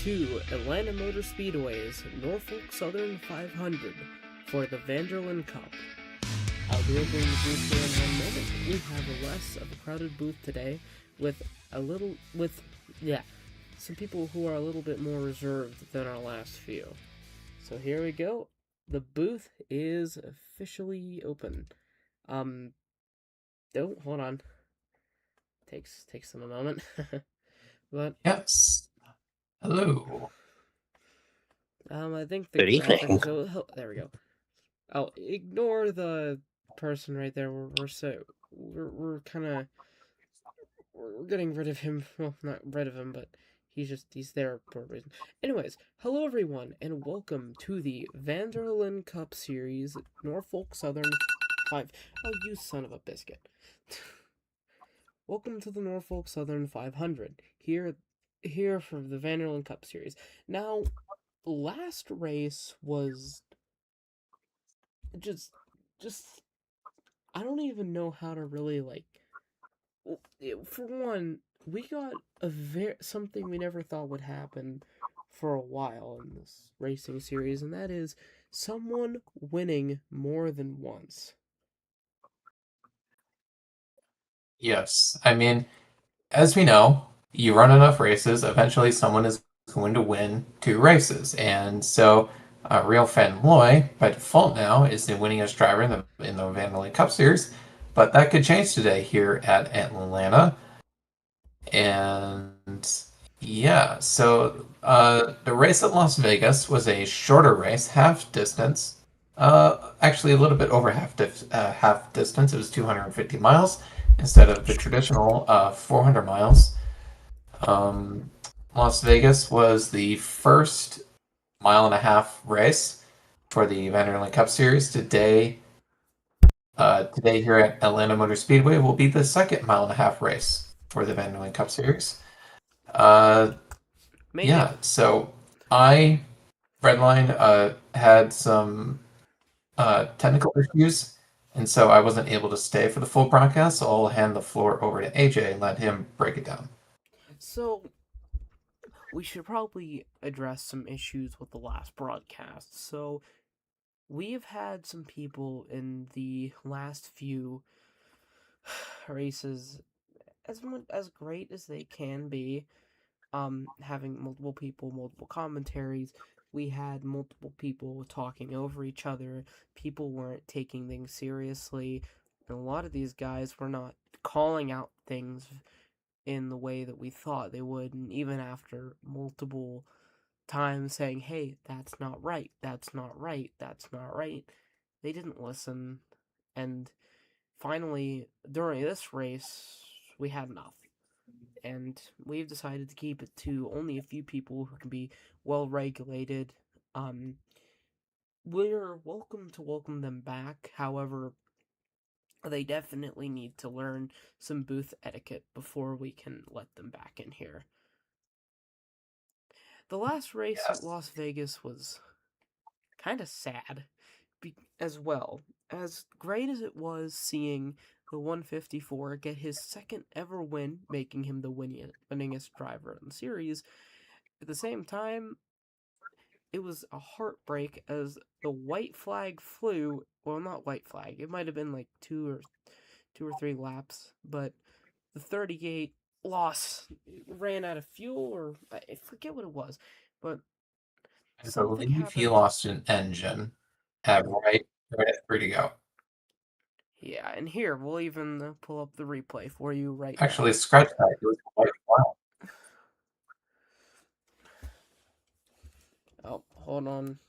to Atlanta Motor Speedway's Norfolk Southern 500 for the Vanderlyn Cup. I'll be opening the booth here in 1 minute. We have less of a crowded booth today with some people who are a little bit more reserved than our last few. So here we go. The booth is officially open. Hold on. Takes them a moment. But yes. Hello. I think the Good evening. there we go. Oh, ignore the person right there. We're getting rid of him. Well, not rid of him, but he's there for a reason. Anyways, hello everyone, and welcome to the Vanderlyn Cup Series Norfolk Southern 5. Oh, you son of a biscuit. Welcome to the Norfolk Southern 500. Here for the Vanderlyn Cup Series. Now, last race was just I don't even know how to really for one, we got something we never thought would happen for a while in this racing series, and that is someone winning more than once. Yes. I mean, as we know, you run enough races, eventually someone is going to win 2 races. And so Real Fan Loy, by default now, is the winningest driver in the Vanderlyn Cup Series. But that could change today here at Atlanta. And yeah, so the race at Las Vegas was a shorter race, half distance. Actually, a little bit over half distance. It was 250 miles instead of the traditional 400 miles. Las Vegas was the first mile-and-a-half race for the Vanderlyn Cup Series. Today here at Atlanta Motor Speedway will be the second mile-and-a-half race for the Vanderlyn Cup Series. Yeah, so I, Redline, had some technical issues, and so I wasn't able to stay for the full broadcast, so I'll hand the floor over to AJ and let him break it down. So, we should probably address some issues with the last broadcast. So, we've had some people in the last few races, as great as they can be, having multiple people, multiple commentaries. We had multiple people talking over each other. People weren't taking things seriously. And a lot of these guys were not calling out things in the way that we thought they would. And even after multiple times saying, hey, that's not right, that's not right, that's not right, they didn't listen. And finally, during this race, we had enough. And we've decided to keep it to only a few people who can be well regulated. We're welcome them back. However, they definitely need to learn some booth etiquette before we can let them back in here. The last race at Las Vegas was kind of sad as well. As great as it was seeing the 154 get his second ever win, making him the winningest driver in the series, at the same time, it was a heartbreak as the white flag flew. Well, not white flag. It might have been like two or three laps, but the 38 ran out of fuel, or I forget what it was, but something happened. He lost an engine right at 3 to go. Yeah, and here, we'll even pull up the replay for you right Actually, now. scratch that. It was a white flag. Oh, hold on.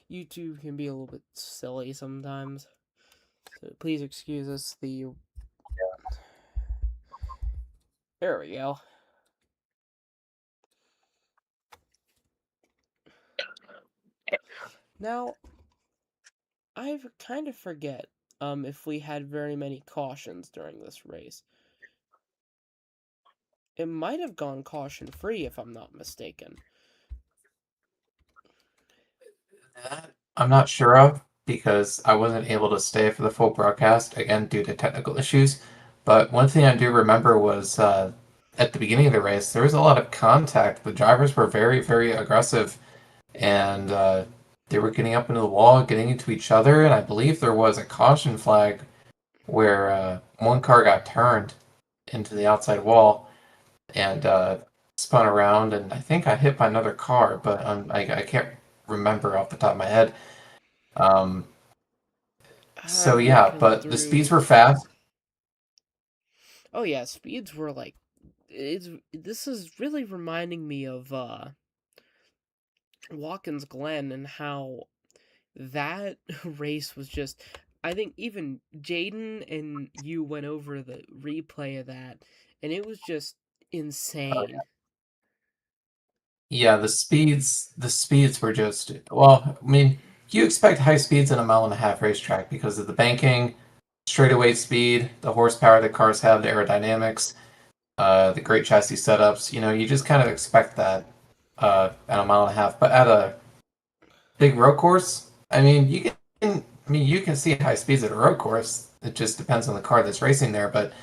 YouTube can be a little bit silly sometimes. So please excuse us. There we go. Now, I kind of forget if we had very many cautions during this race. It might have gone caution-free, if I'm not mistaken. That I'm not sure of because I wasn't able to stay for the full broadcast, again, due to technical issues. But one thing I do remember was at the beginning of the race, there was a lot of contact. The drivers were very, very aggressive, and they were getting up into the wall, getting into each other, and I believe there was a caution flag where one car got turned into the outside wall and spun around, and I think I hit by another car, but I can't remember off the top of my head. Um, so I'm yeah, looking but the speeds through. were fast. Oh yeah, speeds were like it's this is really reminding me of Watkins Glen and how that race was just I think even Jaden and you went over the replay of that and it was just insane. Yeah, the speeds were just, well, I mean, you expect high speeds in a mile and a half racetrack because of the banking, straightaway speed, the horsepower that cars have, the aerodynamics, the great chassis setups. You know, you just kind of expect that at a mile and a half. But at a big road course, you can see high speeds at a road course. It just depends on the car that's racing there. But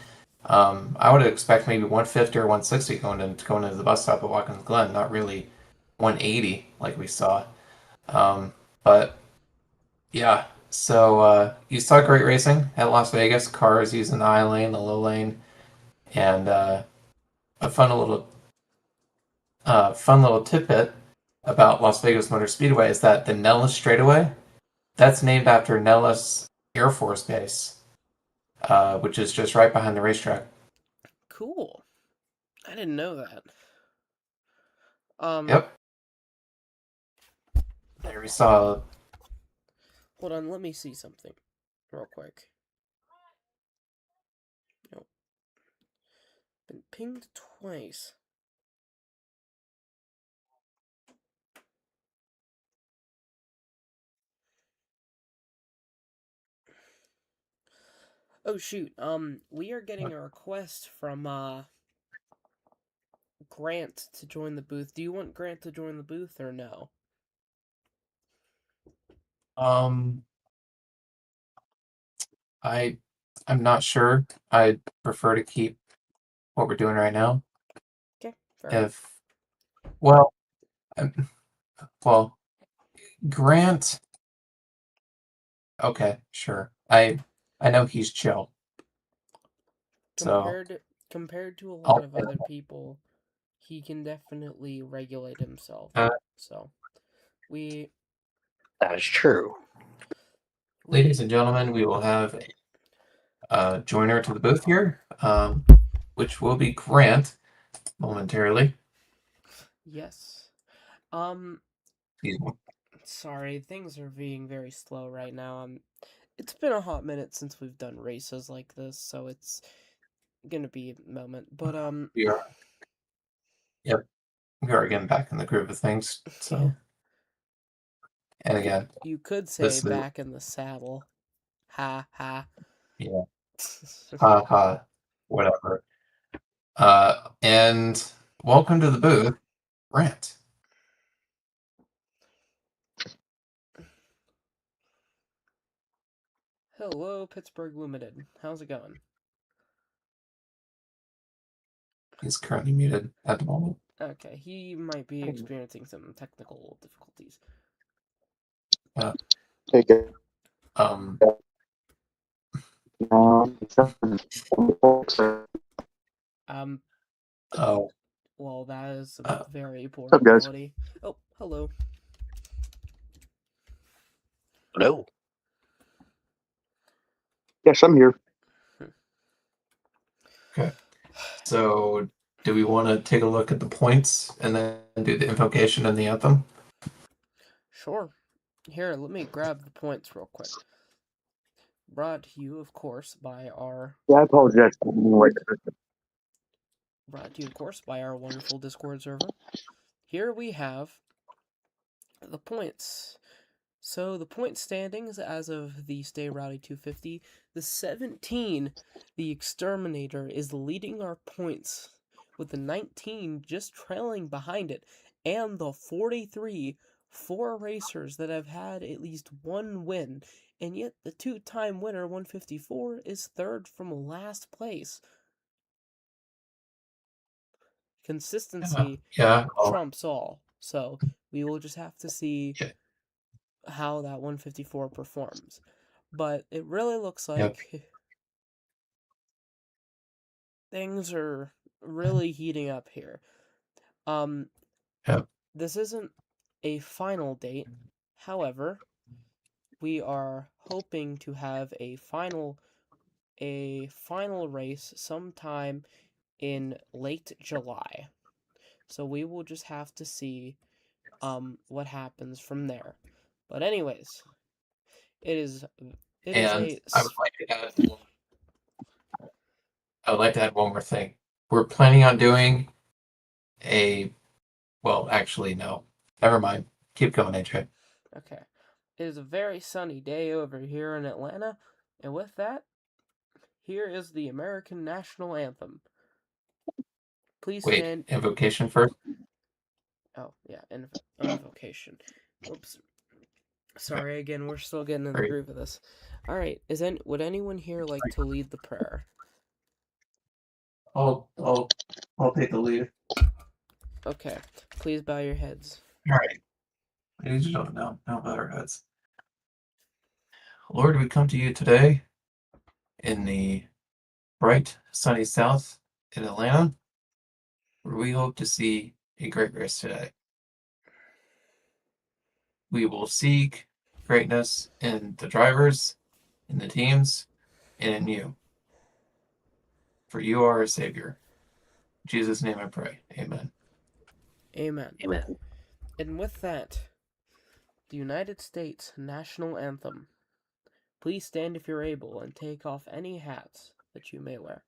I would expect maybe 150 or 160 going into the bus stop at Watkins Glen, not really 180 like we saw. But yeah, so you saw great racing at Las Vegas. Cars using the I lane, the low lane, and a fun little tidbit about Las Vegas Motor Speedway is that the Nellis straightaway that's named after Nellis Air Force Base, which is just right behind the racetrack. Cool. I didn't know that. Um Yep. There we saw. Hold on, let me see something real quick. Nope. Been pinged twice. Oh shoot. We are getting a request from Grant to join the booth. Do you want Grant to join the booth or no? Um, I I'm not sure. I prefer to keep what we're doing right now. Okay, fair enough. If well, um, well, Grant. Okay, sure. I know he's chill, so Compared to a lot I'll. of other people, he can definitely regulate himself. Uh, So we That is true. ladies we and gentlemen, we will have a joiner to the booth here, which will be Grant momentarily. yes. Um He's Sorry, things are being very slow right now. It's been a hot minute since we've done races like this, so it's gonna be a moment. But we are yep, we are getting back in the groove of things. yeah. So, and again, You could say this is back in the saddle. Ha ha. yeah, ha ha, whatever. And welcome to the booth, Grant. Hello, Pittsburgh Limited. How's it going? He's currently muted at the moment. Okay, he might be experiencing some technical difficulties. Uh, Take it. um, What's Um, oh, well, that is uh, very poor up, guys? quality. Oh, hello. Hello. Yes, I'm here. okay. So, do we want to take a look at the points and then do the invocation and the anthem? Sure. Here, let me grab the points real quick. Brought to you, of course, by our Yeah, I apologize. brought to you, of course, by our wonderful Discord server. Here we have the points. So the point standings as of the Stay Rowdy 250, the 17, the Exterminator, is leading our points with the 19 just trailing behind it, and the 43, four racers that have had at least one win, and yet the two-time winner 154 is third from last place. consistency Yeah. Well, trumps all. So we will just have to see yeah. how that 154 performs. But it really looks Yep. like things are really heating up here. Yep. This isn't a final date. However, we are hoping to have a final race sometime in late July. So we will just have to see what happens from there. But anyways, it is And a I would like to add one more thing. We're planning on doing well, actually, no. Never mind. Keep going, AJ. okay. It is a very sunny day over here in Atlanta, and with that, here is the American National Anthem. Please Wait, stand. invocation first? Oh, yeah, invocation. Whoops. Sorry again, we're still getting in the Great. groove of this. Alright, would anyone here like to lead the prayer? I'll take the lead. Okay, please bow your heads. Alright. Ladies and gentlemen, now bow our heads. Lord, we come to you today in the bright, sunny south in Atlanta, where we hope to see a great race today. We will seek greatness in the drivers, in the teams, and in you. For you are our Savior. In Jesus' name I pray. Amen. Amen. Amen. And with that, the United States National Anthem. Please stand if you're able and take off any hats that you may wear.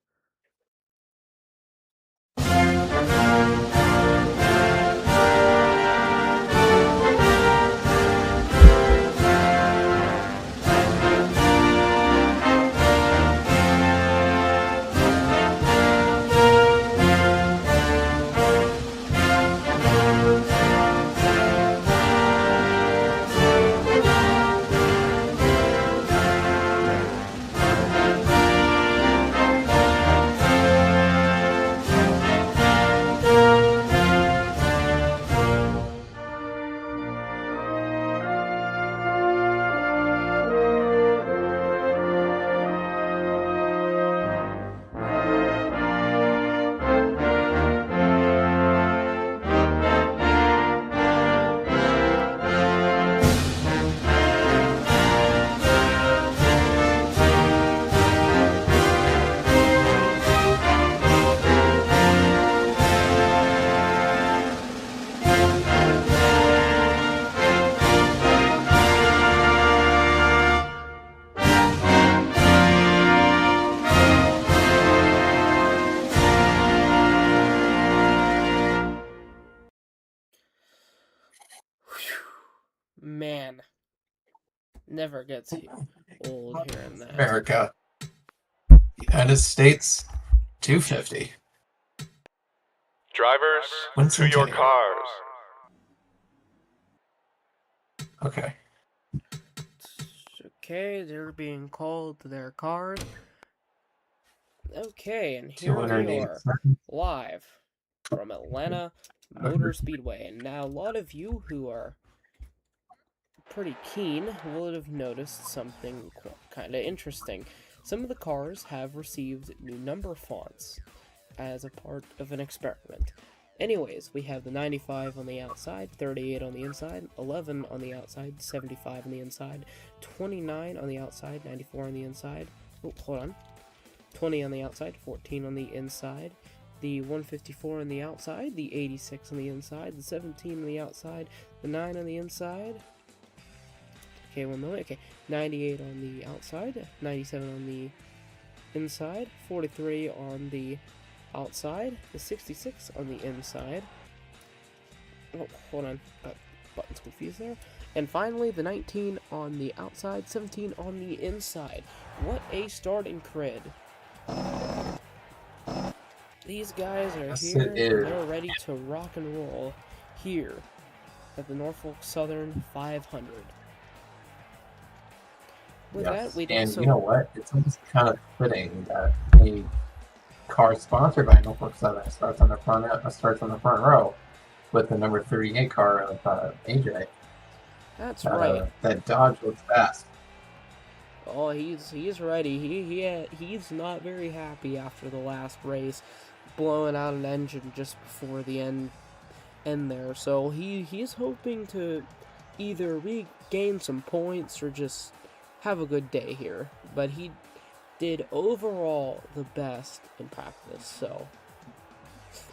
Man, never gets old hearing that. America. United States 250. Drivers, Winston to your Churchill. cars. Okay. Okay, they're being called to their cars. Okay, and here we 208 are, seconds. live from Atlanta Motor Speedway. And now a lot of you who are pretty keen will have noticed something kind of interesting. Some of the cars have received new number fonts as a part of an experiment. Anyways, we have the 95 on the outside, 38 on the inside, 11 on the outside, 75 on the inside, 29 on the outside, 94 on the inside. Oh, hold on. 20 on the outside, 14 on the inside, the 154 on the outside, the 86 on the inside, the 17 on the outside, the 9 on the inside. Okay, 1 moment. Okay, 98 on the outside, 97 on the inside, 43 on the outside, the 66 on the inside. Oh, hold on, got buttons confused there. And finally, the 19 on the outside, 17 on the inside. What a starting grid. These guys are Yes, here, it and is. they're ready to rock and roll here at the Norfolk Southern 500. With that, we'd And also... you know what? It's almost kind of fitting that car sponsored by Norfolk Southern starts on the front row with the number 38 car of AJ. That's right. That Dodge looks fast. Oh, he's ready. He's not very happy after the last race, blowing out an engine just before the end there. So he's hoping to either regain some points or just have a good day here. But he did overall the best in practice. So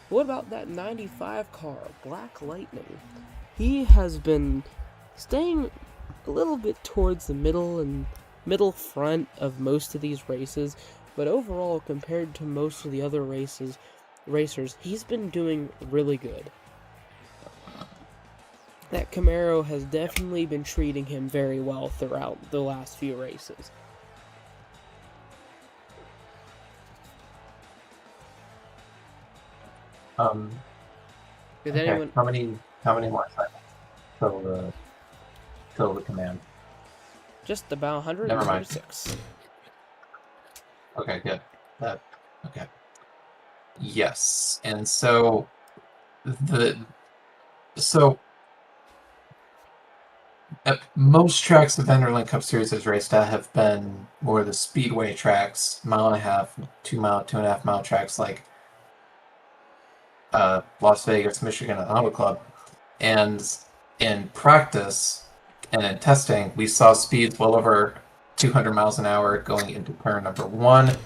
what about that 95 car, Black Lightning? He has been staying a little bit towards the middle front of most of these races, but overall, compared to most of the other racers, he's been doing really good. That Camaro has definitely been treating him very well throughout the last few races. Did okay. anyone? How many more seconds till the command? Just about 136. Okay, good. Okay. Yes, and so most tracks the Vanderlyn Cup Series has raced at have been more the Speedway tracks, 1.5 mile, 2 mile, 2.5 mile tracks like Las Vegas, Michigan, and Auto Club. And in practice and in testing, we saw speeds well over 200 miles an hour going into turn number 1.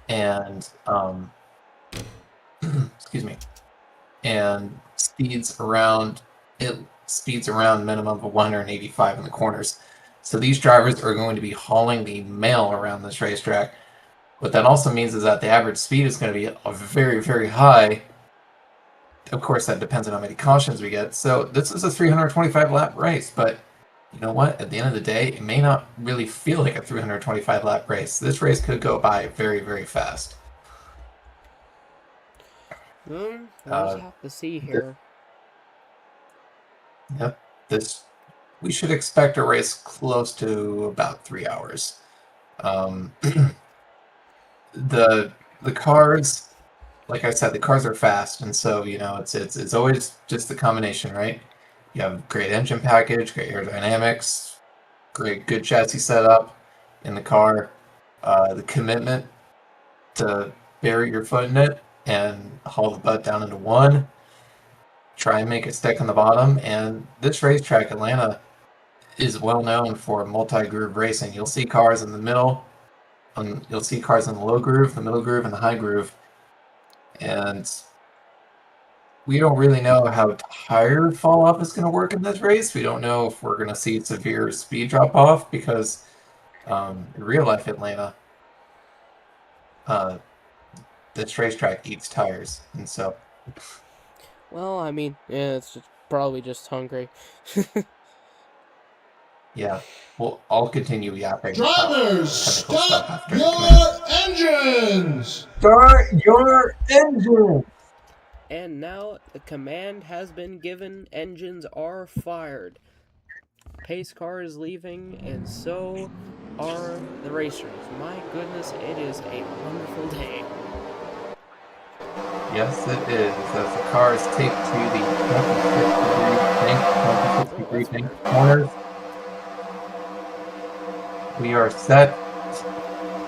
And excuse me. And speeds around minimum of 185 in the corners. So these drivers are going to be hauling the mail around this racetrack. What that also means is that the average speed is going to be very, very high. Of course, that depends on how many cautions we get. So this is a 325 lap race, but you know what? At the end of the day, it may not really feel like a 325 lap race. This race could go by very, very fast. We'll just have to see here. Yep. We should expect a race close to about 3 hours. The cars, like I said, the cars are fast, and so it's always just the combination, right? You have great engine package, great aerodynamics, good chassis setup in the car, the commitment to bury your foot in it and haul the butt down into one. Try and make it stick on the bottom. And this racetrack, Atlanta, is well known for multi-groove racing. You'll see cars in the middle, you'll see cars in the low groove, the middle groove, and the high groove. And we don't really know how tire fall off is going to work in this race. We don't know if we're going to see severe speed drop off because in real life Atlanta, this racetrack eats tires, and so. Well, I mean, yeah, it's probably just hungry. Yeah, well, I'll continue yapping. Drivers, start your engines! Start your engines! And now the command has been given. Engines are fired. Pace car is leaving, and so are the racers. My goodness, it is a wonderful day. Yes, it is. As the cars take to the 26 degree bank corners. We are set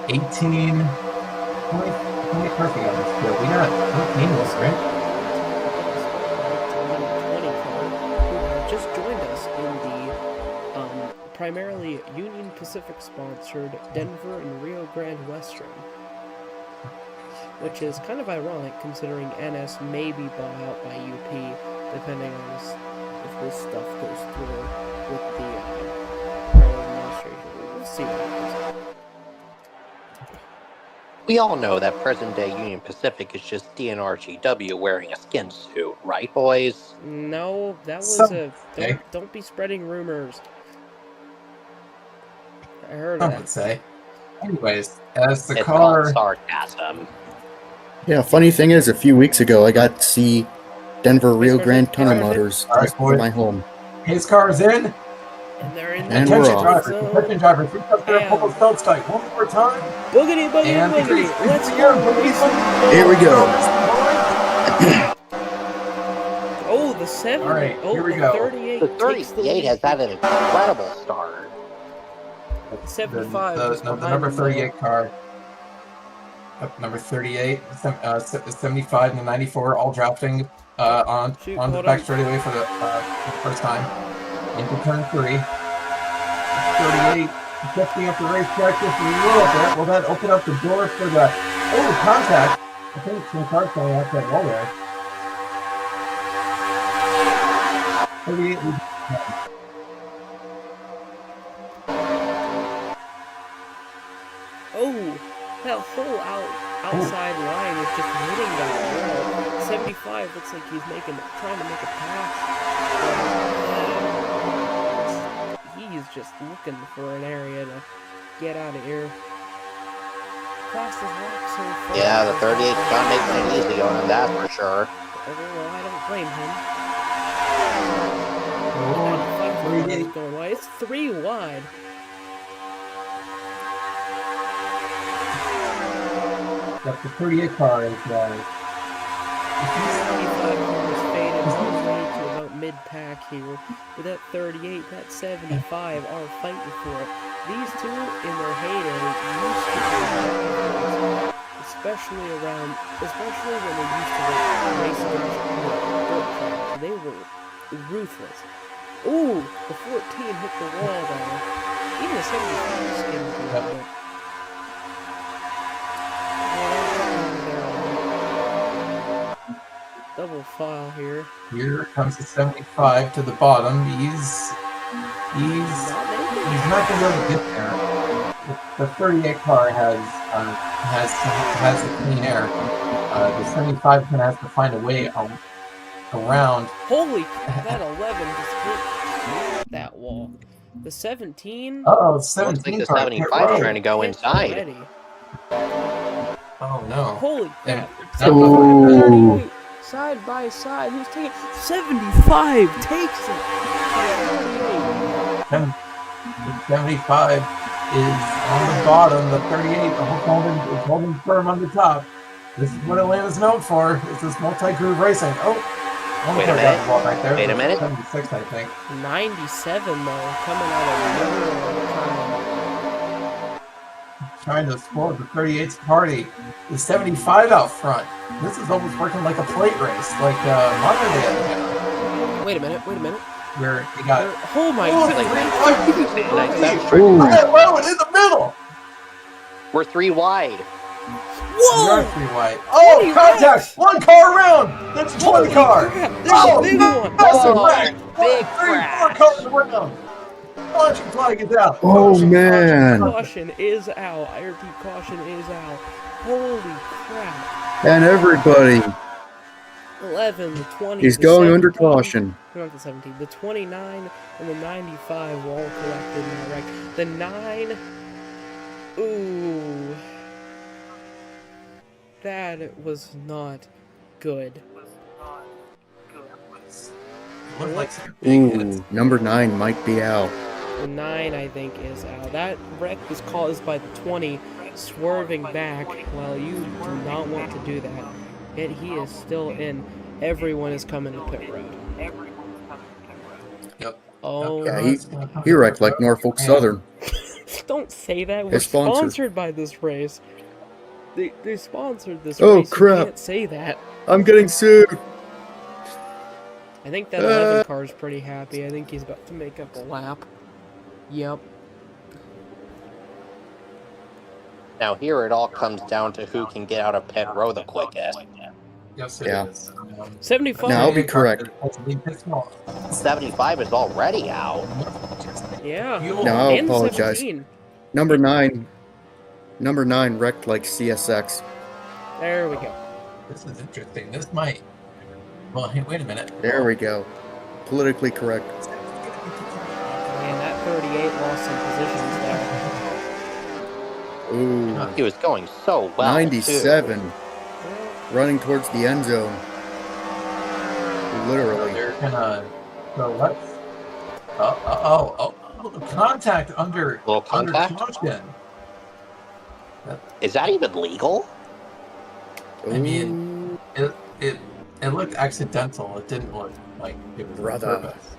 18, 20 cars we got this field. We got 14 of us, right? Who just joined us in the primarily Union Pacific sponsored Denver and Rio Grande Western, which is kind of ironic considering NS may be bought out by UP, depending on if this stuff goes through with the rail administration. We'll see what happens. We all know that present-day Union Pacific is just DNRGW wearing a skin suit, right, boys? No, that was Don't be spreading rumors. I heard I that. would say. Anyways, as the It's car. all sarcasm. Yeah, funny thing is, a few weeks ago, I got to see Denver Rio Grande Tunnel Motors All right, just for my home. His car is in. And they're in the And we're Attention off. drivers, zone. attention drivers, reach up there, pull And the stop sight one more time. boogity, boogity, And boogity. increase Let's the go. gear, boogity, Racing. boogity. Here we go. Oh, the 7. All right, oh, here we the go. 38 The takes the 38 lead. has had an incredible start. 75 just the behind number him, though. 38 car. Number 38, 75, and the 94, all drafting on the back straightaway for the first time. Into turn 3. 38, shifting up the racetrack just a little bit. Will that open up the door for the contact? I think some cars going off that wall there. 38. Oh, that whole outside line is just hitting that wall. 75 looks like he's trying to make a pass. He's just looking for an area to get out of here. Fastest lap so far. Yeah, the 38's not making it easy on him, that's for sure. Well, I don't blame him. Oh, 38. Going wide. It's 3 wide. That's the 38 car is 75 cars faded all the way to about mid-pack here. But that 38, that 75 are fighting for it. These two, in their heyday, used to be rivals, especially when they used to race against dirt tracks. They were ruthless. Ooh, the 14 hit the wall though. Even the 75 skimmed a little bit. Double file here. Here comes the 75 to the bottom. He's not going to be able to get there. The 38 car has the clean air. The 75 kind of has to find a way around. Holy crap, that 11 just hit that wall. The 17. Oh, Looks 17 like the car. 75 trying to go inside. Already. Oh no. Holy And crap. Ooh. Side by side. Who's taking 75 takes it. 75 is on the bottom. The 38 is holding firm on the top. This is what Atlanta's known for. It's this multi-groove racing. Oh, Wait a minute. back there. Wait a minute. 76, I think. 97 though, coming out of nowhere. Trying to spoil the 38's party. The 75 out front. This is almost working like a plate race, like modern day Atlanta, Wait a minute. where you got Oh my oh, god. I got Rowan in the middle. We're 3 wide. We Whoa! are 3 wide. Oh, contact! 1 car around. That's a 20 car. Crap, this is a big one. Massive Oh, wreck. big 4 crash. cars around. Launching flag is out. Oh, man. Caution is out. I repeat, caution is out. Holy crap. And everybody 11, the 20. is the going 17, under caution. Not the 17. The 29 and the 95 were all collected in the wreck. The 9. Ooh. That was not good. Looked like some big hits. Ooh, number 9 might be out. The 9, I think, is out. That wreck was caused by the 20 swerving back while you do not want to do that. Yet he is still in. Everyone is coming to pit road. Yep. Oh, Yeah, he wrecked like Norfolk Southern. don't say that. We're They're sponsored. sponsored by this race. They sponsored this Oh, race. crap. You can't say that. I'm getting sued. I think that 11 car is pretty happy. I think he's about to make up a lap. Yep. Now here it all comes down to who can get out of pit row the quickest. Yes, Yeah. it is. 75. Now, I'll be correct. 75 is already out. Yeah. No, I'll And apologize. 17. Number 9 wrecked like CSX. There we go. This is interesting. This might. Well, hey, wait a minute. There we go. Politically correct. Man, that 38 lost some positions there. Ooh, He was going so well. 97 running towards the end zone. Literally. They're gonna. So let's. Oh. Contact under Little contact? caution. Is that even legal? I mean, it looked accidental. It didn't look like it was on Brother. purpose.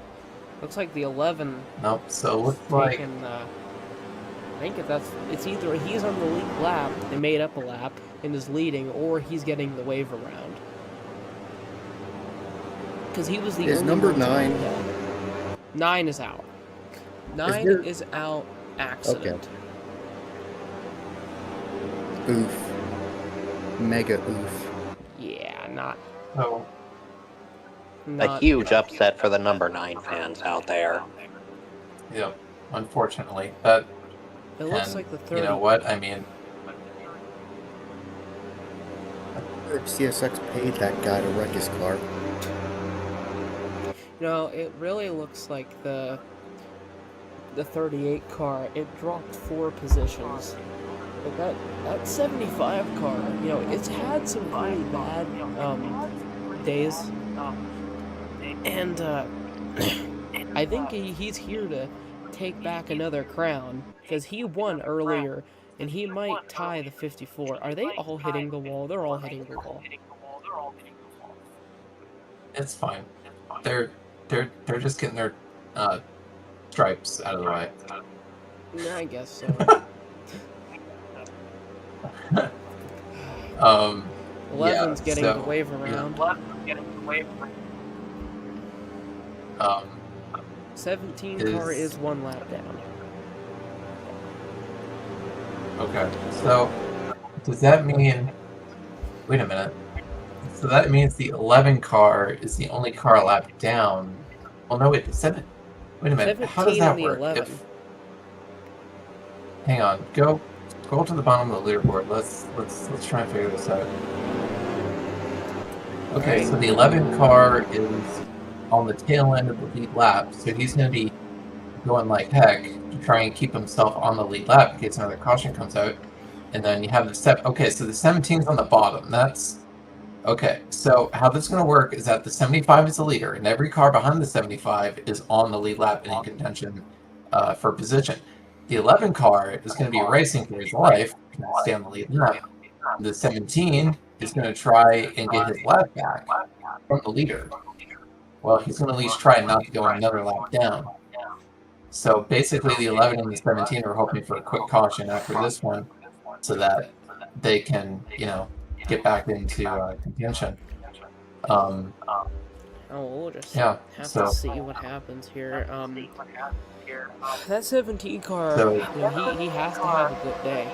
Looks like the 11 Nope. So it is looks like taking, I think it's either he's on the lead lap, they made up a lap, and is leading, or he's getting the wave around. Because he was the Is only number one to 9? get it. 9 is out. 9 there- is out accident. Oof. Mega oof. Yeah, not so. A huge upset for the number 9 fans out there. Yep. Unfortunately, that. It looks And like the 30. you know what? I mean, CSX paid that guy to wreck his car. No, it really looks like the 38 car, it dropped 4 positions. But that 75 car, you know, it's had some really bad days. And I think he's here to take back another crown, because he won earlier and he might tie the 54. Are they all hitting the wall? They're all hitting the wall. it's fine. They're just getting their stripes out of the way. I guess so. 11's getting the wave around. 17 car is 1 lap down. Okay, so does that mean? Wait a minute. So that means the 11 car is the only car a lap down. Well, no, wait, 7. Wait a minute. How does 17 that and the work? 11. Hang on. Go to the bottom of the leaderboard. Let's try and figure this out. Okay, so the 11 car is on the tail end of the lead lap, so he's going to be going like heck to try and keep himself on the lead lap in case another caution comes out. And then you have the okay, so the 17's on the bottom. That's okay. So how this is going to work is that the 75 is the leader, and every car behind the 75 is on the lead lap and in contention for position. The 11 car is going to be racing for his life to stay on the lead lap. The 17 is going to try and get his lap back from the leader. Well, he's going to at least try not to go another lap down. So basically, the 11 and the 17 are hoping for a quick caution after this one, so that they can, you know, get back into contention. Oh, we'll just have to see what happens here. That 17 car, So, you know, he has to have a good day.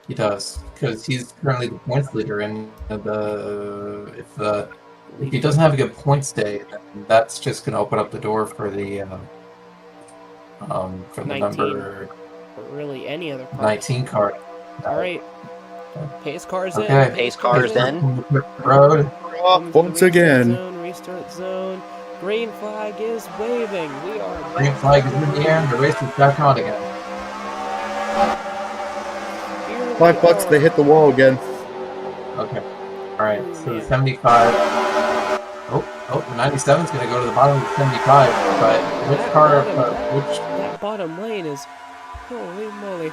He does, because he's currently the points leader, and if he doesn't have a good points day, then that's just going to open up the door for the 19, number or really any other car. 19 car. All right, pace cars Okay. in. Pace cars in. Road. Once again. Restart zone. Green flag is waving. We are. Green flag is in the air. The race is back on again. $5, they hit the wall again. Okay. All right. So the 75. The 97 is going to go to the bottom of the 75. But which car? That bottom lane is. Holy moly!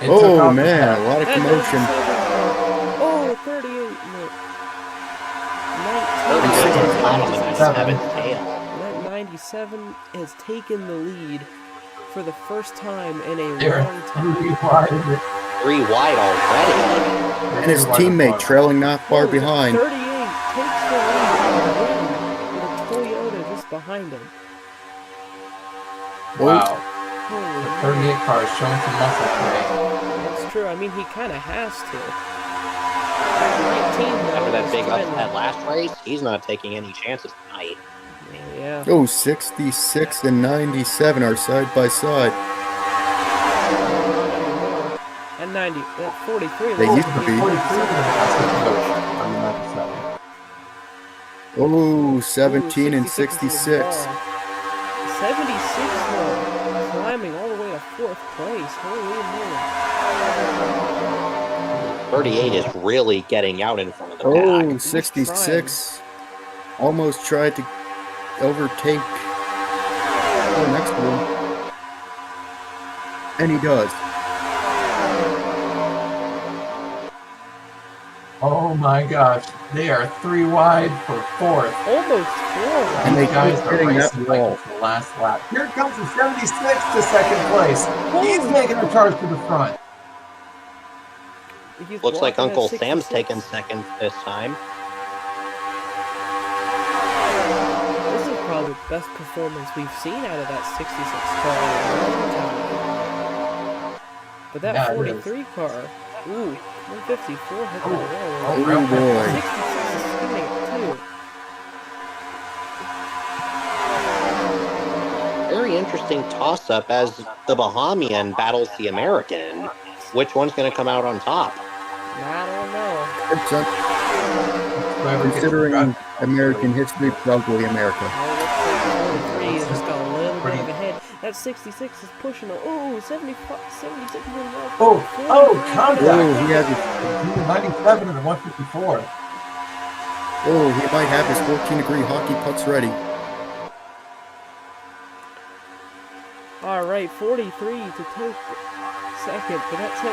Oh man, a lot of commotion. Oh, 38. That 97 has taken the lead for the first time in a long time. 3 wide already. And his teammate trailing not far behind. 38 takes the lead with a Toyota just behind him. Wow. Holy The 38 car is showing some muscle today. That's true. I mean, he kind of has to. After that big upset last race, he's not taking any chances tonight. Yeah. Oh, 66 and 97 are side by side. And 90, 43. They used to be. 97. Oh, 17 and 66. 76 though, climbing all the way to 4th place. Holy moly. 38 is really getting out in front of the pack. Oh, 66. Almost tried to overtake the next one. And he does. Oh my gosh, they are 3 wide for 4th. Almost 4 And they These guys keep are hitting that racing like wall. it's the last lap. Here comes the 76 to second place. He's Holy making a charge to the front. He's Looks like blocking that Uncle Sam's 66. taking second this time. This is probably the best performance we've seen out of that 66 car in a long time. But that Yeah, it 43 car, ooh, 154 hit the wall. Oh, Oh real boy. 66 is spinning it too. Very interesting toss-up as the Bahamian battles the American. Which one's going to come out on top? I don't know. It's Whoever gets considering drafted American history, probably America. Oh, looks like 43 has just got a little bit of a head. That 66 is pushing it. Oh, 75, 76 is really well. Oh, 43 contact. Oh, he has his, 97 and the 154. oh, he might have his 14-degree hockey pucks ready. Alright, 43 to take second, but that 76 is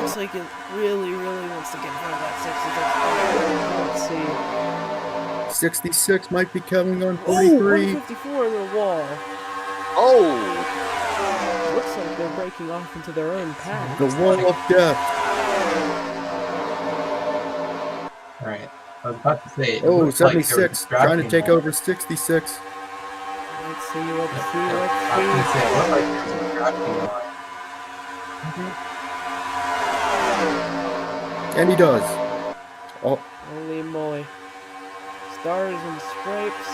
looks like it really wants to get in front of that 66. Let's see. 66 might be coming on Oh, 43. 154 in the wall. Oh! Looks like they're breaking off into their own path. The wall of death. Right. I was about to say. it Oh, looks like they were 76 trying to distracting take them. over 66. Let's see, let's I see. was gonna say, it looked like they were distracting them. And he does. Oh, Holy moly. Stars and stripes.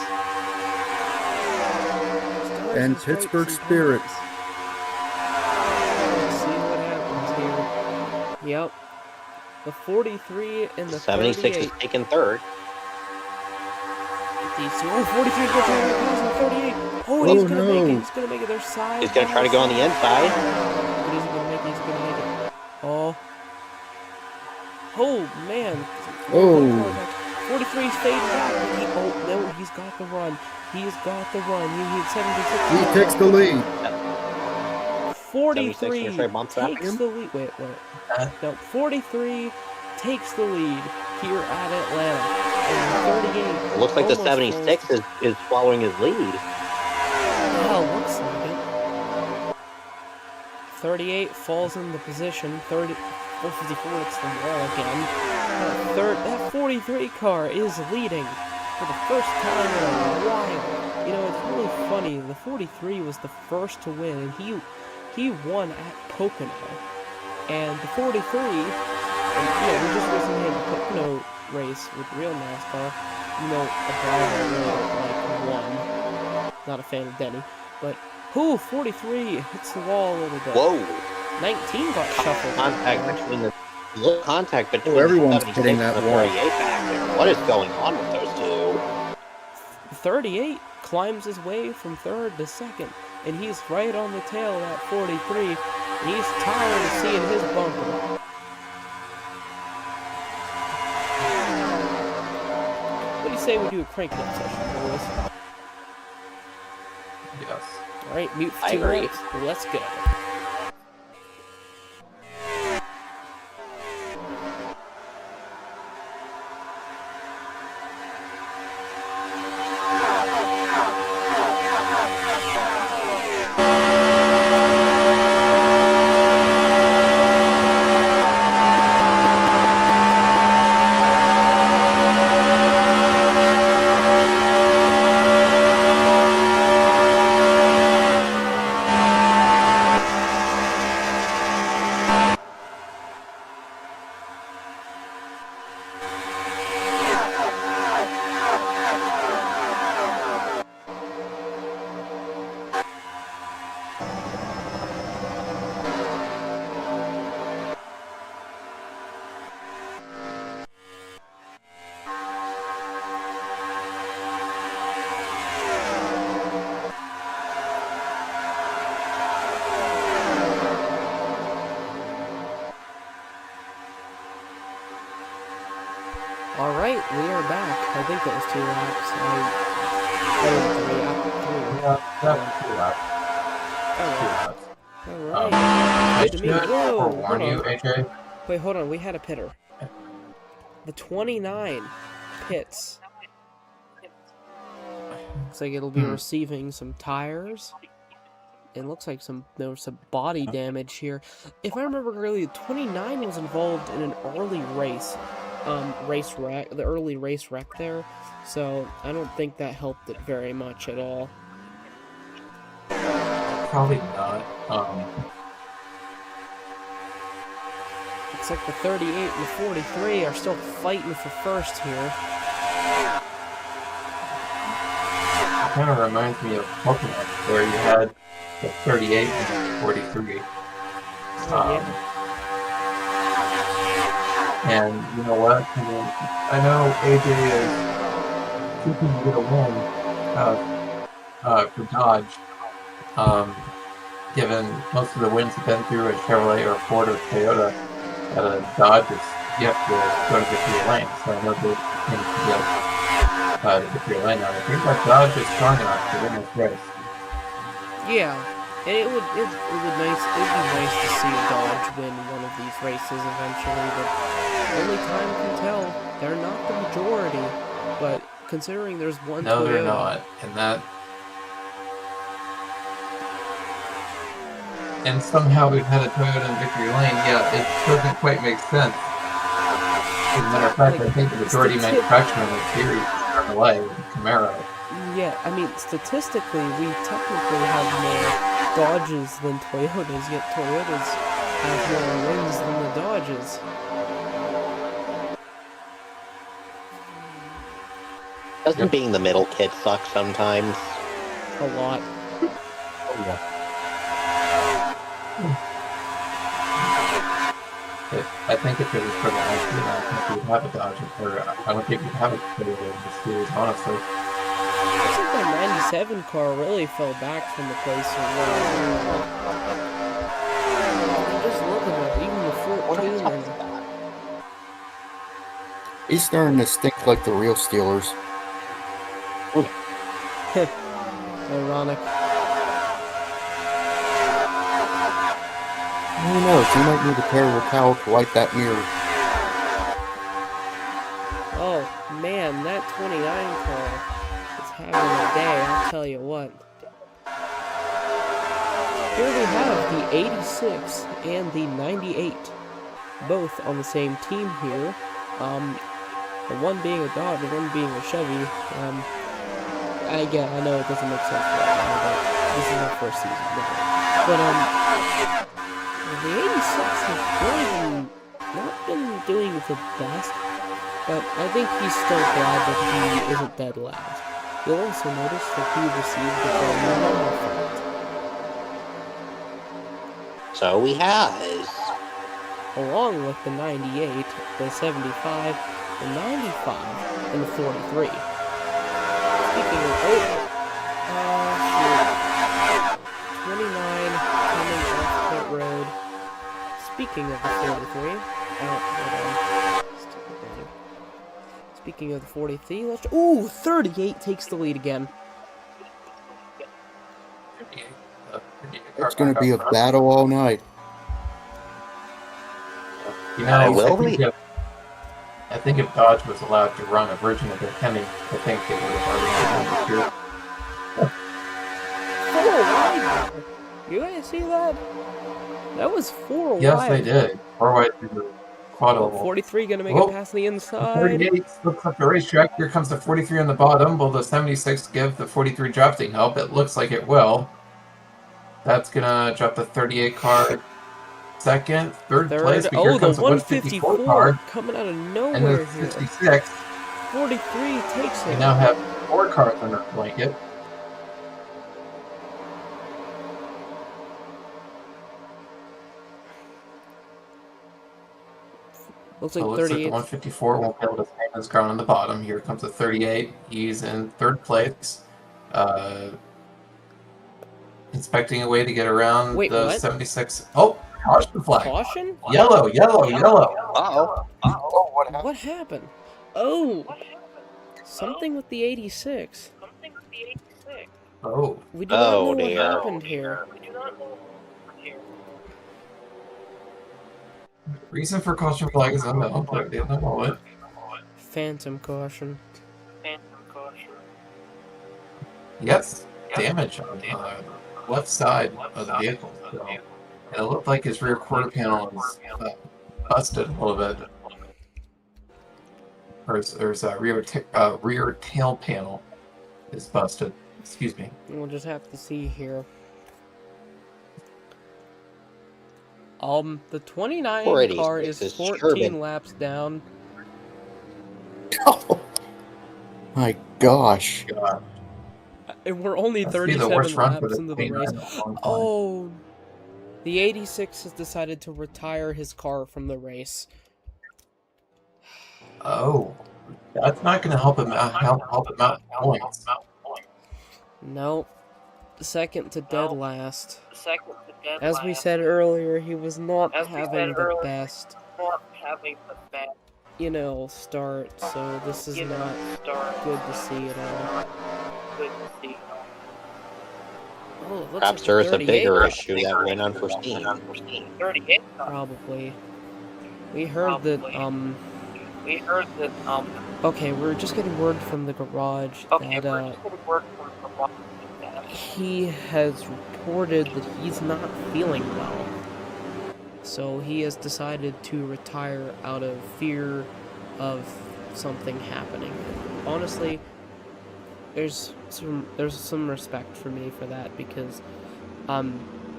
Stars And stripes Pittsburgh and Spirit. pirates. Let's see what happens here. Yep. The 43 and the 76 is 38. taking third. These two. Oh, 43 gets over the 38. Oh, and Oh, he's gonna make no. it. He's gonna make it. Their side. He's going to try to go on the inside. But he's gonna make it. He's gonna make it. Oh. Oh, man. Oh. 43 is fading out. Oh, no, he's got the run. He's got the run. He hit 76. he takes the lead. 76 43 gonna try bump trapping takes him? the lead. Wait. No, 43 takes the lead here at Atlanta. And 38. It looks like the almost 76 falls. is following his lead. Well, looks like it. 38 falls into position. 454 hits the wall again. That 43 car is leading for the first time in a while. You know, it's really funny. The 43 was the first to win, and he won at Pocono. And the 43, and, we just recently had the Pocono race with real NASCAR. You know, a driver I really don't like won. Not a fan of Denny, but 43 hits the wall a little bit. Whoa! 19 got shuffled. Contact between Oh, everyone's the 76 hitting that and the wall. 38 back there. What is going on with those two? 38 climbs his way from third to second, and he's right on the tail of that 43, and he's tired of seeing his bumper. What do you say we do a crank up session, boys? Yes. Alright, mute for I 2 agree. minutes. Let's go. All right, we are back. I think that was 2 laps. Yeah, that's 2 laps. 2 laps. All right. I Good to meet you. should Whoa, forewarn hold you, on. AJ. Wait, hold on. We had a pitter. The 29 pits. Looks like it'll be receiving some tires. It looks like there was some body damage here. If I remember correctly, 29 was involved in an early race wreck, the early race wreck there. So I don't think that helped it very much at all. Probably not. Looks like the 38 and the 43 are still fighting for first here. It kind of reminds me of Pokemon, where you had the 38 and the 43. Yeah. And you know what? I mean, I know AJ is seeking to get a win for Dodge, given most of the wins have been through a Chevrolet or Ford or Toyota. At a Dodge, you have to go to victory lane, so I know they can get the victory lane now. I think that Dodge is strong enough to win this race. Yeah, and it would be nice to see Dodge win one of these races eventually, but only time can tell. They're not the majority, but considering there's one No, Toyota, they're not, and somehow we've had a Toyota in victory lane. Yeah, it doesn't quite make sense. As a matter of fact, I think the majority manufacturer in the series is Chevrolet and Camaro. Yeah, I mean, statistically, we technically have more Dodges than Toyotas, yet Toyotas have more wins than the Dodges. Doesn't being the middle kid suck sometimes? A lot. Oh, yeah. I think if it was for the last year, I don't think we'd have a Dodge, or I don't think we'd have a Toyota in the series, honestly. Looks like that 97 car really fell back from the place it was. Just look at it, even the 14. He's starting to stink like the real Steelers. Ironic. Who knows? You might need a terrible towel to wipe that mirror. Oh man, that 29 car is having a day, I'll tell you what. Here we have the 86 and the 98, both on the same team here. The one being a Dodge, the one being a Chevy. I know it doesn't make sense right now, but this is our first season. But the 86 has really not been doing the best, but I think he's still glad that he isn't dead last. You'll also notice that he received the number for it. So he has. Along with the 98, the 75, the 95, and the 43. Speaking of 29 coming off pit road. Speaking of the 43, speaking of the 43, let's. Ooh, 38 takes the lead again. It's going to be a battle all night. You know, I think if Dodge was allowed to run a version of their Hemi, I think they would have already won this year. 4 wide. You guys see that? That was 4 wide. Yes, they did. 4 wide through the quad oval. 43 gonna make it past the inside. 38 looks like the racetrack. Here comes the 43 on the bottom. Will the 76 give the 43 drafting help? It looks like it will. That's gonna drop the 38 car second, third place. But here comes the 154 car coming out of nowhere and the here. 66. 43 takes it. We now have 4 cars under the blanket. Looks like So it looks like 38. the 154 won't be able to save his ground on the bottom. Here comes the 38. He's in third place. Inspecting a way to get around the what? 76. Oh, caution flag. Caution? Yellow. Uh-oh. What happened? Oh! Something with the 86. Oh, We do not know what dear. happened here. reason for caution flag is unknown, but at the moment. Phantom caution. Yes, damage on the left side of the vehicle. So, and it looked like his rear quarter panel is busted a little bit. Or his rear tail panel is busted. Excuse me. We'll just have to see here. The 29 486 car is is 14 Sherman. laps down. Oh my gosh. And we're only Must be the worst 37 run for laps the into the race. 29 in a long time. Oh, the 86 has decided to retire his car from the race. Oh, that's not going to help him out. Help him out in points. Nope. Second to dead last. As we said earlier, he was not having the best, start, so this is not good to see at all. Oh, it looks Perhaps like there the is a 38 bigger got issue that went unforeseen. Probably. We heard that, okay, we're just getting word from the garage that, he has reported that he's not feeling well. So he has decided to retire out of fear of something happening. Honestly, there's some respect for me for that, because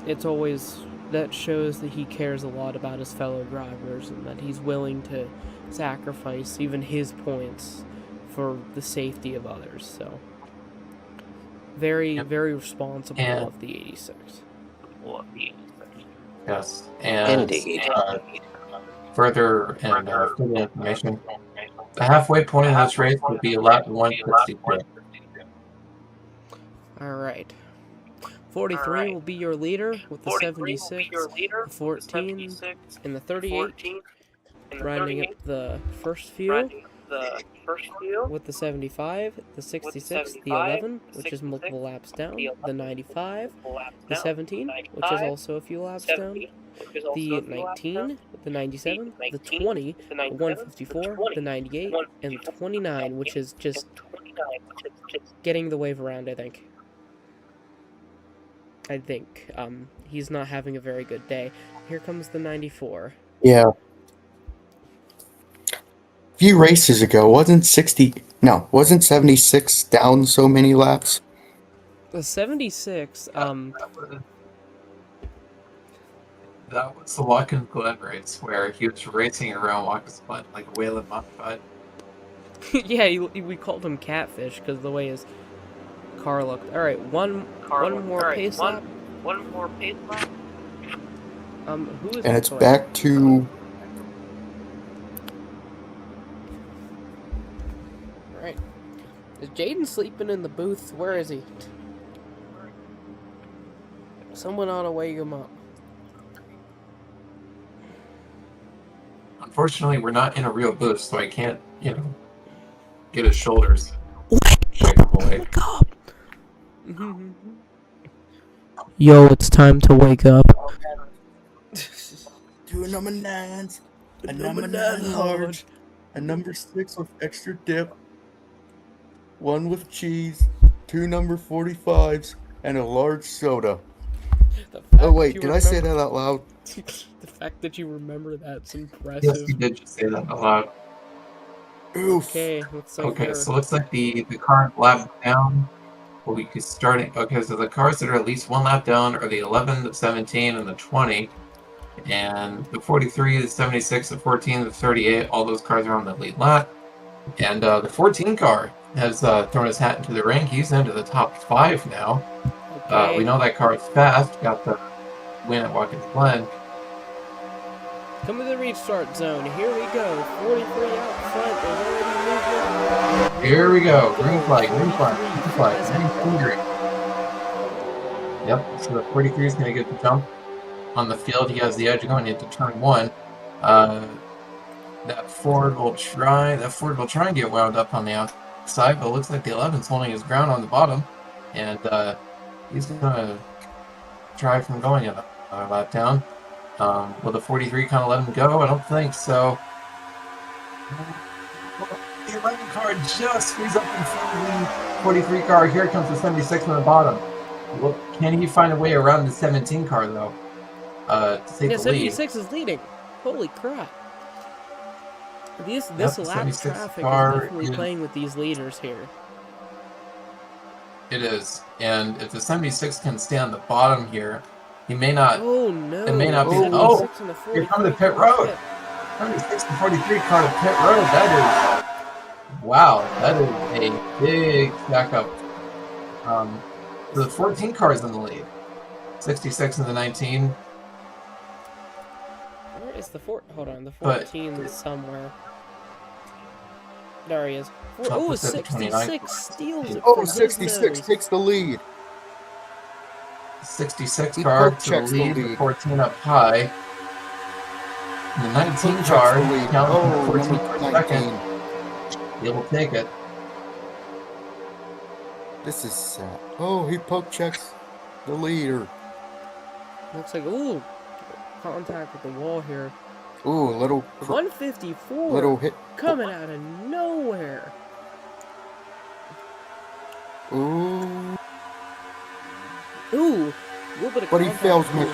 it's always, that shows that he cares a lot about his fellow drivers and that he's willing to sacrifice even his points for the safety of others. So very responsible of the 86. Yes, and Indeed. further information, the halfway point of this race would be lap 163. Alright. 43 will be your leader with the 76, the 14, and the 38. Rounding up the first few with the 75, the 66, the 11, which is multiple laps down, the 95, the 17, which is also a few laps down, the 19, the 97, the 20, the 154, the 98, and the 29, which is just getting the wave around, I think. He's not having a very good day. Here comes the 94. Yeah. A few races ago, wasn't 76 down so many laps? The 76, That was the Watkins Glen race where he was racing around Watkins Glen like a Whalen modified. yeah, we called him Catfish because the way his car looked. All right, one more pace lap. Who is? And it's back to. All right. Is Jaden sleeping in the booth? Where is he? Someone ought to wake him up. Unfortunately, we're not in a real booth, so I can't, get his shoulders. Wake up. Yo, it's time to wake up. 2 number 9s, a number 9 large, a number 6 with extra dip, 1 with cheese, 2 number 45s, and a large soda. Oh wait, did I say that out loud? The fact that you remember that's impressive. Yes, you did just say that out loud. Oof. Okay, so it looks like the current lap down will be starting. Okay, so the cars that are at least 1 lap down are the 11, the 17, and the 20. And the 43, the 76, the 14, the 38, all those cars are on the lead lap. And the 14 car has thrown his hat into the ring. He's into the top 5 now. Okay. We know that car is fast. Got the win at Watkins Glen. Come to the restart zone. Here we go. 43 out front. There's already movement. Here we go. Green flag, green flag, green flag. Yep, so the 43 is going to get the jump on the field. He has the edge going into turn 1. That Ford will try and get wound up on the outside, but it looks like the 11's holding his ground on the bottom, and he's gonna try from going another lap down. Will the 43 kind of let him go? I don't think so. The 11 car just squeezed up in front of the 43 car. Here comes the 76 on the bottom. Well, can he find a way around the 17 car, though? To take the lead. 76 is leading. Holy crap. This lap 76 traffic car is definitely playing with these leaders here. It is. And if the 76 can stay on the bottom here, he may not... Oh, no. It may not be... Oh! Here comes the pit road! 76 and 43 car to pit road. That is... Wow. That is a big stack up. The 14 car is in the lead. 66 and the 19. Where is the 4? Hold on, the 14 is somewhere. There he is. Oh, 66 steals it. Oh, 66 takes the lead. 66 car to the lead, the 14 up high. And the 19 car counting 14 for second. He will take it. This is sad. Oh, he poke checks the leader. Looks like, ooh, contact with the wall here. Ooh, a little 154 little hit coming out of nowhere. Ooh. Ooh, a little bit of But he fails me. me.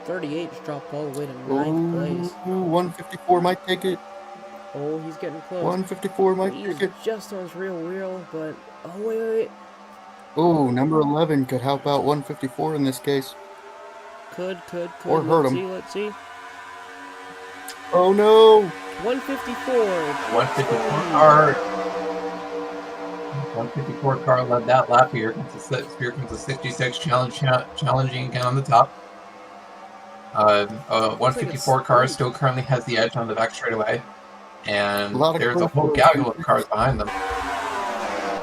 38's dropped all the way to 9th place. Ooh, 154 might take it. Oh, he's getting close. 154 might He's take it. just on his real wheel, but oh wait. Ooh, number 11 could help out 154 in this case. Could. Or hurt him. Let's see. Oh no! 154. 154 car led that lap. Here comes the 66 challenging again on the top. 154 car still currently has the edge on the back straightaway, and there's a whole gaggle of cars behind them.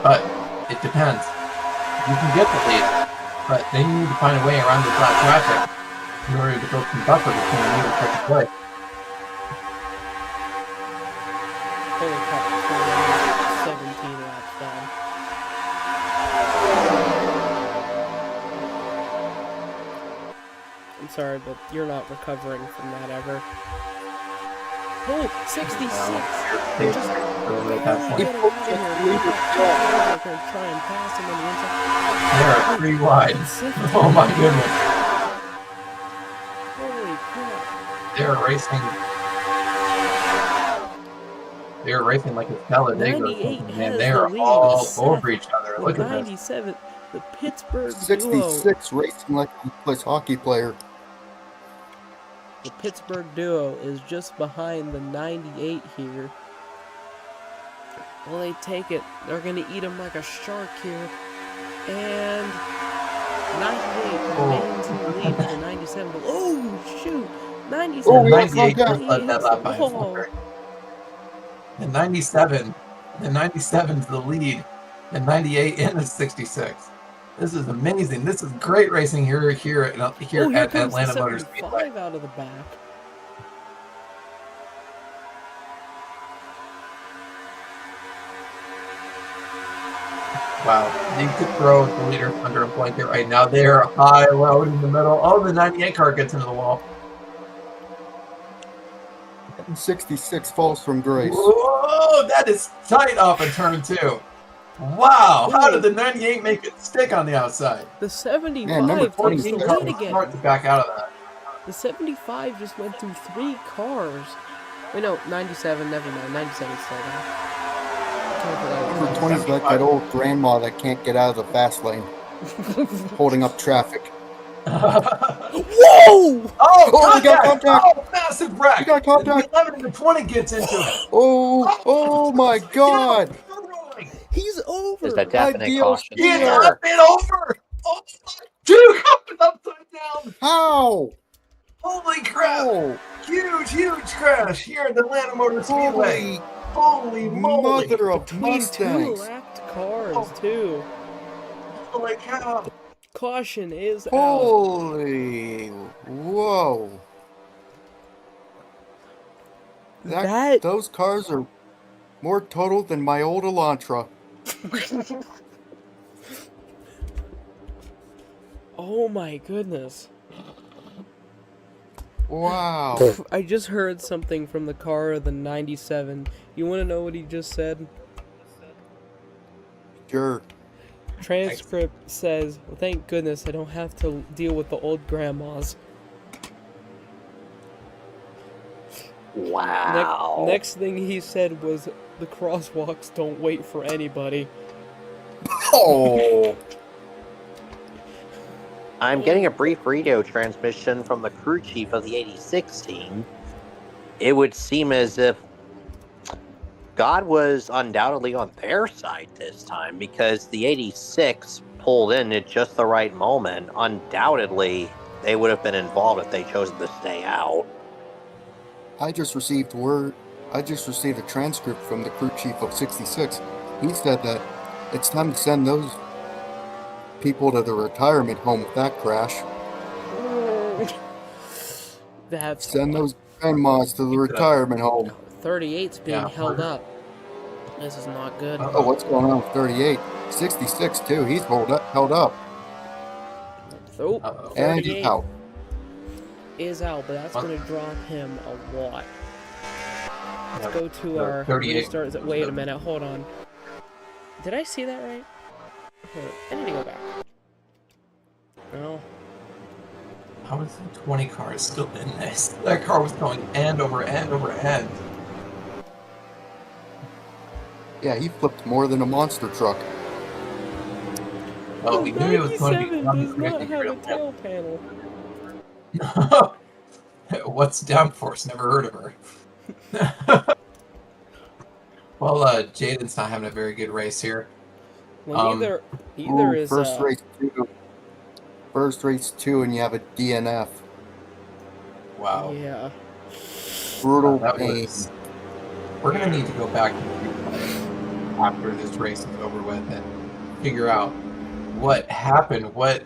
But it depends. You can get the lead, but then you need to find a way around this lap traffic in order to build some buffer between you and second place. Holy crap, 17 laps down. I'm sorry, but you're not recovering from that ever. Oh, 66! They're just barely getting out of here. They're going to try and pass him on the inside. They're 3 wide. Oh my goodness. Holy crap. They're racing like a Talladega. 98 Man, they are all over each other. Look at this. 97, the Pittsburgh 66 duo. racing like a plus hockey player. The Pittsburgh duo is just behind the 98 here. Will they take it? They're going to eat him like a shark here. And 98 remains in the lead for 97. Oh, shoot! 97. Oh, 98 just led that lap by a The 97 is the lead. The 98 and the 66. This is amazing. This is great racing here at Atlanta Motor Speedway. Out of the back. Wow, you could throw the leader under a blanket right now. They're high, low in the middle. Oh, the 98 car gets into the wall. 66 falls from grace. Whoa, that is tight off a turn 2. Wow, how did the 98 make it stick on the outside? The 75 number takes the 14 lead again. Smart to back out of that. The 75 just went through 3 cars. Wait, no, 97, never mind. 97 still there. Number 20 is like that old grandma that can't get out of the fast lane, holding up traffic. Whoa! Oh, he got contact! Oh, massive wreck! He got contact! The 11 and the 20 gets into it. Oh my God! He's over! There's a definite caution. Get up and over! Oh, dude, upside down! How? Holy crap! Oh, Huge crash here at the Atlanta Motor Speedway. Holy moly! mother of Between 2 Mustangs! lapped cars, too. Holy cow! Caution is out. Holy, whoa. Those cars are more total than my old Elantra. Oh my goodness. Wow. I just heard something from the car of the 97. You want to know what he just said? Sure. Transcript says, well, thank goodness I don't have to deal with the old grandmas. Wow. Next thing he said was, the crosswalks don't wait for anybody. Oh. I'm getting a brief radio transmission from the crew chief of the 86 team. It would seem as if God was undoubtedly on their side this time, because the 86 pulled in at just the right moment. Undoubtedly, they would have been involved if they chose to stay out. I just received a transcript from the crew chief of 66. He said that it's time to send those people to the retirement home with that crash. Send those grandmas to the retirement home. 38's being held up. This is not good. Oh, what's going on with 38? 66 too. He's held up. Oh, and he's out. Is out, but that's going to drop him a lot. Let's go to our 38. restart. Wait a minute, hold on. Did I see that right? Hold on. I need to go back. No. How is the 20 car still in this? That car was going end over end over end. Yeah, he flipped more than a monster truck. Well, we knew it was going to be does not have a tail panel. What's downforce? Never heard of her. Well, Jaden's not having a very good race here. Well, neither is First race 2, and you have a DNF. Wow. Yeah. Brutal That pain. We're gonna need to go back and replay after this race is over with and figure out what happened. 20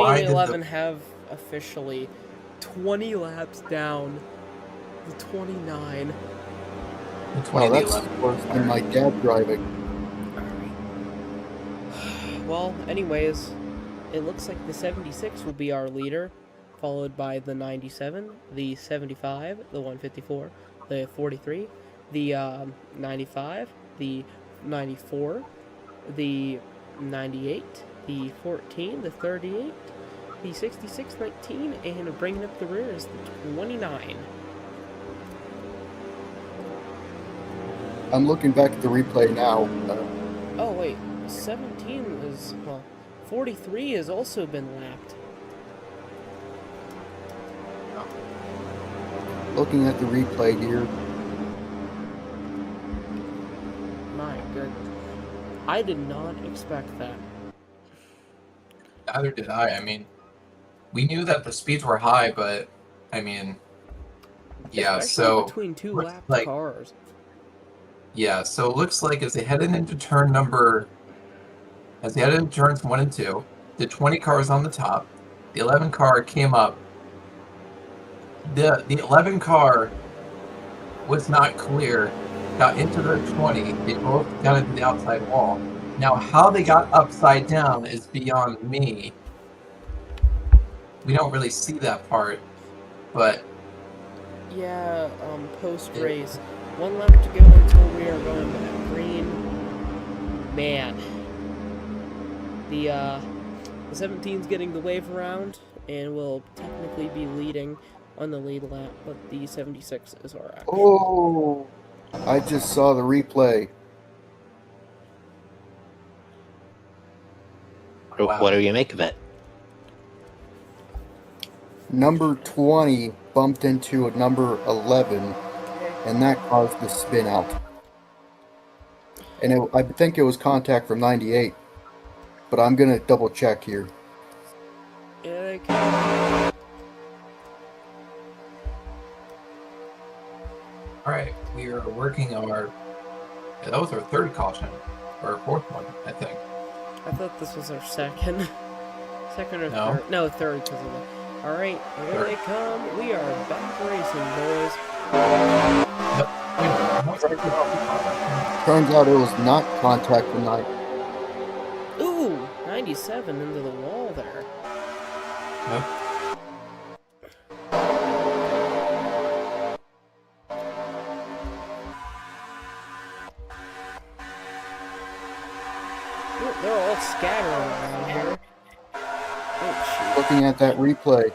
and 11 have officially 20 laps down the 29. Well, that's worse than my dad driving. Well, anyways, it looks like the 76 will be our leader, followed by the 97, the 75, the 154, the 43, the 95, the 94, the 98, the 14, the 38, the 66, 19, and bringing up the rear is the 29. I'm looking back at the replay now. Oh, wait. 17 is, well, 43 has also been lapped. Looking at the replay here. My goodness. I did not expect that. Neither did I. I mean, we knew that the speeds were high, but, I mean, yeah, especially so... between two lapped cars. Yeah, so it looks like as they headed into turns 1 and 2, the 20 car was on the top, the 11 car came up. The 11 car was not clear, got into the 20, they both got into the outside wall. Now, how they got upside down is beyond me. We don't really see that part, but... Yeah, post-race. 1 lap to go until we are going back green. Man. The 17's getting the wave around, and will technically be leading on the lead lap, but the 76 is our action. Oh! I just saw the replay. Wow. What do you make of it? Number 20 bumped into a number 11, and that caused the spin out. And I think it was contact from 98, but I'm going to double check here. Yeah, Alright, we are working our... Yeah, that was our third caution, or our fourth one, I think. I thought this was our second. Second or No. third? No, third because of the... Alright, here Third. they come. We are back racing, boys. Turns out it was not contact tonight. Ooh, 97 into the wall there. Yep. Ooh, they're all scattering around here. Oh, shoot. Looking at that replay.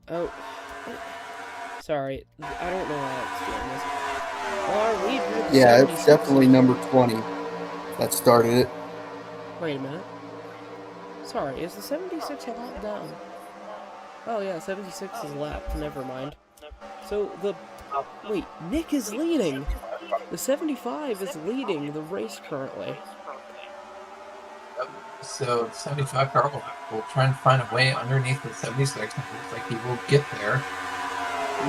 Oh. Sorry, I don't know why it's doing this. Well, our lead group is Yeah, 76. it's definitely number 20 that started it. Wait a minute. Sorry, is the 76 a lap down? Oh yeah, 76 is a lap. Never mind. So the... Wait, Nick is leading! The 75 is leading the race currently. So 75 car will try and find a way underneath the 76. It looks like he will get there.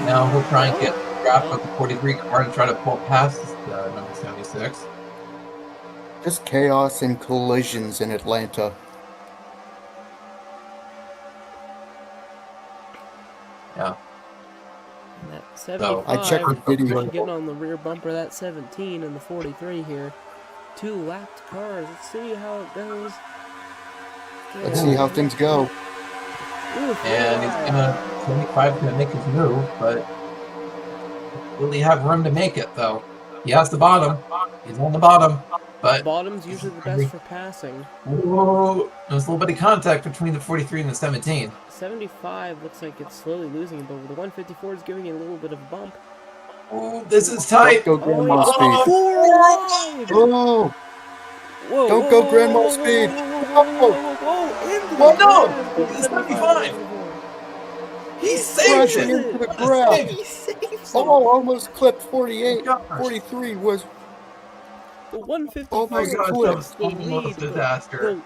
Now he'll try and get the draft of the 43 car and try to pull past the number 76. Just chaos and collisions in Atlanta. Yeah. And that 75 I checked the video. getting on the rear bumper of that 17 and the 43 here. Two lapped cars. Let's see how it goes. Let's see how things go. Ooh, And he's gonna 75 gonna make his move, but will he have room to make it though? He has the bottom. He's on the bottom, but bottom's usually the best for passing. whoa, there's a little bit of contact between the 43 and the 17. 75 looks like it's slowly losing, but the 154 is giving it a little bit of a bump. Oh, this is tight. Don't go grandma it's speed. forward! Oh, Whoa, don't whoa, go whoa, grandma whoa, speed. Whoa, whoa, whoa, whoa, into the What? No! grass with It's 75. 75. He saved crashing it. into the What a grass. save. He saves it. Oh, almost clipped 48. Gosh. 43 was... The 154 Oh my gosh, God, that was the almost lead. a disaster.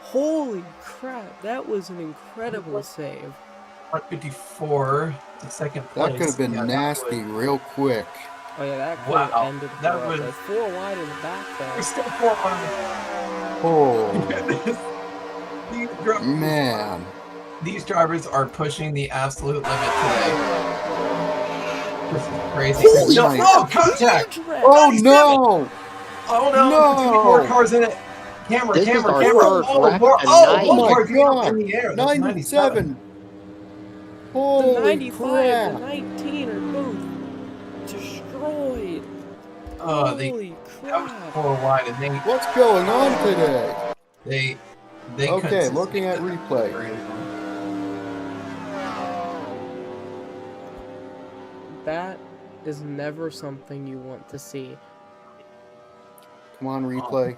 Holy crap, that was an incredible save. 154 to second place. That could have been Yeah, that nasty would- real quick. Oh yeah, that could Wow, have ended that horribly. was- 4 wide in the back We're though. still 4 Oh, man. These drivers are pushing the absolute limit today. This is crazy. Holy No, nice. oh, contact! Oh, no! Oh no, No! there's 2 more cars in it. Camera, This is camera, our camera. third Oh, wreck one tonight. Oh my car came up God. in the air. That's 97. The Holy 95 and crap. 19 are both destroyed. Oh, Holy that was crap. 4 wide, and What's going on today? they Okay, couldn't looking at sustain replay. very long. That is never something you want to see. Come on, replay.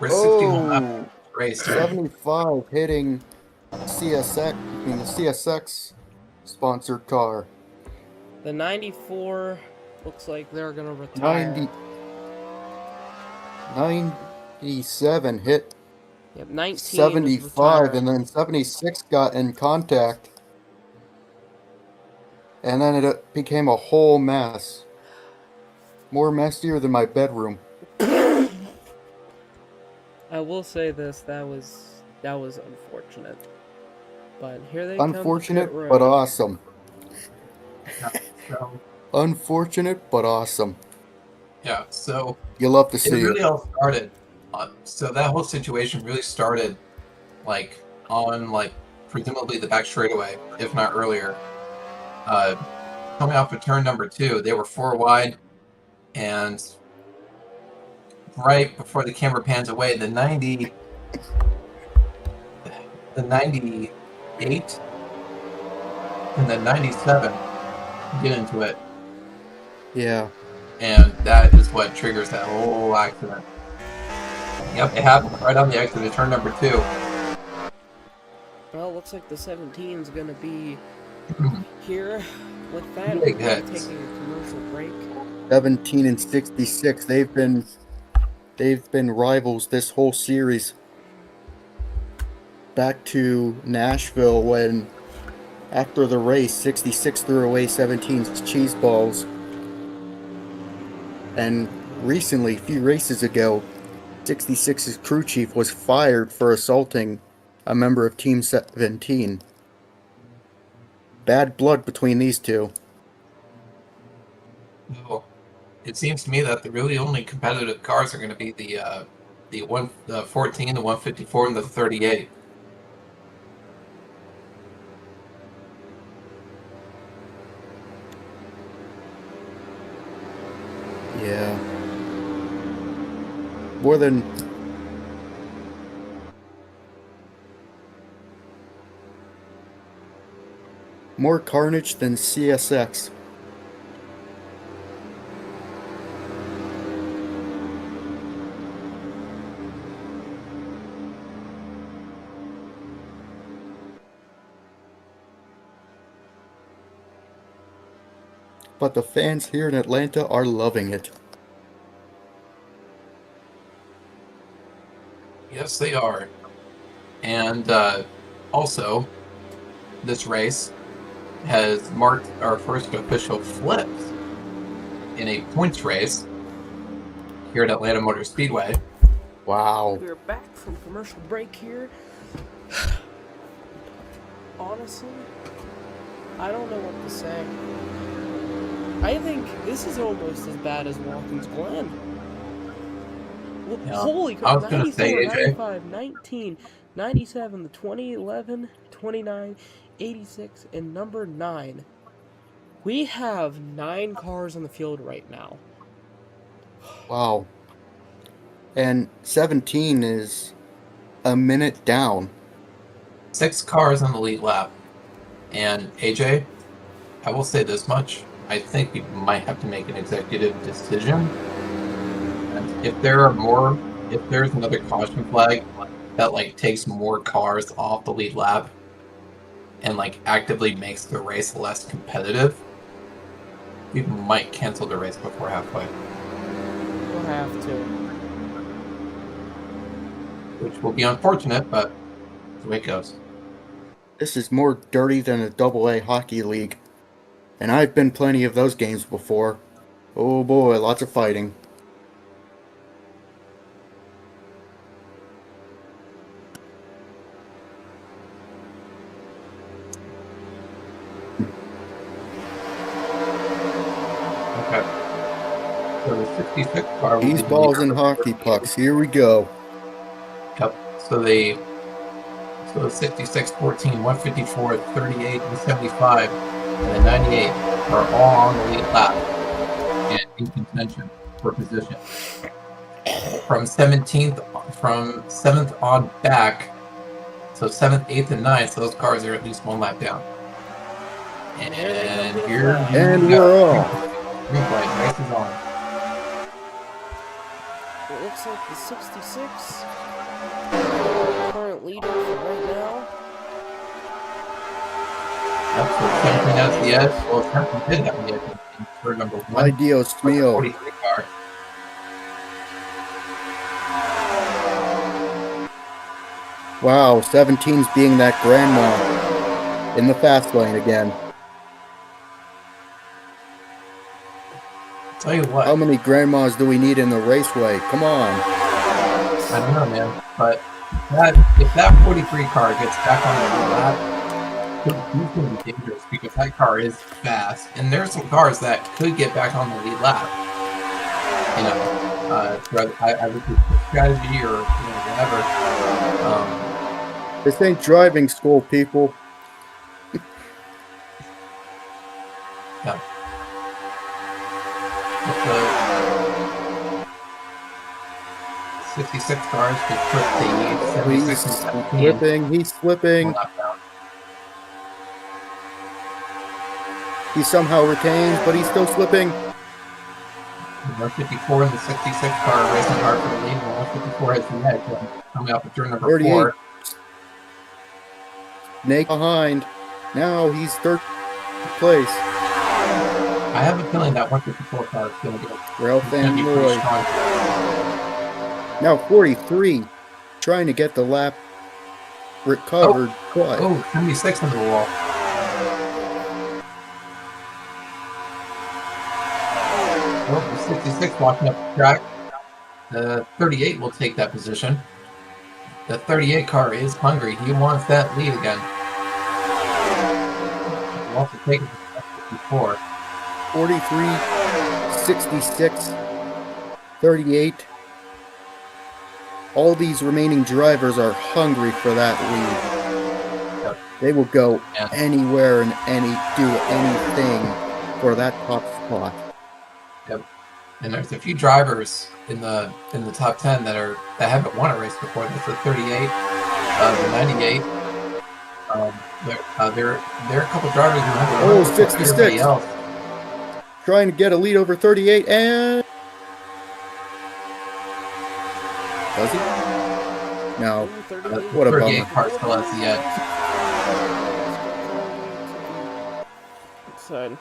We're 61 lap Oh, race. 75 hitting CSX, the CSX sponsored car. The 94 looks like they're gonna retire. 97 hit Yep, 19 is 75, retiring. and then 76 got in contact. And then it became a whole mess. More messier than my bedroom. I will say this, that was unfortunate. But here they come. Unfortunate, to pit road. but awesome. So, Unfortunate, but awesome. yeah, so You love to it see really it. all started. So that whole situation really started, like on presumably the back straightaway, if not earlier. Coming off of turn number 2, they were 4 wide, and right before the camera pans away, the 98 and the 97 get into it, Yeah. and that is what triggers that whole accident. Yep, it happened right on the exit of turn number 2. Well, looks like the 17 is gonna be here. With that, Big we're hits. taking a commercial break. 17 and 66. They've been rivals this whole series. Back to Nashville when after the race 66 threw away 17's cheese balls. And recently, a few races ago, 66's crew chief was fired for assaulting a member of Team 17. Bad blood between these two. Well, it seems to me that the really only competitive cars are going to be the 14, the 154, and the 38. Yeah. More carnage than CSX. But the fans here in Atlanta are loving it. Yes, they are. And also, this race has marked our first official flips in a points race here at Atlanta Motor Speedway. Wow. We're back from commercial break here. Honestly, I don't know what to say. I think this is almost as bad as Watkins Glen. Yeah. Holy I crap, was gonna 94, say, AJ. 95, 19, 97, the 2011, 29, 86, and number 9. We have 9 cars on the field right now. Wow. And 17 is a minute down. 6 cars on the lead lap. And AJ, I will say this much. I think we might have to make an executive decision. And if there's another caution flag that like takes more cars off the lead lap and like actively makes the race less competitive, we might cancel the race before halfway. We'll have to. Which will be unfortunate, but that's the way it goes. This is more dirty than a AA hockey league. And I've been plenty of those games before. Oh boy, lots of fighting. Okay. So the 66 car will These be balls leader and for hockey 38. pucks, here we go. Yep. So the 66, 14, 154, 38, and 75, and the 98 are all on the lead lap and in contention for position. From 7th on back, so 7th, 8th, and 9th, those cars are at least one lap down. And here And we go. we're off. Green flag, race is on. It looks like the 66 current leader for right now. Yep, so Champion has the edge. Well, Champion did have the edge in turn number 1. Ay Dios For the mío. 43 car. Wow, 17's being that grandma in the fast lane again. Tell you what. How many grandmas do we need in the raceway? Come on. I don't know, man. But if that 43 car gets back on the lead lap, he's going to be dangerous because that car is fast. And there's some cars that could get back on the lead lap. You know, I would do strategy or whatever. This ain't driving school, people. Yeah. But the 66 cars could put the 76 and 17 He's slipping. one lap down. He somehow retains, but he's still slipping. The 154 and the 66 car racing hard for the lead, and the 154 has the edge coming up at turn number 38. 4. Snake behind. Now he's third place. I have a feeling that 154 car is going to go. Ralph It's gonna and be pretty Roy. strong. Now 43. Trying to get the lap recovered. But Oh, 76 into the wall. Oh, the 66 walking up the track. The 38 will take that position. The 38 car is hungry. He wants that lead again. He wants to take it before. 43, 66, 38. All these remaining drivers are hungry for that lead. Yep. They will go Yeah. anywhere and do anything for that top spot. Yep. And there's a few drivers in the top 10 that haven't won a race before. That's the 38, the 98. There are a couple drivers who haven't won before 66. everybody else. Trying to get a lead over 38, and does he? No. What a 38 bummer. car still has the edge. Son.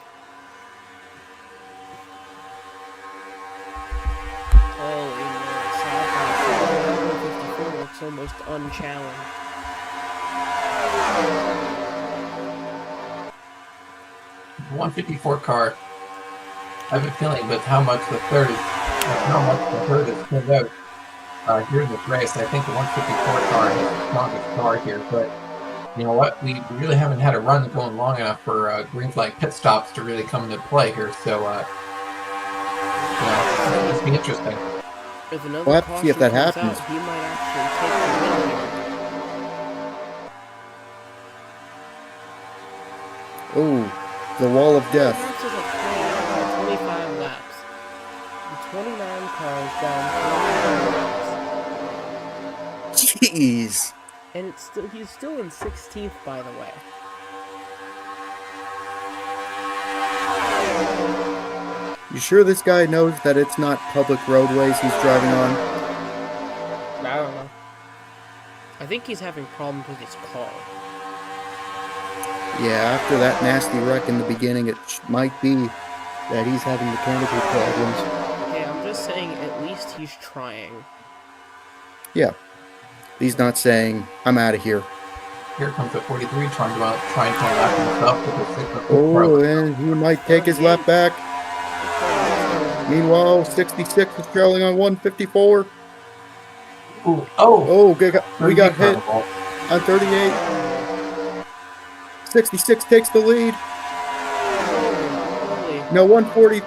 Holy moly, 154 looks almost unchallenged. The 154 car, I have a feeling with how much the third is turned out here in this race. I think the 154 car is the strongest car here, but you know what? We really haven't had a run going long enough for green flag pit stops to really come into play here, so it's be interesting. If another We'll have to see if that caution happens. comes out, he might actually take the win here. Oh, the wall of death. Laps is at 25 laps. The 29 cars down 29 laps. Jeez. And he's still in 16th, by the way. You sure this guy knows that it's not public roadways he's driving on? I don't know. I think he's having problems with his car. Yeah, after that nasty wreck in the beginning, it might be that he's having mechanical problems. Hey, I'm just saying, at least he's trying. Yeah. He's not saying, I'm out of here. Here comes the 43 trying to lap himself with the 6. Oh, and he might take his lap back. Meanwhile, 66 is trailing on 154. Oh, Oh, we got hit incredible. on 38. 66 takes the lead. Holy. No, 140.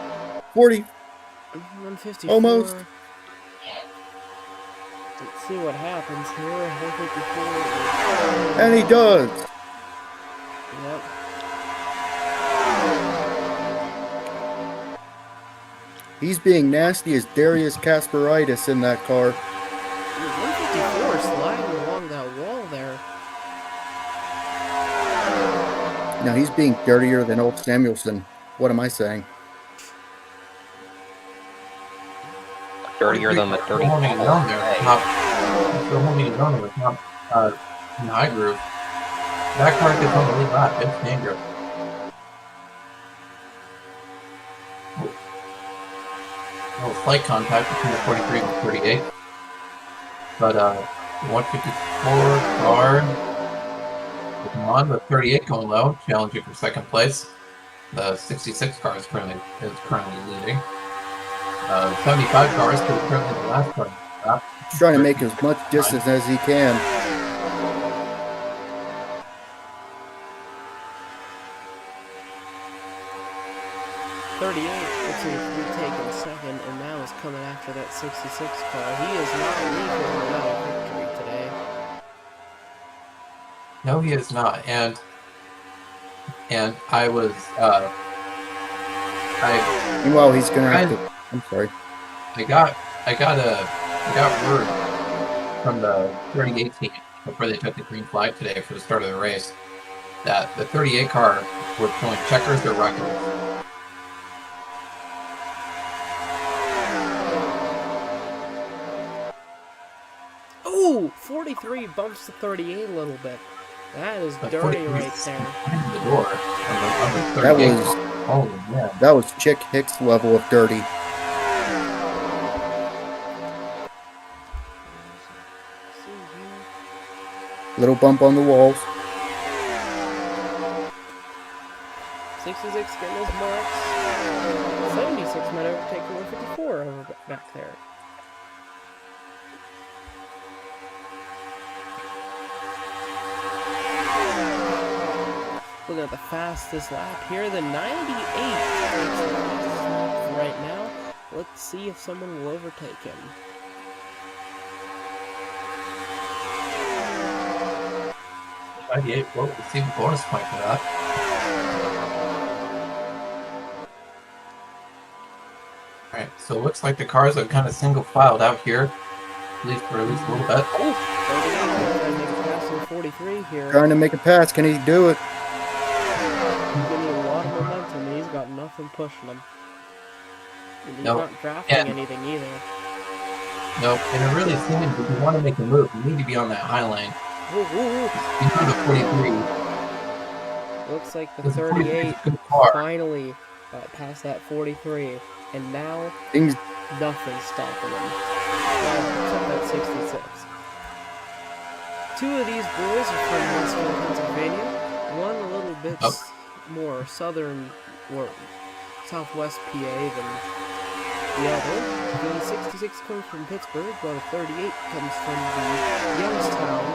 40. 154. Almost. Let's see what happens here. 154. And he does. Yep. He's being nasty as Darius Kasperitis in that car. 154 sliding along that wall there. Now he's being dirtier than old Samuelson. What am I saying? Dirtier than the dirty Still holding his own there. Hey. Still holding his own there. Top, in the high groove. That car gets on the lead lap. It's dangerous. A little slight contact between the 43 and the 38. But the 154 car is on, the 38 going low, challenging for second place. The 66 car is currently leading. 75 car is currently the last car. He's trying to make as much distance as he can. Looks like he's retaking second, and now is coming after that 66 car. He is not leaving without a victory today. No, he is not. And I was Meanwhile, he's gonna have to. I'm sorry. I got word from the 38 team before they took the green flag today for the start of the race that the 38 car were pulling checkers their records. Ooh, 43 bumps to 38 a little bit. That is But dirty 43 right is there. behind the door on the That 38 was car. Oh man. that was Chick Hicks level of dirty. Little bump on the walls. 66 getting his marks. 76 might overtake 154 over back there. Looking at the fastest lap here, the 98 right now. Let's see if someone will overtake him. We'll receive a bonus point for that. Alright, so it looks like the cars are kind of single filed out here, at least for a little bit. Oh, trying to make a pass in 43 here. Trying to make a pass. Can he do it? He's getting a lot of momentum, and he's got nothing pushing him. And he's Nope. not drafting anything either. Nope, and it really seems if you want to make a move, you need to be on that high line. Ooh, ooh, ooh. Into the 43. Looks like the This 38 good car. finally got past that 43, and now Things. nothing's stopping him. Well, except that 66. Two of these boys are from Western Pennsylvania. One a little bit more southern or southwest PA than the other. The 66 comes from Pittsburgh, while the 38 comes from the Youngstown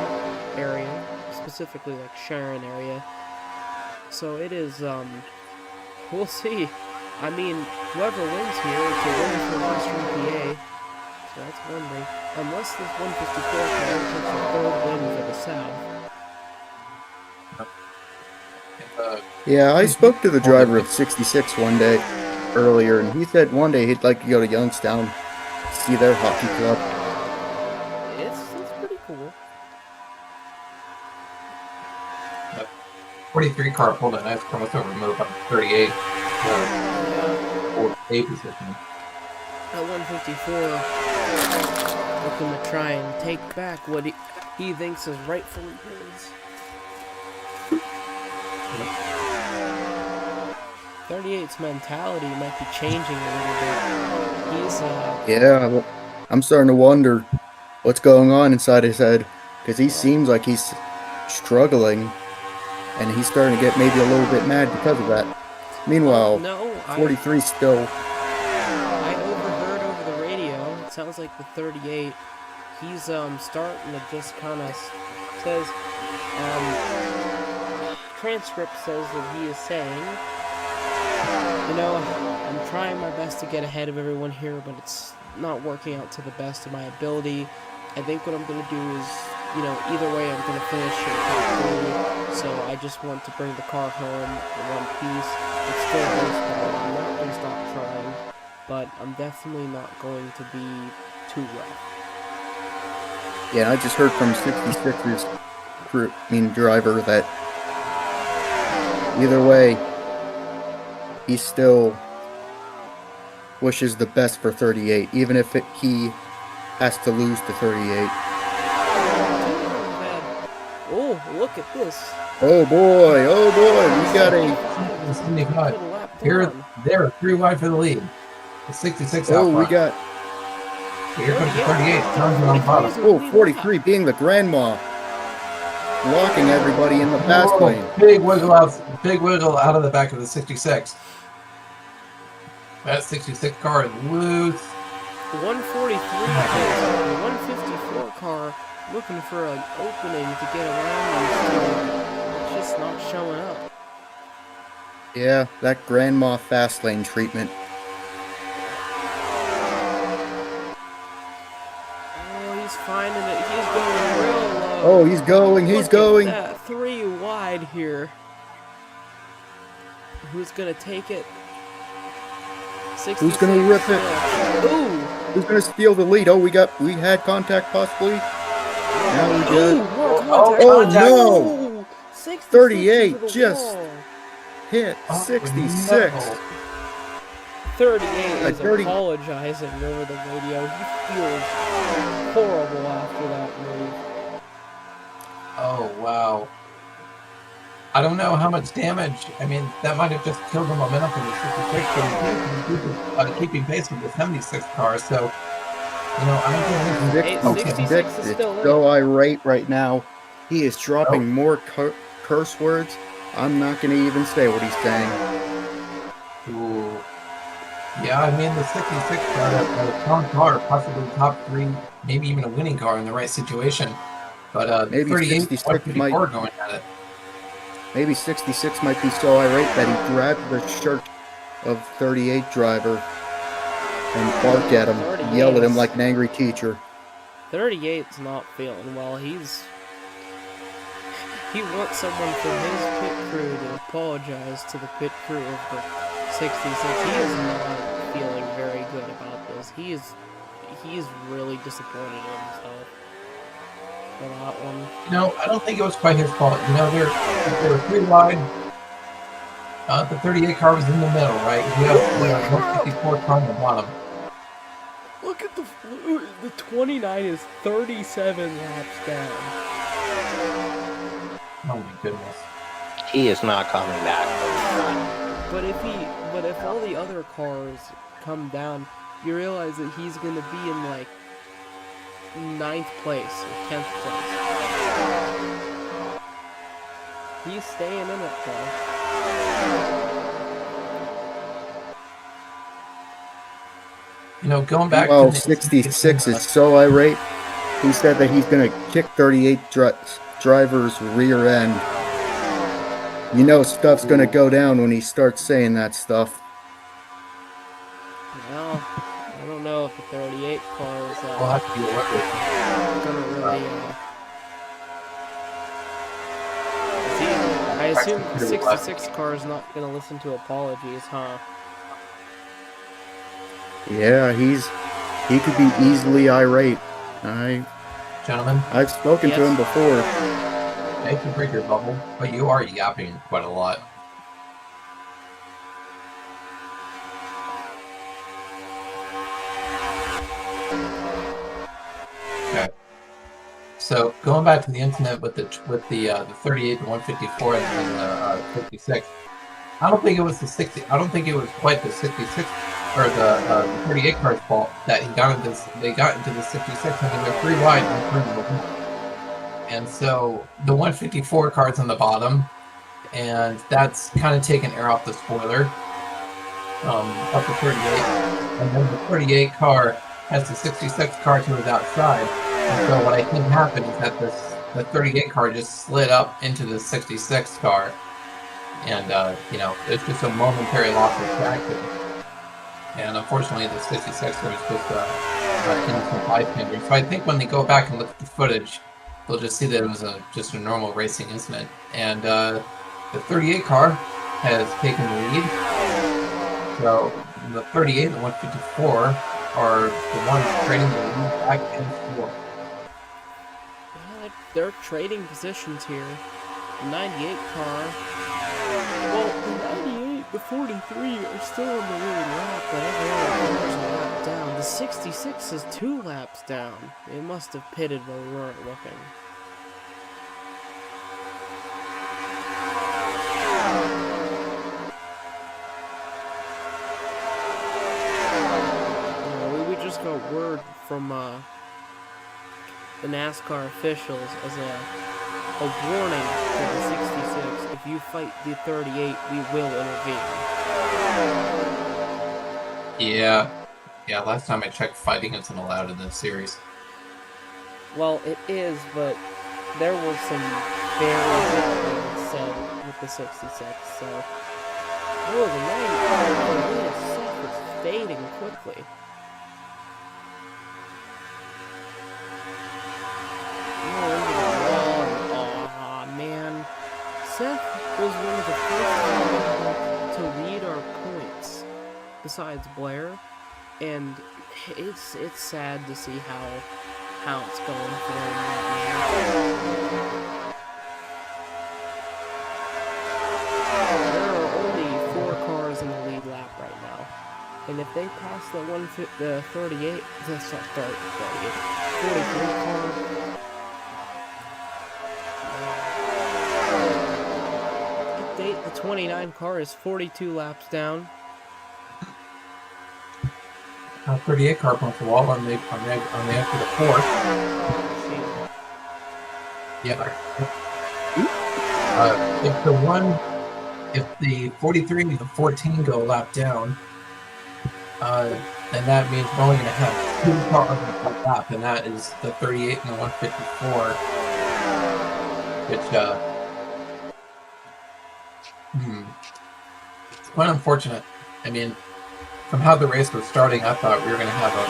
area, specifically like Sharon area. So it is, we'll see. I mean, whoever wins here, it's a win for Western PA. So that's one thing. Unless this 154 car takes a third win for the South. Yeah, I spoke to the driver of 66 one day earlier, and he said one day he'd like to go to Youngstown, see their hockey club. It's pretty cool. 43 car pulled a nice crossover move on 38. Or A position. At 154, looking to try and take back what he thinks is rightfully his. 38's mentality might be changing a little bit. He's Yeah, well, I'm starting to wonder what's going on inside his head, because he seems like he's struggling, and he's starting to get maybe a little bit mad because of that. Meanwhile, no, 43 still. I overheard over the radio. It sounds like the 38. He's starting to just kind of says transcript says that he is saying, you know, I'm trying my best to get ahead of everyone here, but it's not working out to the best of my ability. I think what I'm going to do is, you know, either way I'm going to finish in top 3, so I just want to bring the car home in one piece. It's still baseball, I'm not going to stop trying, but I'm definitely not going to be too rough. Yeah, I just heard from 66's driver that either way, he still wishes the best for 38, even if he has to lose to 38. Oh, look at this. Oh boy, we got a... 75. They're 3 wide for the lead. The 66 out Oh, we front. got... Here comes the 38. Johnson on bottom. Oh, 43 being the grandma. Blocking everybody in the fast lane. Big wiggle out of the back of the 66. That 66 car is loose. 143, the 154 car looking for an opening to get around and it's just not showing up. Yeah, that grandma fast lane treatment. Oh, he's finding it. He's going real low. Oh, he's going. Look at that, 3 wide here. Who's gonna take it? Who's gonna rip it? Ooh! Who's gonna steal the lead? Oh, we had contact possibly. Now we Ooh, got. more contact. Oh no! Ooh, 66 38 into the just wall. hit 66. 38 is apologizing over the radio. He feels horrible after that move. Oh, wow. I don't know how much damage. I mean, that might have just killed the momentum from the 66 car, keeping pace with the 76 car. So, you know, I don't think 66 is still in. So irate right now. He is dropping more curse words. I'm not going to even say what he's saying. Ooh. Yeah, I mean, the 66 car, a strong car, possibly top 3, maybe even a winning car in the right situation. But maybe 38 66 might going at it. Maybe 66 might be so irate that he grabbed the shirt of 38 driver and bark at him, yell at him like an angry teacher. 38's not feeling well. He wants someone from his pit crew to apologize to the pit crew of the 66. He is not feeling very good about this. He is really disappointed in himself for that one. No, I don't think it was quite his fault. You know, they were 3 wide. The 38 car was in the middle, right? We have 154 car on the bottom. Look at the 29 is 37 laps down. Oh my goodness. He is not coming back. But if all the other cars come down, you realize that he's gonna be in like 9th place or 10th place. He's staying in it though. You know, going back Well, to 66 is so irate. He said that he's going to kick 38 driver's rear end. You know stuff's going to go down when he starts saying that stuff. Well, I don't know if the 38 car is we'll have to be gonna really. I assume the 66 car is not gonna listen to apologies, huh? Yeah, he could be easily irate. Gentlemen, I've spoken to him before. I hate to break your bubble, but you are yapping quite a lot. Okay. So going back to the incident with the 38, the 154, and the 56. I don't think it was the 60. I don't think it was quite the 66 or the 38 car's fault that they got into the 66. I mean, they're 3 wide and 3 middle. And so the 154 car's on the bottom, and that's kind of taking air off the spoiler up to 38. And then the 38 car has the 66 car to his outside. And so what I think happened is that the 38 car just slid up into the 66 car. And, you know, it's just a momentary loss of traction. And unfortunately, the 66 was just innocent bystander. So I think when they go back and look at the footage, they'll just see that it was just a normal racing incident. And the 38 car has taken the lead. So the 38 and the 154 are the ones trading the lead back and forth. Yeah, they're trading positions here. The 98 car. Well, the 98, the 43 are still on the leading lap, but every other car's a lap down. The 66 is 2 laps down. They must have pitted when we weren't looking. We just got word from the NASCAR officials as a warning to the 66. If you fight the 38, we will intervene. Yeah, last time I checked, fighting isn't allowed in this series. Well, it is, but there were some very good things said with the 66, so... Oh, the 90 itself is fading quickly. Seth was one of the first people to lead our points, besides Blair, and it's sad to see how it's going for him right now. There are only 4 cars in the lead lap right now, and if they pass the 38, that's not 38, 43 car. The 29 car is 42 laps down. 38 car bumps the wall on the after the 4th. Yeah. If the 43 and the 14 go a lap down, then that means we're only going to have 2 cars on the lap, and that is the 38 and the 154, which It's quite unfortunate. I mean, from how the race was starting, I thought we were going to have a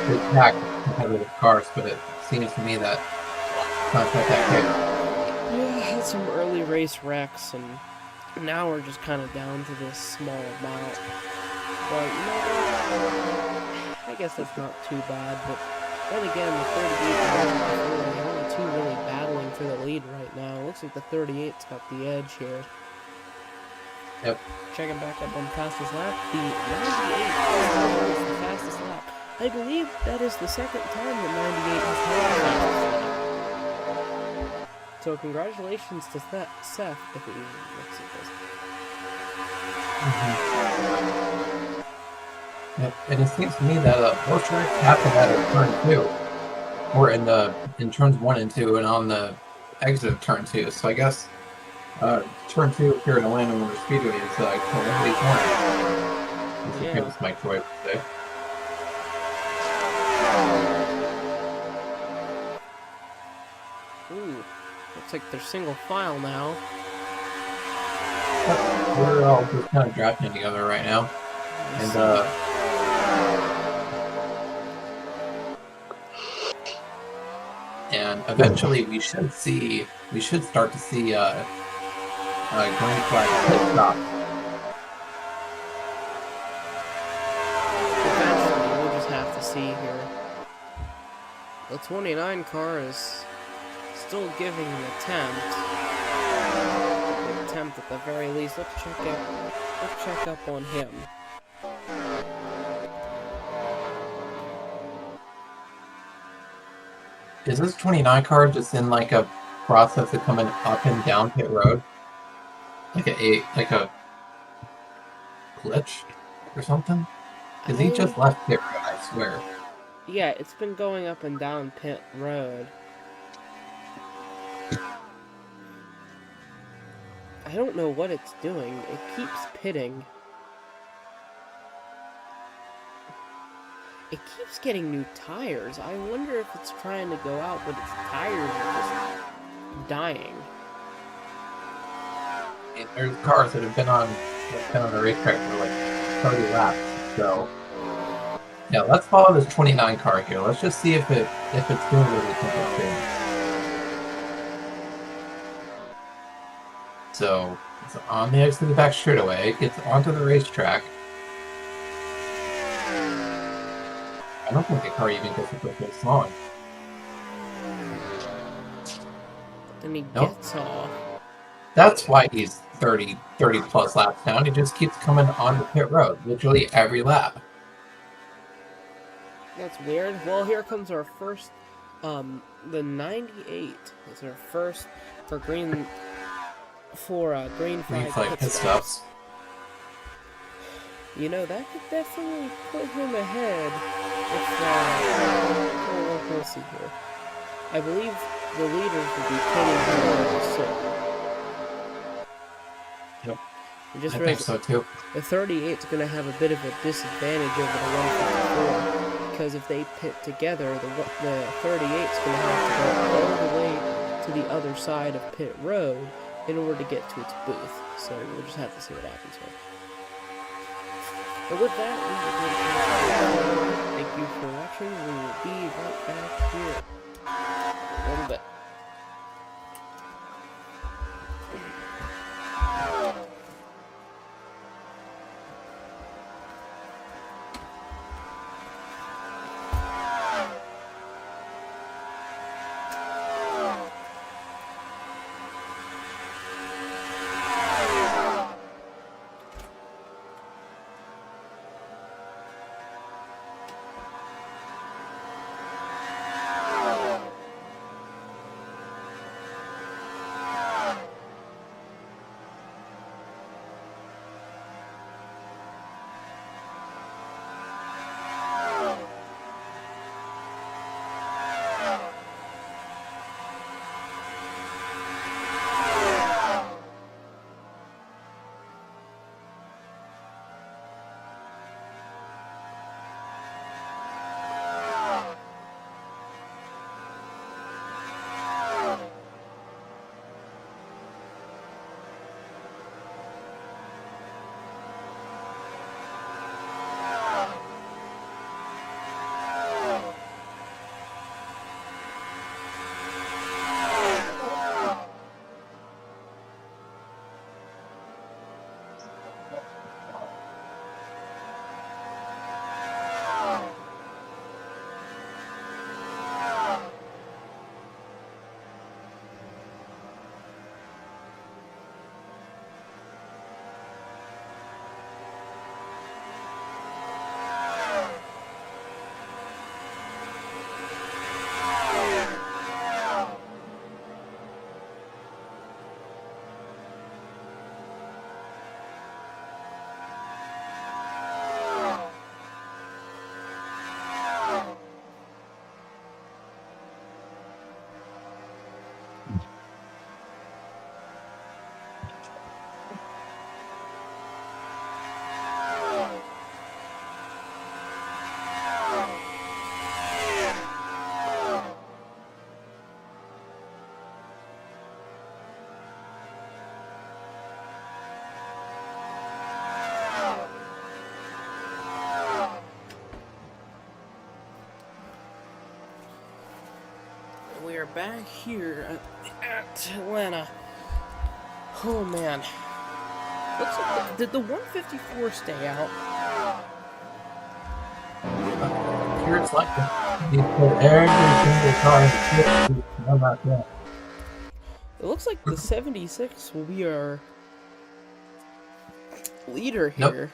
big pack of competitive cars, but it seems to me that it's not quite that case. Yeah, I had some early race wrecks, and now we're just kind of down to this small amount. But, you know what? I guess that's not too bad, but then again, the 38 and the only two really battling for the lead right now. It looks like the 38's got the edge here. Yep. Checking back up on fastest lap, the 98 is the fastest lap. I believe that is the second time that 98 has held the fastest lap. So congratulations to Seth, if he looks at this. Yep. And it seems to me that most wrecks happen at turn 2, or in turns 1 and 2, and on the exit of turn 2. So I guess turn 2 here in Atlanta Motor Speedway is calamity corner. As the famous Mike Troy would say. Ooh, looks like they're single file now. Yep. We're all just kind of drafting together right now, and eventually we should start to see green flag pit stop. Eventually, we'll just have to see here. The 29 car is still giving an attempt. An attempt at the very least. Let's check up on him. Is this 29 car just in like a process of coming up and down pit road? Like a glitch or something? Because he just left pit road, I swear. Yeah, it's been going up and down pit road. I don't know what it's doing. It keeps pitting. It keeps getting new tires. I wonder if it's trying to go out, but its tires are just dying. And there's cars that have been on the racetrack for like 30 laps. So yeah, let's follow this 29 car here. Let's just see if it's doing what we think it's doing. So it's on the exit of the back straightaway. It gets onto the racetrack. I don't think the car even gets a quick long. Then he gets off. That's why he's 30 plus laps down. He just keeps coming on the pit road, literally every lap. That's weird. Well, here comes our first, the 98 is our first for green flag pit stops. You know, that could definitely put him ahead if, we'll see here. I believe the leaders will be pitting him soon. Yep. I think so too. The 38's going to have a bit of a disadvantage over the 154, because if they pit together, the 38's going to have to go all the way to the other side of pit road in order to get to its booth. So we'll just have to see what happens here. But with that, thank you for watching. We will be right back here in a little bit. back here at Atlanta. Oh man. Looks like did the 154 stay out? Here it's like you put every single car in the pit. No, not that. It looks like the 76 will be our leader Nope. here.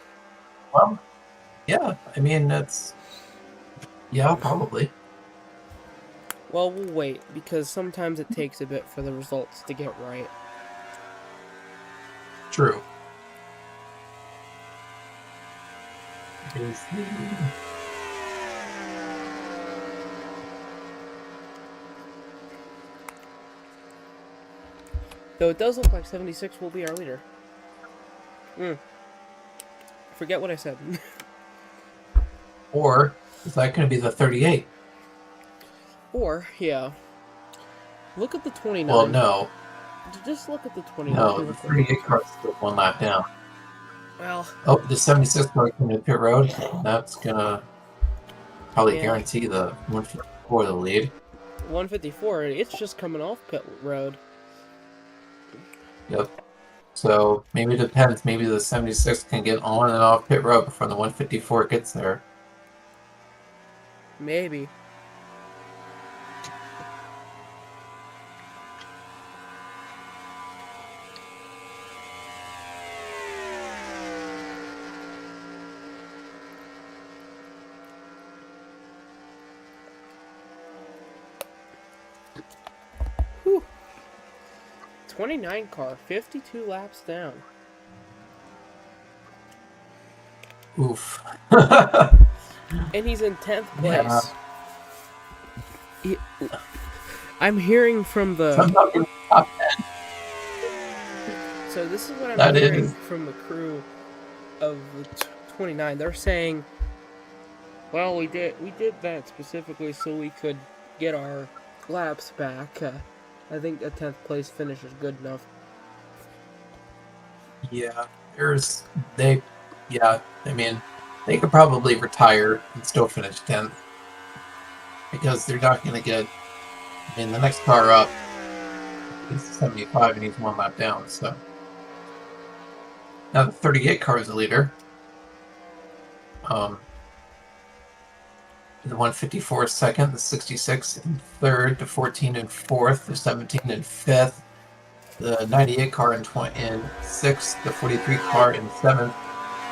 Well, yeah. I mean, that's yeah, probably. Well, we'll wait, because sometimes it takes a bit for the results to get right. True. Is the Though it does look like 76 will be our leader. Forget what I said. or is that going to be the 38? Or, yeah. Look at the 29. Well, no. Just look at the 29. No, the 38 car is still one lap down. Well, Oh, the 76 car coming to pit road. That's gonna probably Yeah. guarantee the 154 the lead. 154, it's just coming off pit road. Yep. So maybe it depends. Maybe the 76 can get on and off pit road before the 154 gets there. Maybe. Whew. 29 car, 52 laps down. Oof. And he's in 10th place. I'm hearing from the... Somehow in the top 10. So this is what I'm That hearing is- from the crew of the 29. They're saying, well, we did that specifically so we could get our laps back. I think a 10th place finish is good enough. Yeah, I mean, they could probably retire and still finish 10th. Because they're not going to get, I mean, the next car up is 75 and he's one lap down, so. Now the 38 car is the leader. The 154 is second, the 66 in third, the 14 in fourth, the 17 in fifth, the 98 car in sixth, the 43 car in seventh,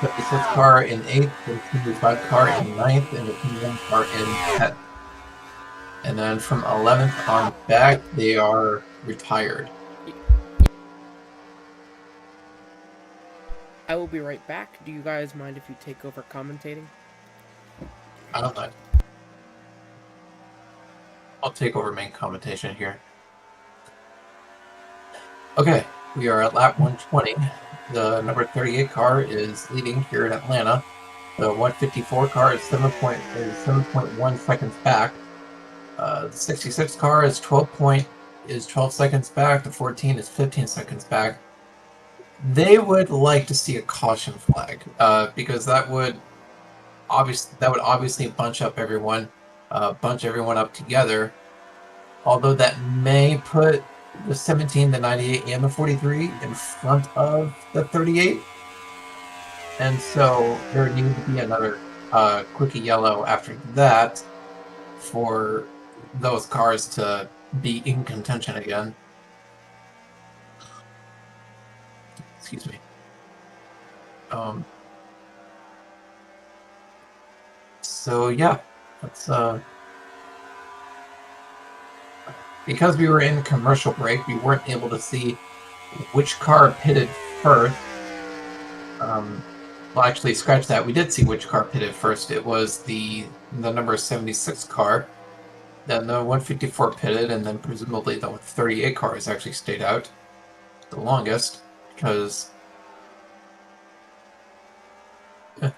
56 car in eighth, the 25 car in ninth, and the 21 car in 10th. And then from 11th on back, they are retired. I will be right back. Do you guys mind if you take over commentating? I don't know. I'll take over main commentation here. Okay, we are at lap 120. The number 38 car is leading here in Atlanta. The 154 car is 7.1 seconds back. The 66 car is 12 seconds back. The 14 is 15 seconds back. They would like to see a caution flag because that would obviously bunch everyone up together. Although that may put the 17, the 98, and the 43 in front of the 38. And so there needed to be another quickie yellow after that for those cars to be in contention again. Excuse me. So yeah, that's because we were in commercial break, we weren't able to see which car pitted first. Well, actually, scratch that. We did see which car pitted first. It was the number 76 car. Then the 154 pitted, and then presumably the 38 cars actually stayed out the longest because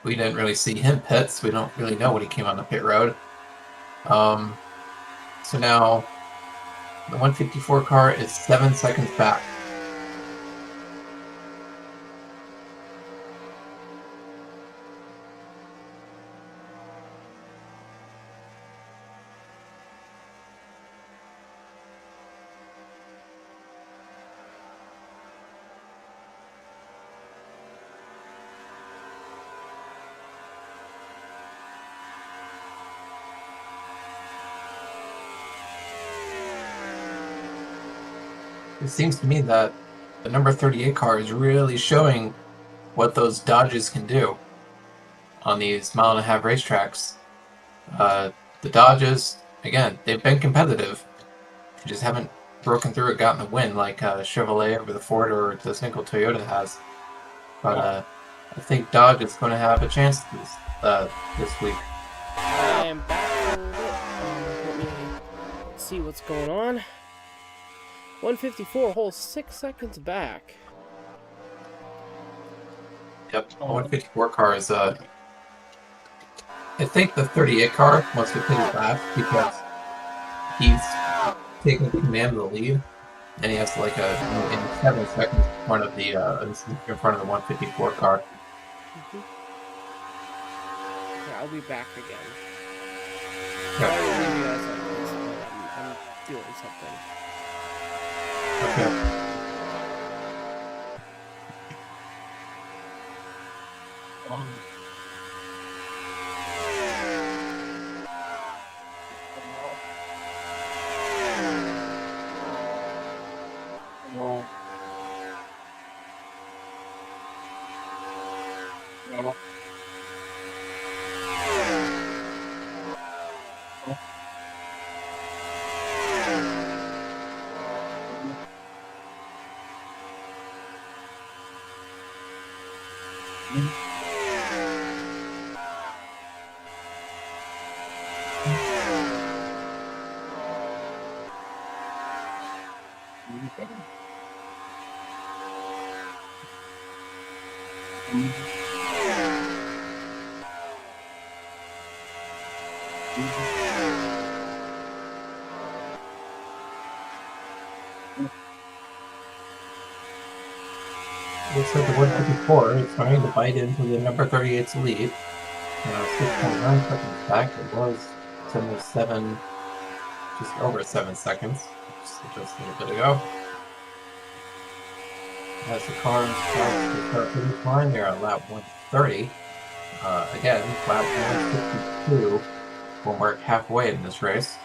we didn't really see him pit, so we don't really know when he came on the pit road. So now the 154 car is 7 seconds back. it seems to me that the number 38 car is really showing what those Dodges can do on these mile-and-a-half racetracks. The Dodges, again, they've been competitive. They just haven't broken through and gotten a win like Chevrolet over the Ford or the single Toyota has. But I think Dodge is going to have a chance this week. I am back a little bit. Let me see what's going on. 154, whole 6 seconds back. Yep, the 154 car is I think the 38 car wants to take last because he's taking command of the lead, and he has like in 7 seconds in front of the 154 car. Yeah, I'll be back again. Yeah. Sorry to leave you guys like this, but I'm doing something. Okay. Looks like the 154 is trying to bite into the number 38's lead. 6.9 seconds back. It was 7, just over 7 seconds, just a little bit ago. As the cars start to start finish line, they're at lap 130. Again, lap 152 will mark halfway in this race.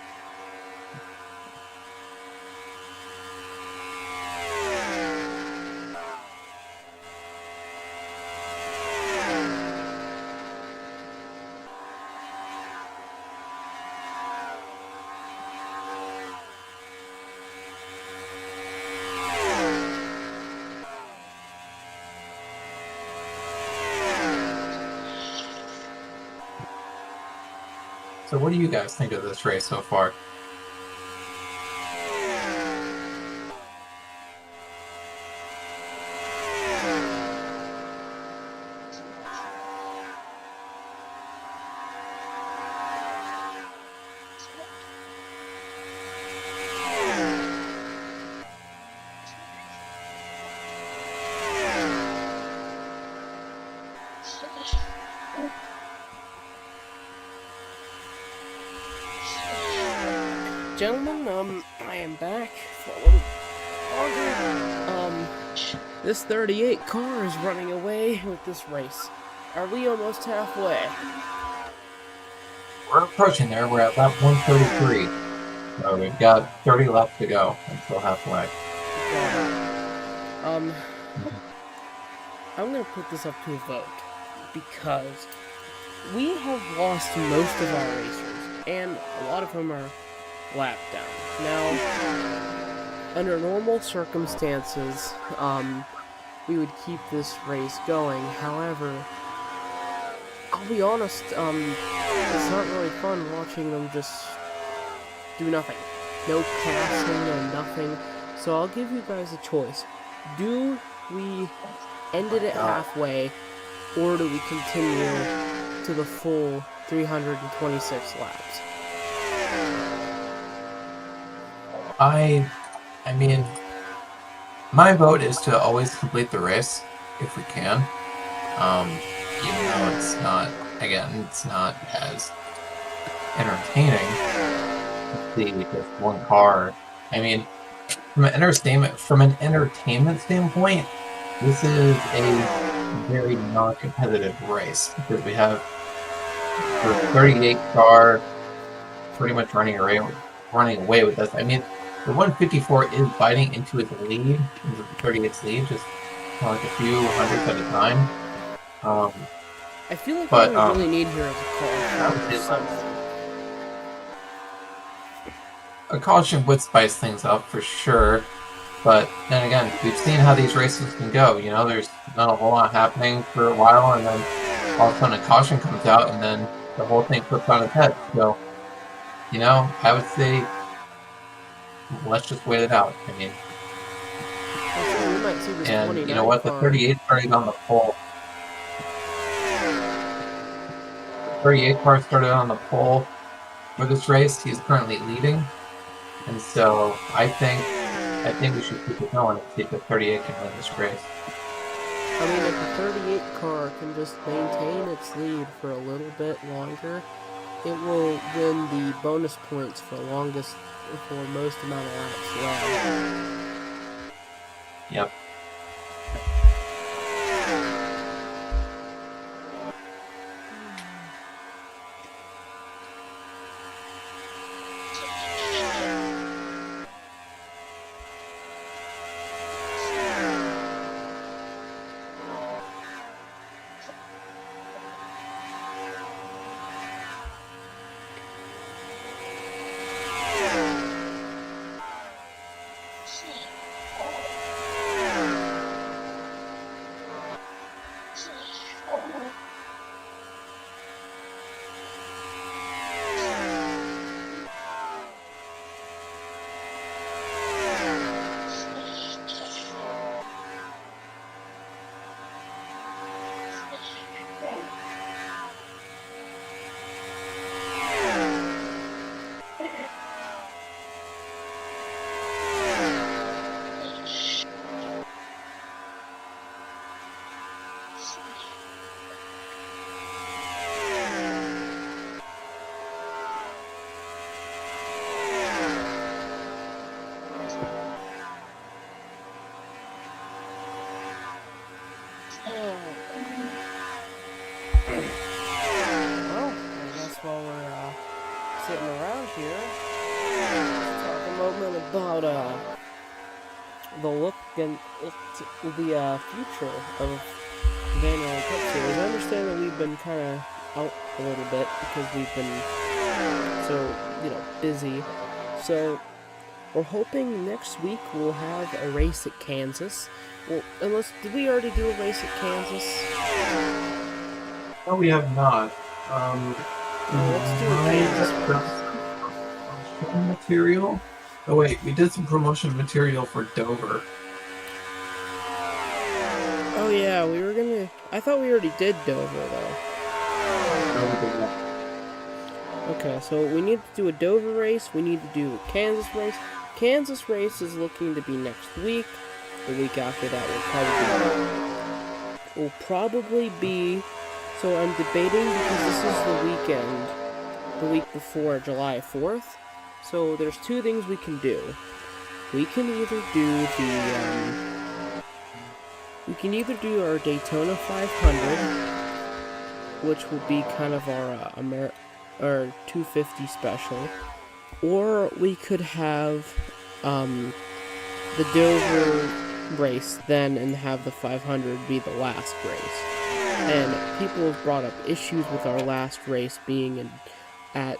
So what do you guys think of this race so far? Gentlemen, I am back for a little longer. This 38 car is running away with this race. Are we almost halfway? We're approaching there. We're at lap 133. So we've got 30 laps to go until halfway. I'm gonna put this up to a vote because we have lost most of our racers, and a lot of them are lap down. Now, under normal circumstances, we would keep this race going. However, I'll be honest, it's not really fun watching them just do nothing. No passing, no nothing. So I'll give you guys a choice. Do we end it at halfway, or do we continue to the full 326 laps? I mean, my vote is to always complete the race if we can. Even though it's not, again, it's not as entertaining to see just one car. I mean, from an entertainment standpoint, this is a very non-competitive race because we have the 38 car pretty much running away with us. I mean, The 154 is biting into its lead, into the 38's lead, just like a few hundredths at a time. I feel like but, all we really need here is a caution or something. A caution would spice things up for sure. But then again, we've seen how these races can go. You know, there's not a whole lot happening for a while, and then all of a sudden a caution comes out, and then the whole thing flips on its head. So, you know, I would say let's just wait it out. I mean, we might see this and you know what? The 38 started on the pole. The 38 car started on the pole for this race. He's currently leading, and so I think we should keep it going and see if the 38 can win this race. I mean, if the 38 car can just maintain its lead for a little bit longer, it will win the bonus points for most amount of laps left. Yep. Well, I guess while we're sitting around here, let's talk a moment about the future of Vanilla Cup Series. I understand that we've been kind of out a little bit because we've been so, busy. So we're hoping next week we'll have a race at Kansas. Well, did we already do a race at Kansas? No, we have not. Let's do a Kansas promotion material. Oh wait, we did some promotion material for Dover. Oh yeah, I thought we already did Dover though. No, we did not. Okay, so we need to do a Dover race. We need to do a Kansas race. Kansas race is looking to be next week. The week after that will probably be. So I'm debating because this is the week before July 4th. So there's two things we can do. We can either do our Daytona 500, which will be kind of our 250 special, or we could have the Dover race then and have the 500 be the last race. And people have brought up issues with our last race being at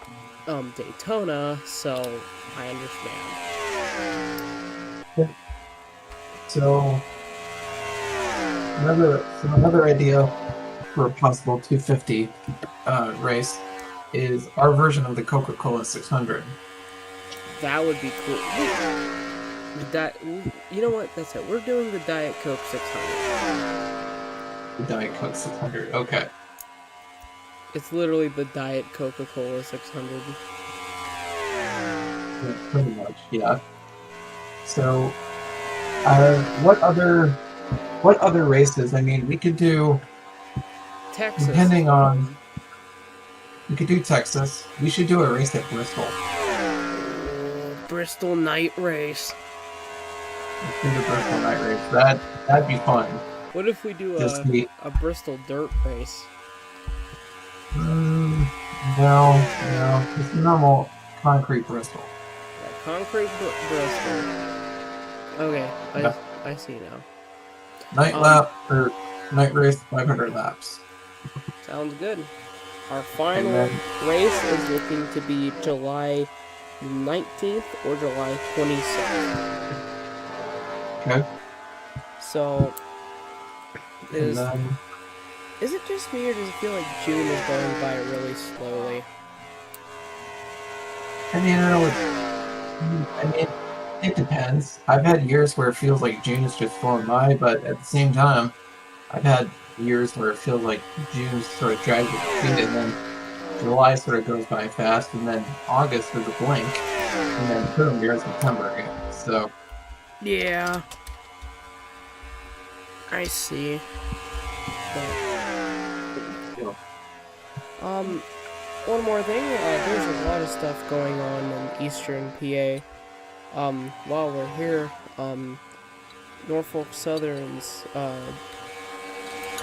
Daytona, so I understand. So another idea for a possible 250 race is our version of the Coca-Cola 600. That would be cool. You know what? That's it. We're doing the Diet Coke 600. The Diet Coke 600. Okay. It's literally the Diet Coca-Cola 600. Yeah, pretty much, yeah. So, what other races? I mean, we could do Texas. Depending on, we could do Texas. We should do a race at Bristol. Bristol night race. Let's do the Bristol night race. That'd be fun. What if we do a Bristol dirt race? No, just normal concrete Bristol. Yeah, Concrete Bristol. Okay, Yeah. I see now. Night lap or night race, 500 laps. Sounds good. Our And final then race is looking to be July 19th or July 26th. okay, So, and then is it just me, or does it feel like June is going by really slowly? I mean, it depends. I've had years where it feels like June is just flown by, but at the same time, I've had years where it feels like June sort of drags its feet, and then July sort of goes by fast, and then August is a blink, and then boom, you're in September again. So Yeah. I see. you know, One more thing, there's a lot of stuff going on in Eastern PA. While we're here, Norfolk Southern's,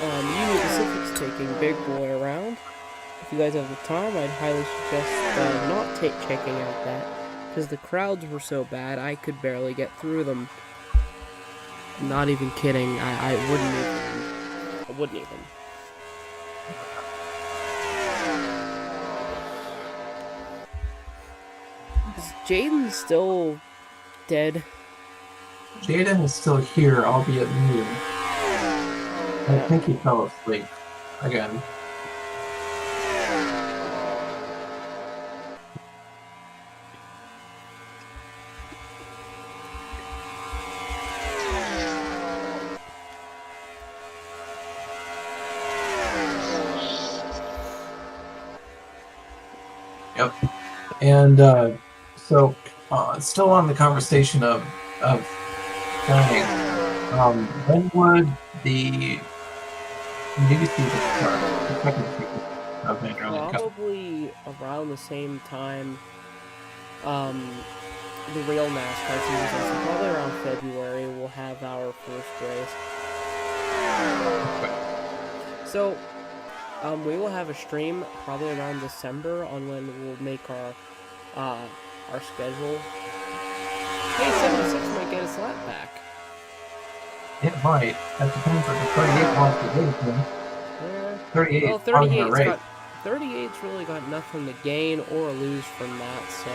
Union Pacific's taking Big Boy around. If you guys have the time, I'd highly suggest, not checking out that, because the crowds were so bad, I could barely get through them. Not even kidding, I wouldn't even. Is Jaden still dead? Jaden is still here, albeit muted. I think he fell asleep again. Yep. And so, still on the conversation of planning, when would the new season start? The second season of Major League Cup? Probably around the same time, the real NASCAR season starts. So probably around February, we'll have our first race. So, we will have a stream probably around December on when we'll make our schedule. Hey, 76 might get his lap back. It might. That depends if the 38 wants to race him. Yeah. 38 Well, is probably gonna race. 38's really got nothing to gain or lose from that, so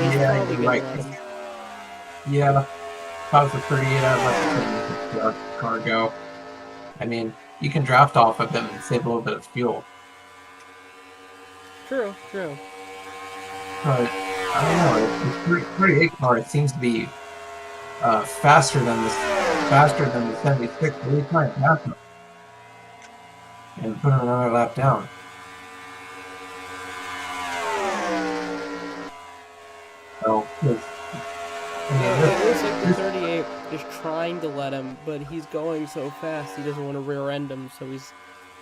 he's Yeah, probably you're gonna right. let him. Yeah, if I was a 38, I'd let the car go. I mean, you can draft off of them and save a little bit of fuel. True. But I don't know. The 38 car, it seems to be faster than the 76. Really trying to pass him and put him another lap down. So, It looks like the 38 is trying to let him, but he's going so fast he doesn't want to rear end him, so he's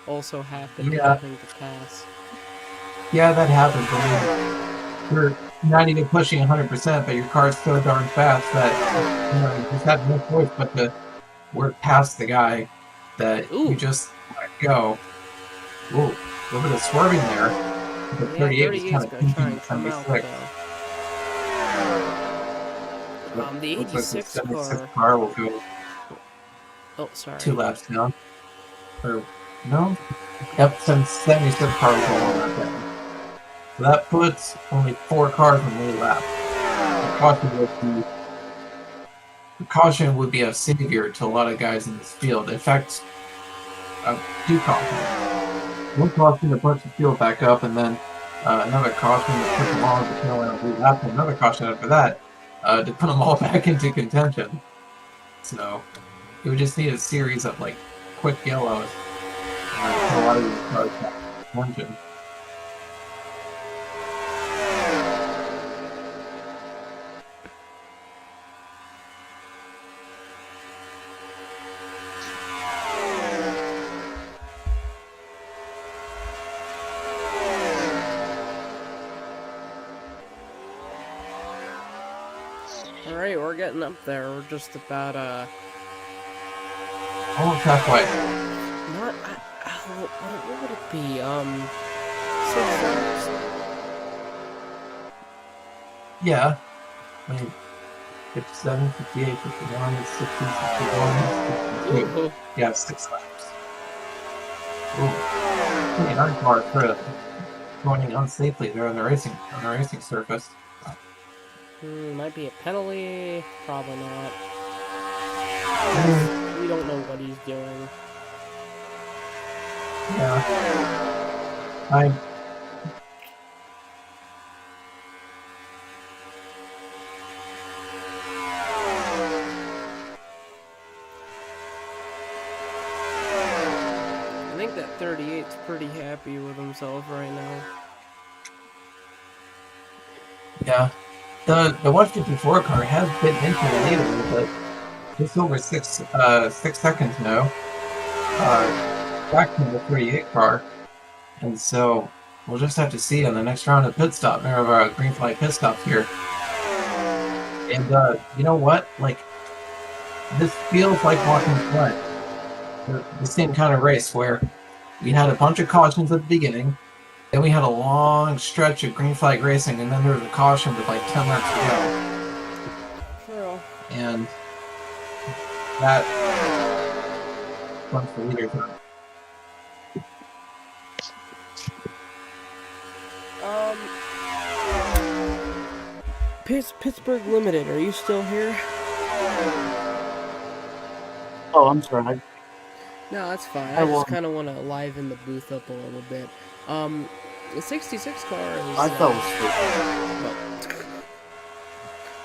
also having to pass. Yeah, that happens. I mean, you're not even pushing 100%, but your car's so darn fast that you just have no choice but to work past the guy that you just let go. Ooh, a little bit of swerving there. The 38 was kind of gonna try pinching and the come out 76. though. The Looks like the 86 76 car. car will go Oh, sorry. 2 laps down. Or, no? Yep, 76 car will go 1 lap down. So that puts only 4 cars on the lap. The caution would be a savior to a lot of guys in this field. In fact, 2 cautions. 1 caution to push the field back up, and then another caution to put them all on the tail end of the lap, and another caution after that to put them all back into contention. So you would just need a series of like quick yellows and a lot of these cars back into contention. Alright, we're getting up there. We're just about, Almost halfway. not, what would it be? 6 laps? Yeah, Wait, 57, 58, 59, 60, 61, 62. Ooh. Yeah, 6 laps. Ooh. Pretty hard car for going unsafely there on the racing surface. Might be a penalty. Probably not. Mm, We don't know what he's doing. yeah. I think that 38's pretty happy with himself right now. Yeah. The 154 car has been into the lead a little bit. Just over 6 seconds now. Back from the 38 car. And so we'll just have to see on the next round of pit stop, or of our green flag pit stops here. And you know what? Like, this feels like walking front. The same kind of race where we had a bunch of cautions at the beginning, then we had a long stretch of green flag racing, and then there was a caution with like 10 laps to go. True. And that bumps the leaders up. Pittsburgh Limited, are you still here? Oh, I'm sorry. No, that's fine. I I just won't. kind of want to liven the booth up a little bit. The 66 car is... I fell asleep.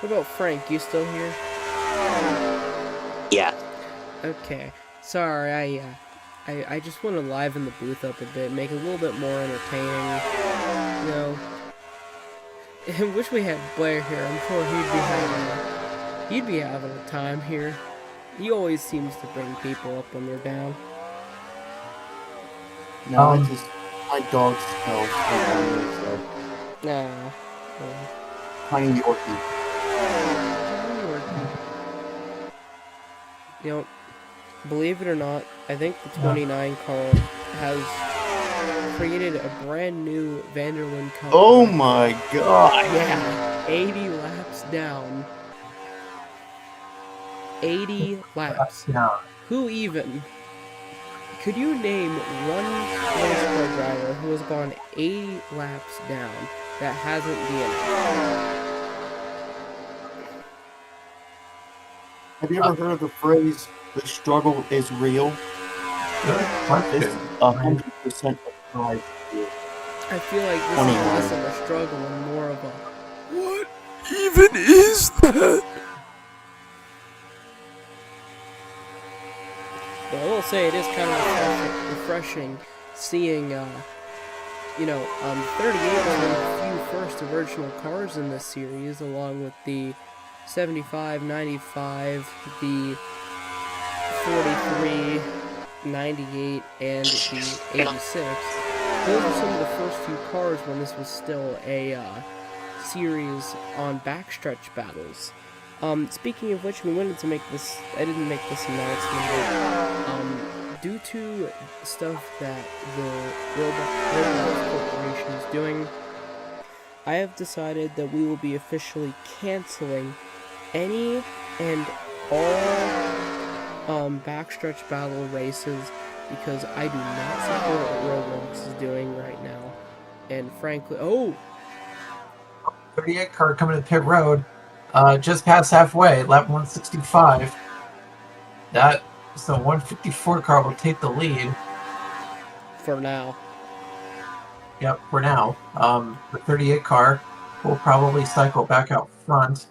What about Frank? You still here? Yeah. Okay. Sorry, I just want to liven the booth up a bit, make it a little bit more entertaining. You know, I wish we had Blair here. I'm sure he'd be having a time here. He always seems to bring people up when they're down. No, my dog smells so. Nah. Tiny Yorkie. You know, believe it or not, I think the 29 car has created a brand new Vanderlyn Cup. Oh my god! Yeah, 80 laps down. 80 laps. Yeah. Who even? Could you name one race car driver who has gone 80 laps down that hasn't been? Have you ever heard of the phrase, the struggle is real? It's 100% applied to you. I feel like this 21. is less of a struggle and more of a, what even is that? But I will say it is kind of refreshing seeing, 38 was one of the few first original cars in this series, along with the 75, 95, the 43, 98, and the 86. Those are some of the first few cars when this was still a series on backstretch battles. Speaking of which, we wanted to make this, I didn't make this announcement, but due to stuff that the Roblox Corporation is doing, I have decided that we will be officially canceling any and all backstretch battle races because I do not support what Roblox is doing right now. And frankly, 38 car coming to pit road, just past halfway, lap 165. That so 154 car will take the lead. for now. Yep, for now. The 38 car will probably cycle back out front.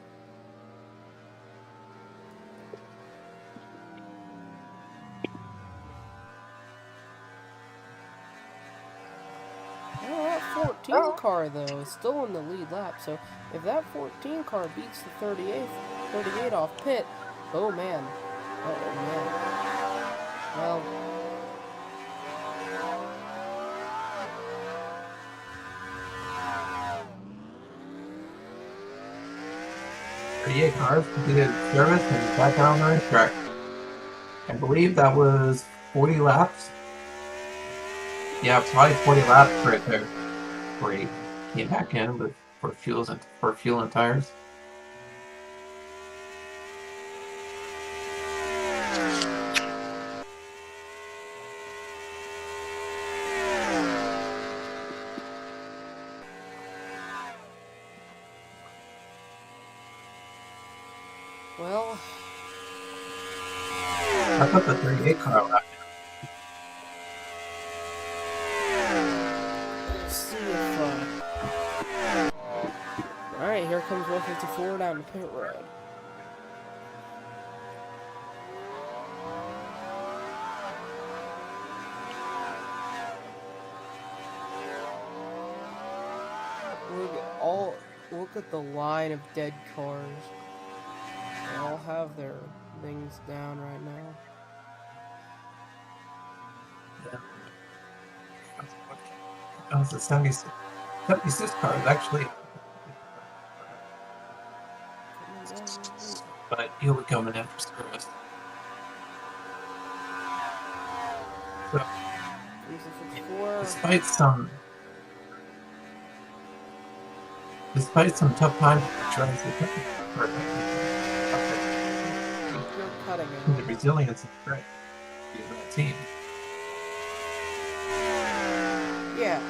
Well, that 14 car, though, is still in the lead lap, so if that 14 car beats the 38 off pit, oh man. Oh man. Well, 38 cars completed service and back out on the racetrack. I believe that was 40 laps. Yeah, probably 40 laps right there before he came back in for fuel and tires. Well, I thought the 38 car left. let's see if, alright, here comes 154 down the pit road. Look at the line of dead cars. They all have their things down right now. That was the 76 car is actually. But he'll be coming after service. So, despite some tough times trying to the resilience and strength of that team. Yeah.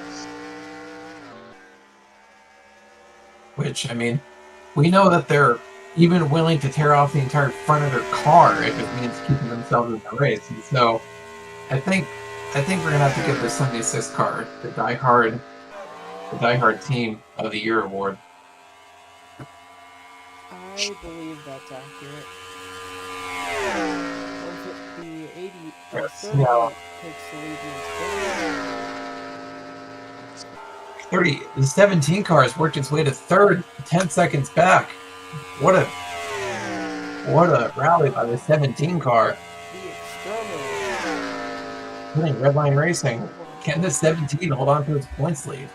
Which, I mean, we know that they're even willing to tear off the entire front of their car if it means keeping themselves in the race. And so, I think we're gonna have to give the 76 car the diehard team of the year award. I believe that's accurate. The 80 Yes, 38 yeah. takes the lead in 30. The 17 car has worked its way to third, 10 seconds back. What a rally by the 17 car. Winning Redline Racing. Can the 17 hold on to its points lead?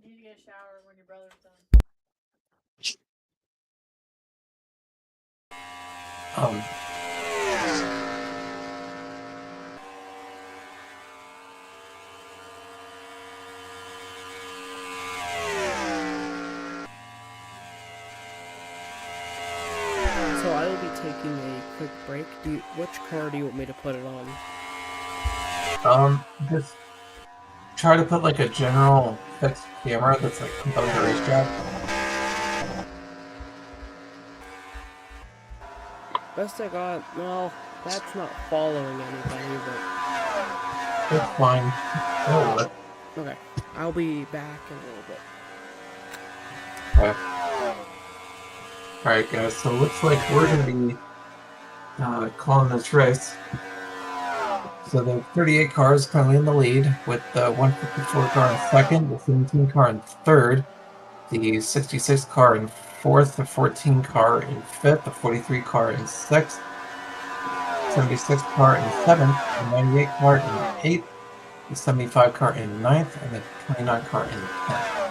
You need to get a shower when your brother's done. So I will be taking a quick break. Which car do you want me to put it on? Just try to put like a general fixed camera that's like above the racetrack. Best I got, well, that's not following anybody, but... It's fine. It'll work. Okay, I'll be back in a little bit. Okay. Alright guys, so it looks like we're going to be calling this race. So the 38 car is currently in the lead, with the 154 car in second, the 17 car in third, the 66 car in fourth, the 14 car in fifth, the 43 car in sixth, 76 car in seventh, the 98 car in eighth, the 75 car in ninth, and the 29 car in 10th.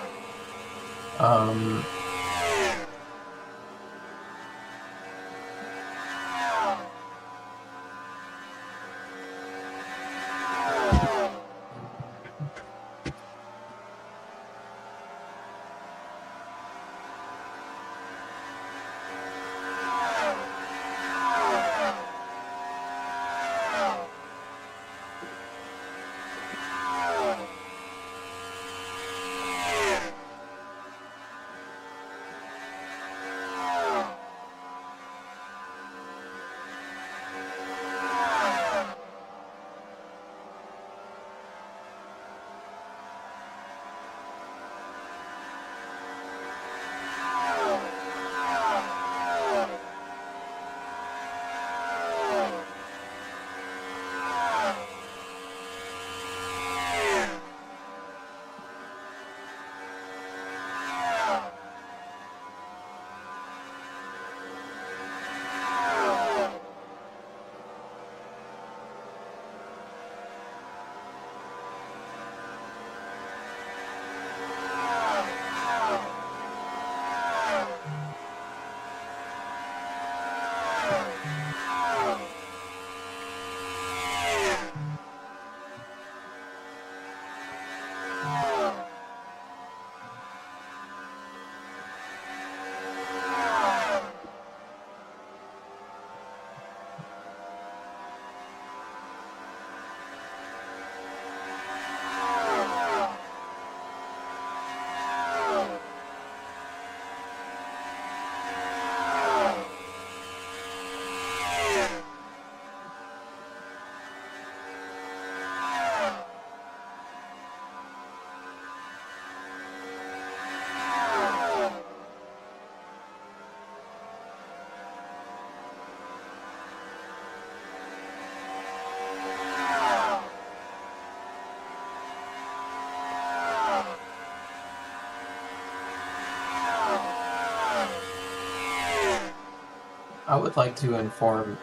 would like to inform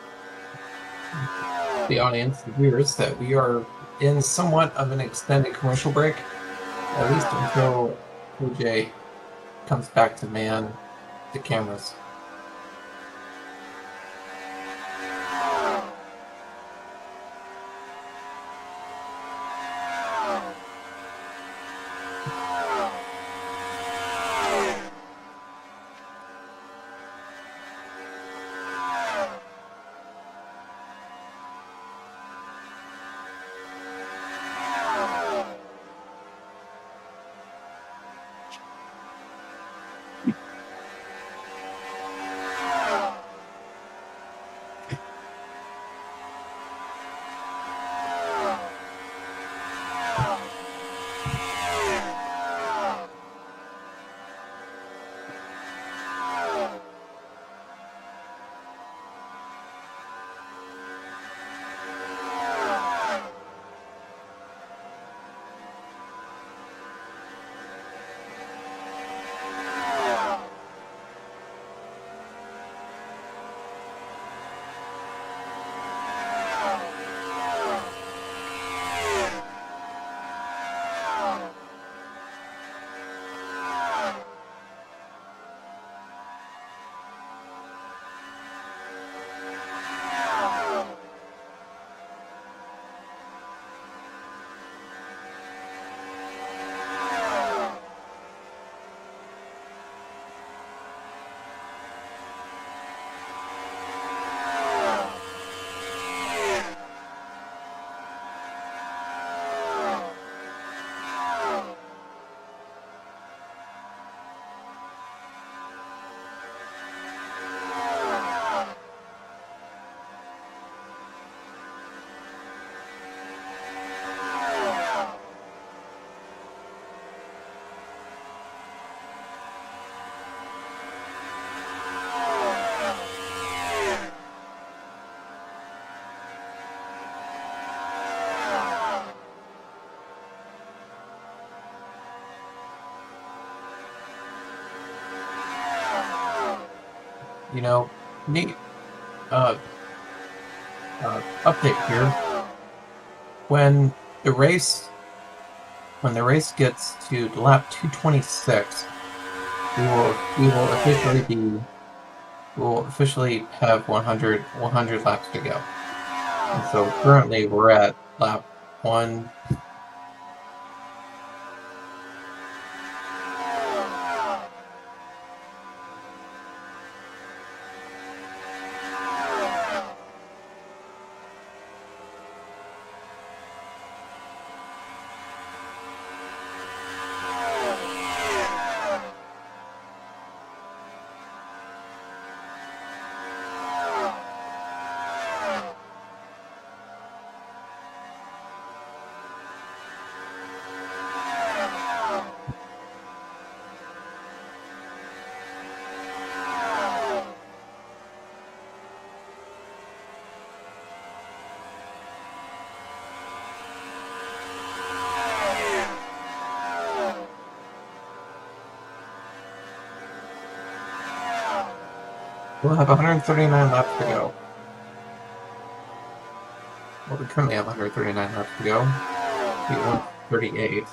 the audience, the viewers, that we are in somewhat of an extended commercial break, at least until OJ comes back to man the cameras. You know, neat update here. When the race gets to lap 226, we will officially have 100 laps to go. And so currently we're at lap 1. We'll have 139 laps to go. Well, we currently have 139 laps to go. We want 38.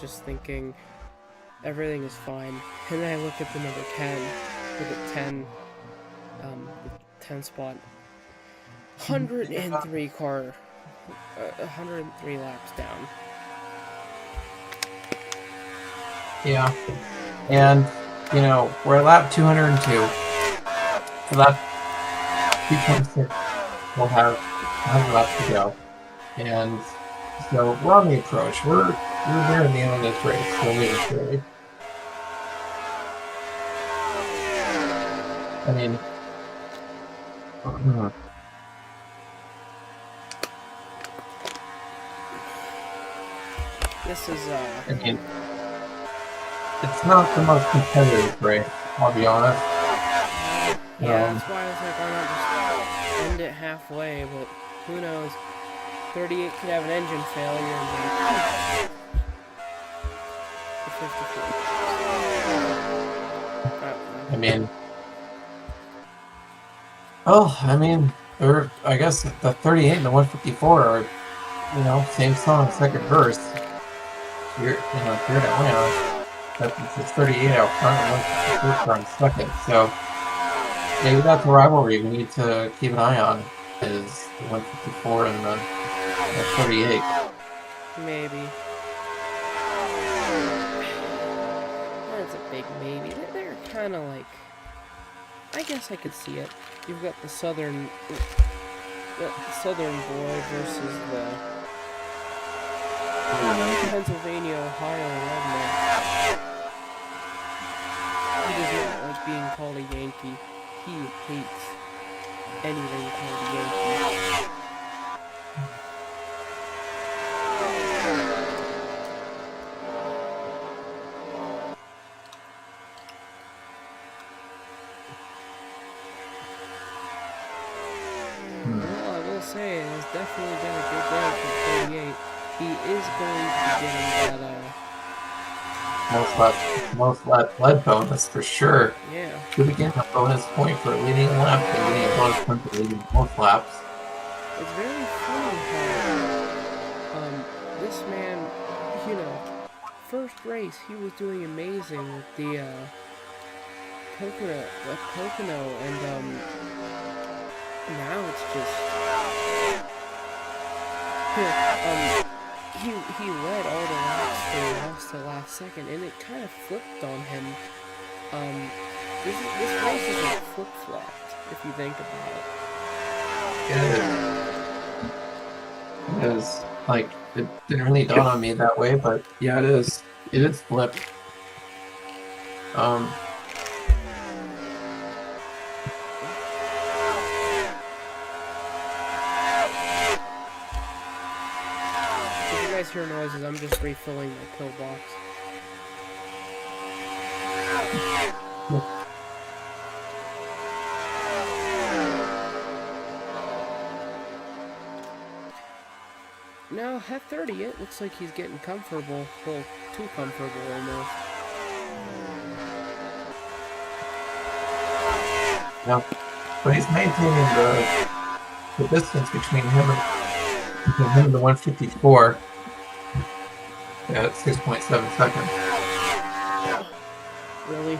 just thinking everything is fine. And then I look at the number 10, look at 10, the 10 spot. 103 car, 103 laps down. Yeah. And, you know, we're at lap 202. For lap 226, we'll have 100 laps to go. And so we're on the approach. We're near the end of this race, slowly and surely. I mean, This is, I mean, it's not the most competitive race, I'll be honest. yeah, that's why I was like, why not just end it halfway, but who knows. 38 could have an engine failure and then... The 54. I mean... Well, I mean, I guess the 38 and the 154 are, you know, same song, second verse. Here in Atlanta, it's 38 out front and 154 on second. So maybe that's a rivalry we need to keep an eye on, is the 154 and the 38. Maybe. That's a big maybe. They're kind of like... I guess I could see it. You've got the southern boy versus the Pennsylvania, Ohio redneck. He does not like being called a Yankee. He hates anything called a Yankee. Well, I will say, it has definitely been a good day for 38. He is going to be getting that, Most lap lead bonus for sure. yeah. Could we get a bonus point for leading a lap and getting a bonus point for leading both laps? It's very funny how, this man, you know, first race he was doing amazing with the, Pocono, and, now it's just, he led all the laps till he lost the last second, and it kind of flipped on him. This race is like flip-flopped, if you think about it is. Like, it didn't really dawn on me that way, but yeah, it is. It is flipped. If you guys hear noises, I'm just refilling my pill box. Now, at 30, it looks like he's getting comfortable. Well, too comfortable almost. Yeah. But he's maintaining the distance between him and the 154 at 6.7 seconds. Really?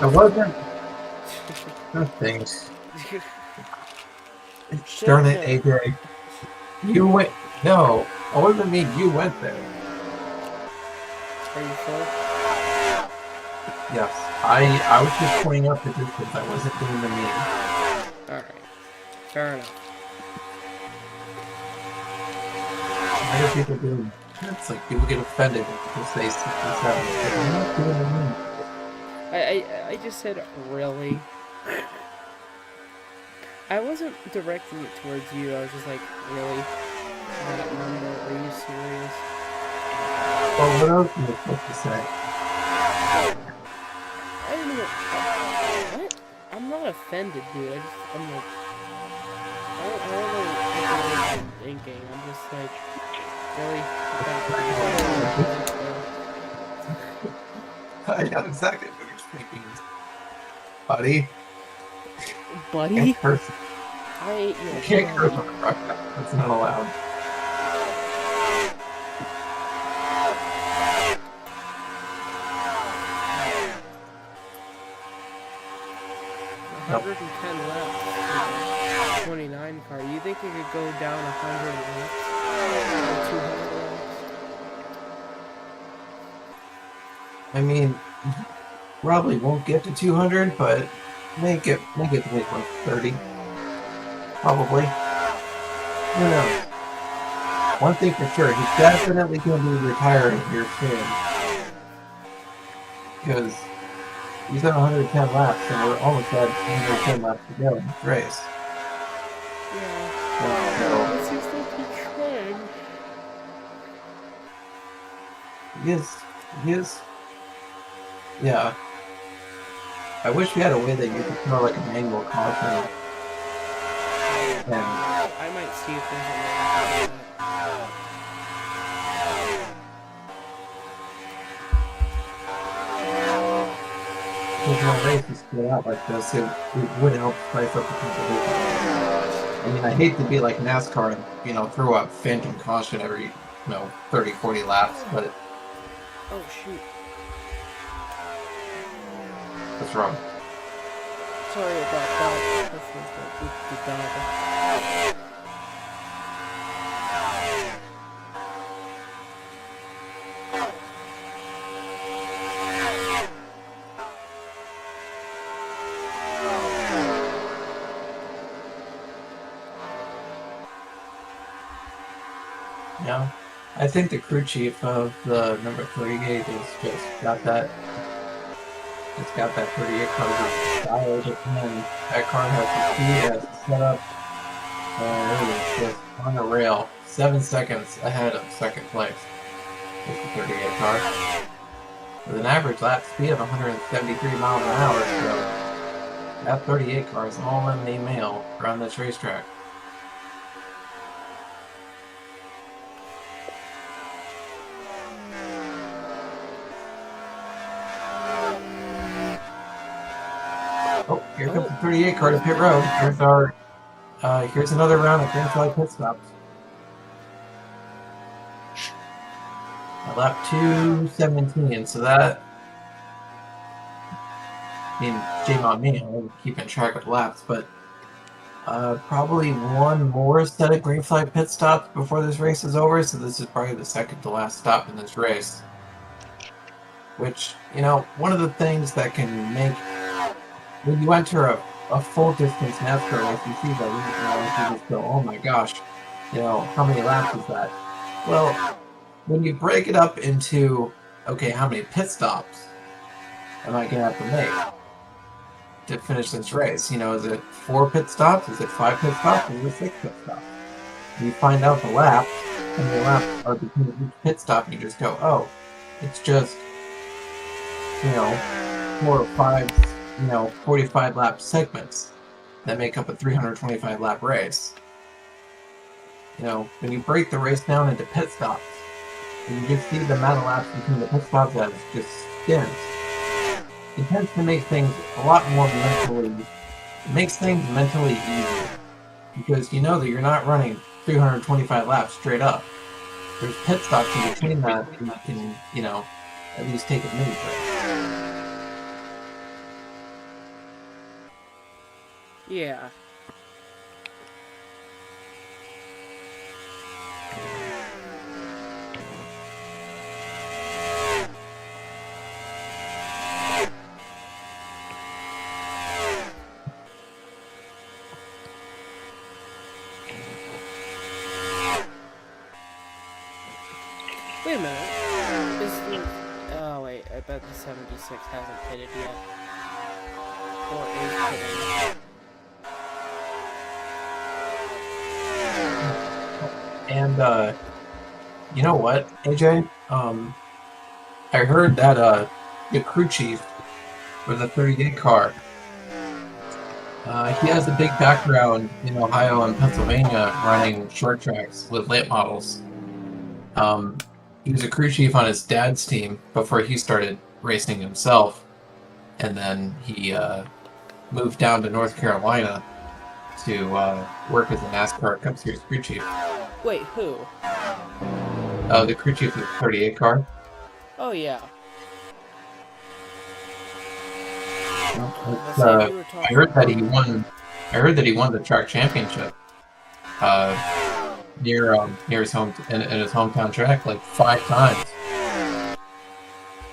I wasn't. That things. Darn it, AJ. You went. No, I wasn't me. You went there. Are you sure? Yes. I was just pointing out the distance. I wasn't doing the mean. Alright. Fair enough. Why do people do? It's like people get offended if people say 67. I'm not doing the mean. I just said, really? I wasn't directing it towards you, I was just like, really? That number, are you serious? Well, what else am I supposed to say? I didn't even... What? I'm not offended, dude. I'm like... I don't know what I'm thinking. I'm just like... Really? I know exactly what you're thinking. Buddy? Buddy? Can't curse. I ate You your can't curse buddy. on the broadcast. That's not allowed. 110 laps. 29 car. You think it could go down 100 laps? Or 200 laps? I mean, probably won't get to 200, but make it to like 30. Probably. Who knows? One thing for sure, he's definitely going to be retiring here soon. Because he's at 110 laps, and we're almost at 110 laps to go in this race. Yeah. So, Let's see if they keep trying. he is. Yeah. I wish we had a way that you could throw like a manual caution. And I might see if there's a way to do that. Because when races split out like this, it would help spice up the competition. I mean, I hate to be like NASCAR and, throw up phantom caution every, 30, 40 laps, but Oh shoot. what's wrong? Sorry about that. Hopefully the dog. Yeah. I think the crew chief of the number 38 has just got that 38 car just dialed it in. That car has the speed, has the setup, and it is just on a rail. 7 seconds ahead of second place with the 38 car. With an average lap speed of 173 miles an hour, so that 38 car is all in the mail around this racetrack. Oh, here comes the 38 car to pit road. Here's another round of green flag pit stops. At lap 217, so that, shame on me, I'm keeping track of laps, but probably one more set of green flag pit stops before this race is over, so this is probably the second to last stop in this race. Which, one of the things that can make, when you enter a full distance NASCAR race, you see that you just go, oh my gosh, how many laps is that? Well, when you break it up into, okay, how many pit stops am I going to have to make to finish this race? Is it 4 pit stops? Is it 5 pit stops? Is it 6 pit stops? And you find out the laps, and the laps are between each pit stop, and you just go, oh, it's just, 4 or 5, 45 lap segments that make up a 325 lap race. When you break the race down into pit stops, and you just see the amount of laps between the pit stops as just spins, it tends to make things a lot more mentally easier. Because you know that you're not running 325 laps straight up. There's pit stops in between that, and you can, at least take a mini break. Yeah. Wait a minute. Oh wait, I bet the 76 hasn't pitted yet. Or is pitting. And, you know what, AJ? I heard that, the crew chief for the 38 car, he has a big background in Ohio and Pennsylvania running short tracks with late models. He was a crew chief on his dad's team before he started racing himself, and then he moved down to North Carolina to work as a NASCAR Cup Series crew chief. Wait, who? The crew chief of the 38 car. Oh yeah. I say we were I talking heard that about. he won. I heard that he won the track championship near his home in his hometown track like 5 times.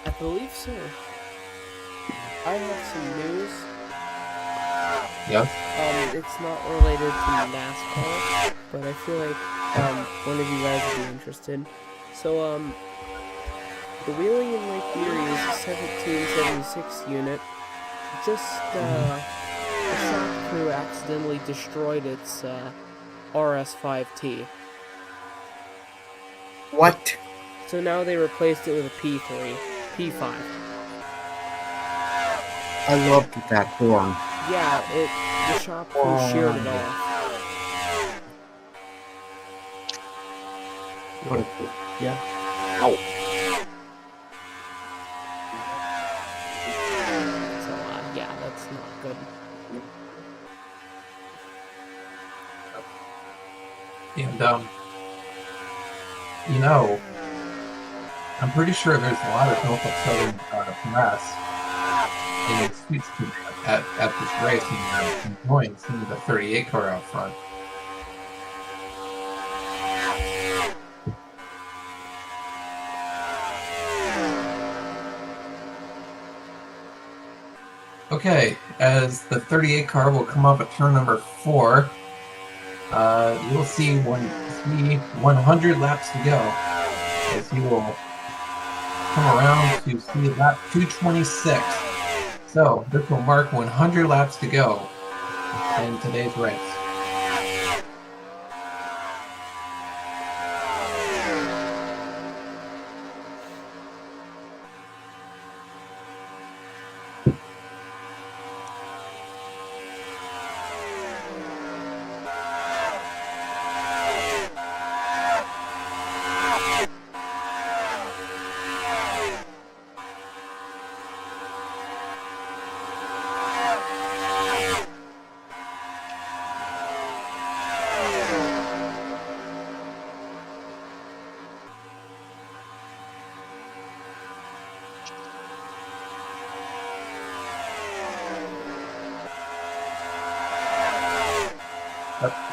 I believe so. I have some news. Yes. It's not related to NASCAR, but I feel like one of you guys would be interested. So the Wheeling and Lake Erie is a 1776 unit. Just the shop crew accidentally destroyed its RS5T. What? So now they replaced it with a P5. I loved that horn. Yeah, the shop crew sheared it off. What? Yeah. Ow. So yeah, that's not good. And you know, I'm pretty sure there's a lot of Norfolk Southern press in the streets at this race, and enjoying seeing the 38 car out front. Okay, as the 38 car will come up at turn number 4, you'll see 100 laps to go, as he will come around to see lap 226. So this will mark 100 laps to go in today's race.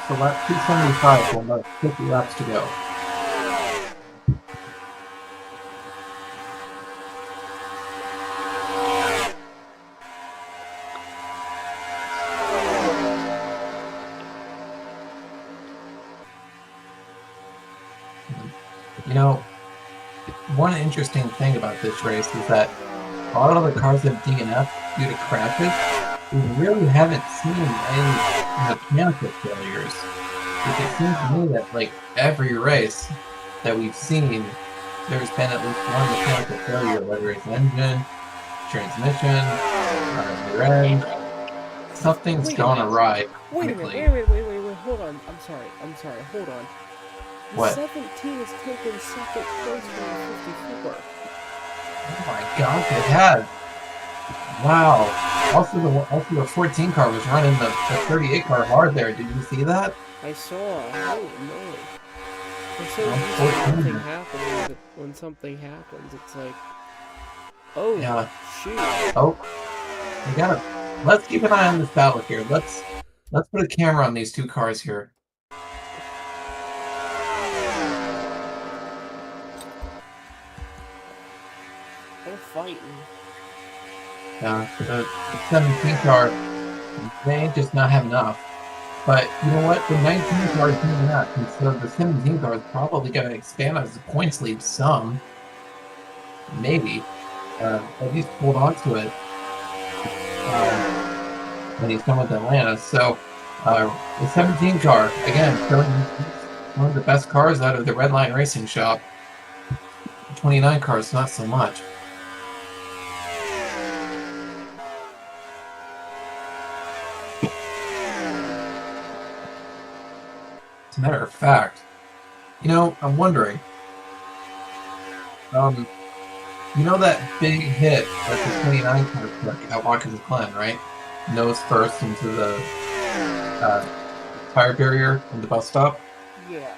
So lap 275 will mark 50 laps to go. You know, one interesting thing about this race is that a lot of the cars have DNF due to crashes. We really haven't seen any mechanical failures. It seems to me that like every race that we've seen, there's been at least one mechanical failure, whether it's engine, transmission, rear end. Something's gone awry. Wait a minute, wait, hold on. I'm sorry, hold on. The What? 17 is taking second place from the 54. Oh my gosh, it has. Wow. Also the 14 car was running the 38 car hard there. Did you see that? I saw. Oh no. I'm so used to something happening that when something happens, it's like, oh Yeah. shoot. Oh, let's keep an eye on this battle here. Let's put a camera on these two cars here. They're fighting. The 17 car may just not have enough. But you know what? The 19 car is doing that, and so the 17 car is probably going to expand his points lead some. Maybe. At least hold on to it when he's done with Atlanta. So the 17 car, again, showing one of the best cars out of the Red Line Racing Shop. The 29 car is not so much. As a matter of fact, you know, I'm wondering, you know that big hit that the 29 car took at Watkins Glen, right? Nose first into the tire barrier in the bus stop? Yeah.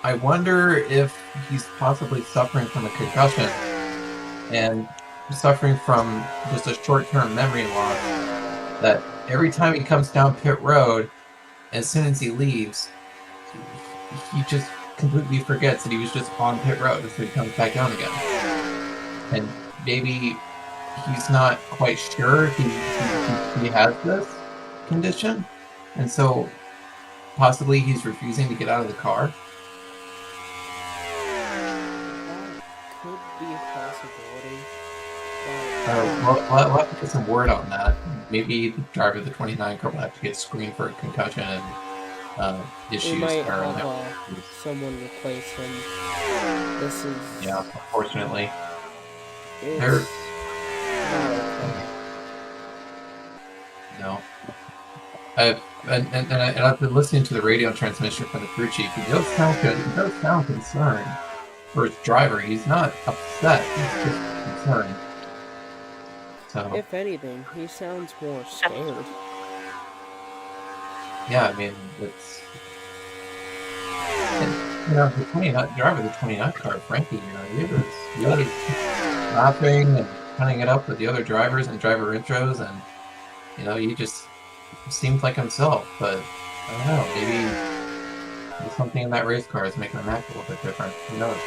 I wonder if he's possibly suffering from a concussion, and suffering from just a short-term memory loss that every time he comes down pit road, as soon as he leaves, he just completely forgets that he was just on pit road, so he comes back down again. And maybe he's not quite sure he has this condition, and so possibly he's refusing to get out of the car. That could be a possibility. We'll have to get some word on that. Maybe the driver of the 29 car will have to get screened for a concussion and issues. We might or have someone replace him. This is... Yeah, unfortunately. It's They're... not okay. No. I've been listening to the radio transmission from the crew chief. He does sound good. He does sound concerned for his driver. He's not upset. He's just concerned. So, if anything, he sounds more scared. Yeah, I mean, it's... And, the 29 driver of the 29 car, Frankie, he was really laughing and cutting it up with the other drivers and driver intros, and, he just seemed like himself, but I don't know, maybe there's something in that race car is making him act a little bit different. Who knows?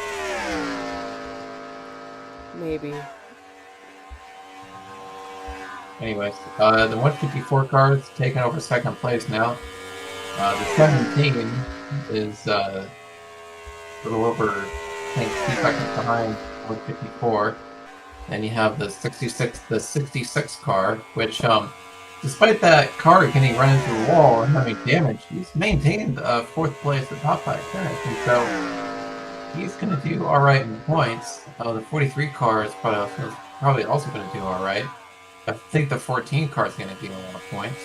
Maybe. Anyways, the 154 car is taking over second place now. The 17 is a little over, I think, 2 seconds behind 154. And you have the 66 car, which, despite that car getting run into the wall and having damage, he's maintained fourth place at top 5 finish, and so he's going to do all right in points. The 43 car is probably also going to do all right. I think the 14 car is going to do a lot of points.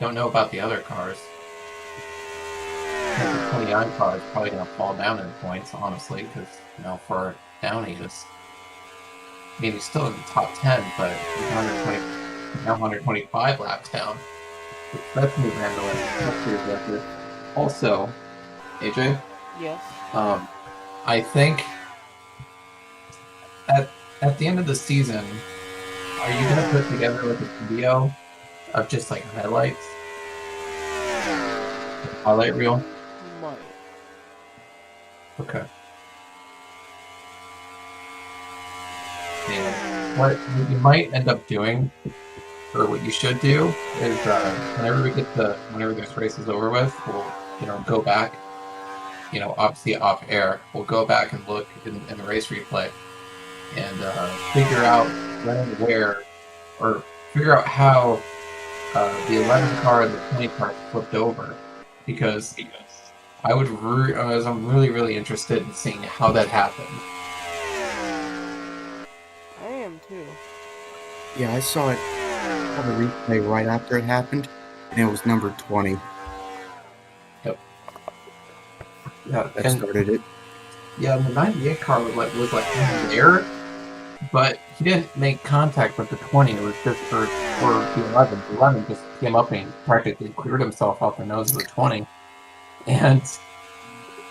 Don't know about the other cars. I think the 29 car is probably going to fall down in points, honestly, because, for Downey, he's still in the top 10, but he's 125 laps down. That's new handling. That's pretty aggressive. Also, AJ? Yes? I think at the end of the season, are you going to put together like a video of just like highlights? Highlight reel? Might. Okay. And what you might end up doing, or what you should do, is whenever this race is over with, we'll go back, obviously off air, we'll go back and look in the race replay and figure out when and where, or figure out how the 11 car and the 20 car flipped over, because I'm really, really interested in seeing how that happened. I am too. Yeah, I saw it on the replay right after it happened, and it was number 20. Yep. Yeah, That started it. Yeah, the 98 car was like in the air, but he didn't make contact with the 20. It was just for the 11. The 11 just came up and practically cleared himself off the nose of the 20. And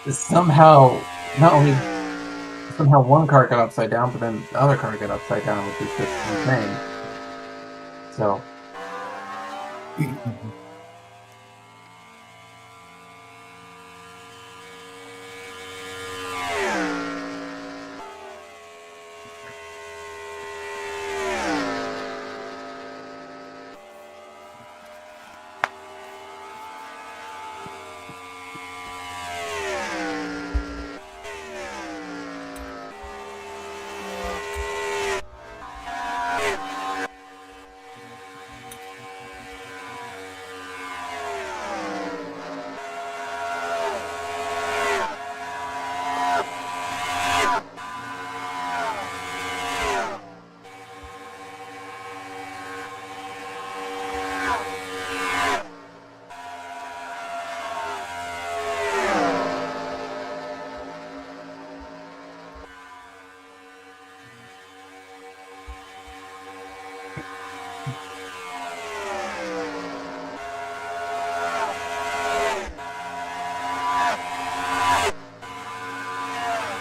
somehow, somehow one car got upside down, but then the other car got upside down, which is just insane. So...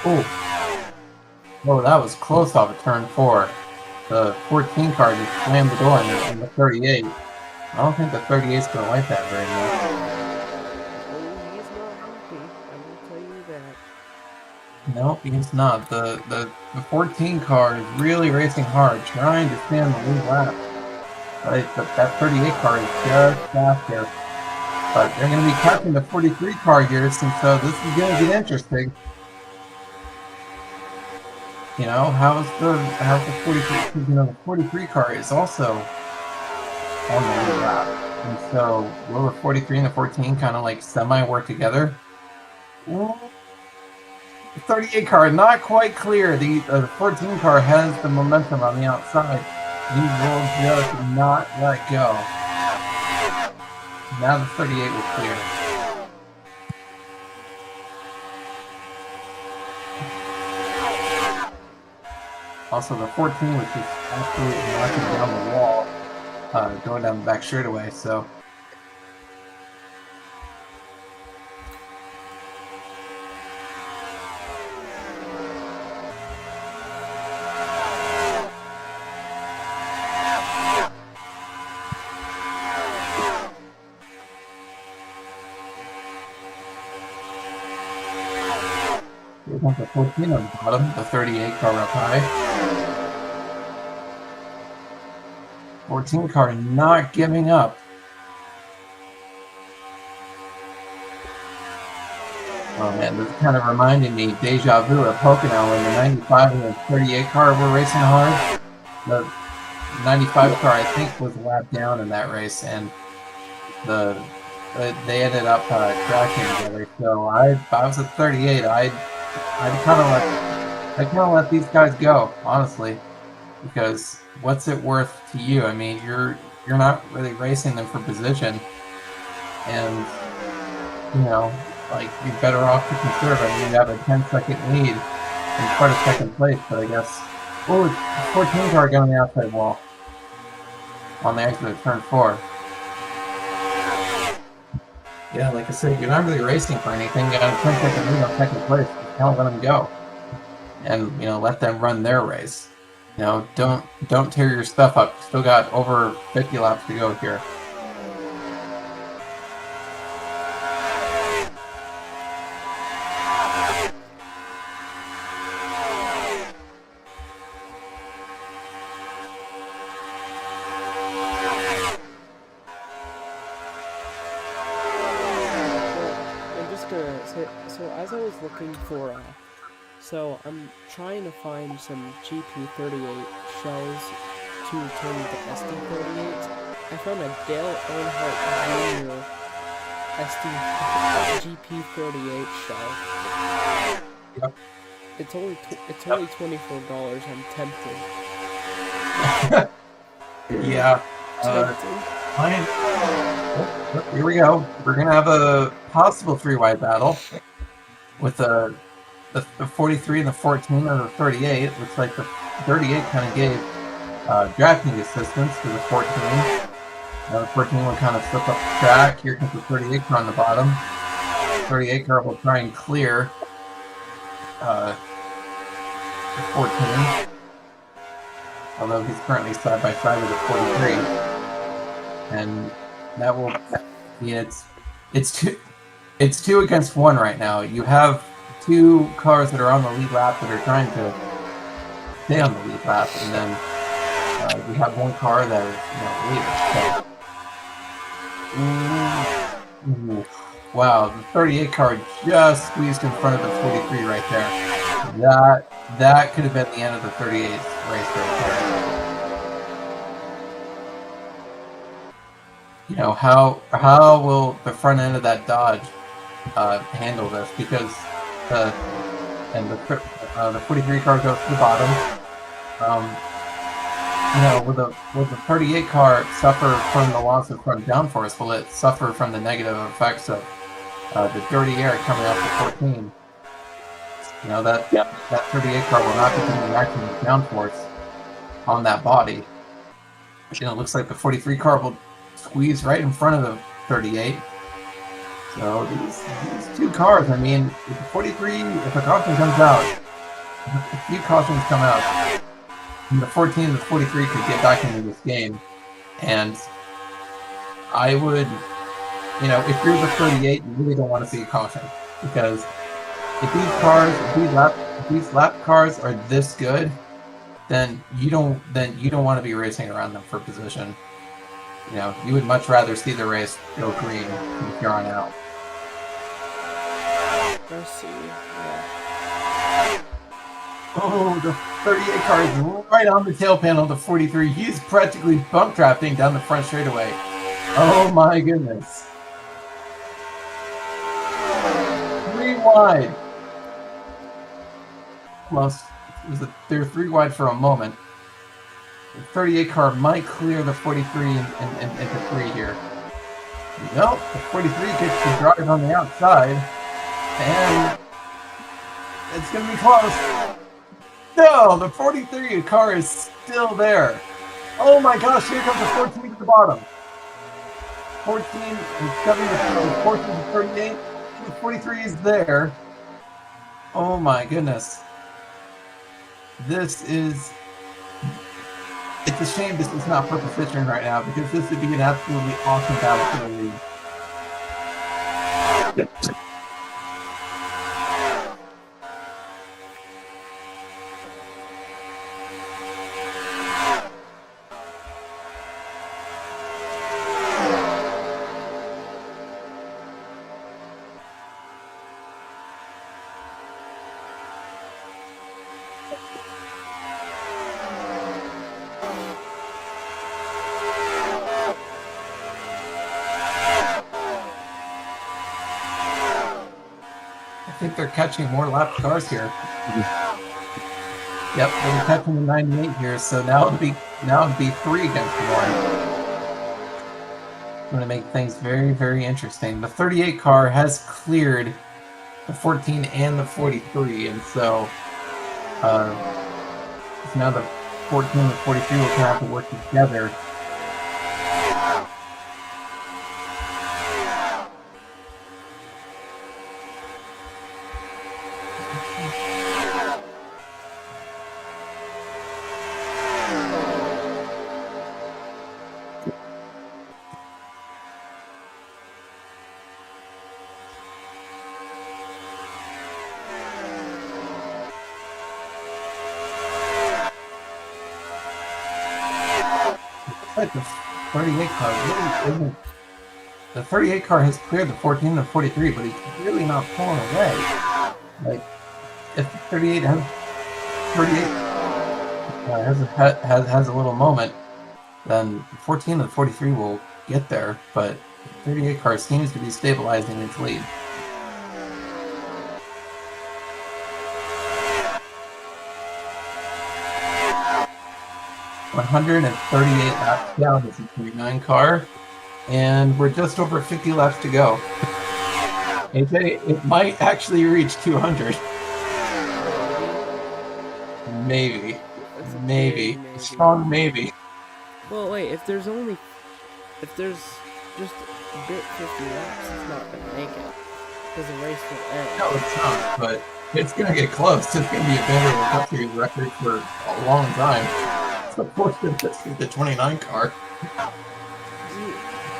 Oh. Oh, that was close off of turn 4. The 14 car just slammed the door on the 38. I don't think the 38's going to like that very much. Oh, he's not happy. I will tell you that. Nope, he's not. The 14 car is really racing hard, trying to stay on the lead lap. But that 38 car is just faster. But they're going to be catching the 43 car here, and so this is going to get interesting. You know, how's the 43? You know, the 43 car is also on the lead lap, and so will the 43 and the 14 kind of like semi-work together? Well, the 38 car not quite clear. The 14 car has the momentum on the outside. He will just not let go. Now the 38 was clear. Also, the 14 was just absolutely knocking down the wall, going down the back straightaway, so. Here's not the 14 on the bottom, the 38 car up high. 14 car not giving up. Oh man, this is kind of reminding me, deja vu at Pocono when the 95 and the 38 car were racing hard. The 95 car, I think, was a lap down in that race, and they ended up crashing together. So I was at 38. I kind of let these guys go, honestly, because what's it worth to you? I mean, you're not really racing them for position, and you know, like you're better off to conserve. I mean, you have a 10-second lead in front of second place, but I guess it's 14 car going on the outside wall on the exit of turn 4. Yeah, like I said, you're not really racing for anything. You got a 10-second lead on second place. Just kind of let them go, and you know, let them run their race. You know, don't tear your stuff up. Still got over 50 laps to go here. So as I was looking for, so I'm trying to find some GP38 shells to turn into SD38s. I found a Dale Earnhardt Jr. GP38 shell. Yep. It's only $24. I'm tempted. Yeah. Here we go. We're gonna have a possible 3-wide battle with the 43 and the 14 and the 38. Looks like the 38 kind of gave drafting assistance to the 14. The 14 will kind of slip up the track. Here comes the 38 car on the bottom. The 38 car will try and clear the 14. Although he's currently side by side with the 43. And that will, yeah, it's 2 against 1 right now. You have 2 cars that are on the lead lap that are trying to stay on the lead lap, and then we have 1 car that is leading. So. Wow, the 38 car just squeezed in front of the 43 right there. That could have been the end of the 38 race right there. You know, how will the front end of that Dodge handle this? Because the 43 car goes to the bottom. You know, will the 38 car suffer from the loss of front downforce? Will it suffer from the negative effects of the dirty air coming off the 14? You know, that 38 car will not continue reacting with downforce on that body. You know, it looks like the 43 car will squeeze right in front of the 38. So these 2 cars, I mean, if the 43, if the caution comes out, a few cautions come out, and the 14 and the 43 could get back into this game. And I would, if you're the 38, you really don't want to see a caution, because if these lap cars are this good, then you don't want to be racing around them for position. You would much rather see the race go green from here on out. Let's see. Yeah. Oh, the 38 car is right on the tail panel of the 43. He's practically bump drafting down the front straightaway. Oh my goodness. 3 wide. Almost. They were 3 wide for a moment. The 38 car might clear the 43 into 3 here. Nope, the 43 gets to drive on the outside. And it's going to be close. No, the 43 car is still there. Oh my gosh, here comes the 14 at the bottom. 14 and 7 to 14 to 38. The 43 is there. Oh my goodness. It's a shame this is not for position right now, because this would be an absolutely awesome battle for the lead. I think they're catching more lap cars here. Yep, they're catching the 98 here, so now it'd be 3 against 1. It's going to make things very, very interesting. The 38 car has cleared the 14 and the 43, and so now the 14 and the 43 will have to work together. But the 38 car really isn't. The 38 car has cleared the 14 and the 43, but he's really not pulling away. Like, if the 38 has a little moment, then the 14 and the 43 will get there, but the 38 car seems to be stabilizing its lead. $138 laps down is the 29 car, and we're just over 50 laps to go. AJ, it might actually reach 200. Maybe. Maybe. Strong maybe. Well, wait, if there's just a bit 50 laps, it's not going to make it. Because the race will end. No, it's not, but it's going to get close. It's going to be a better country record for a long time. Of course, this is the 29 car.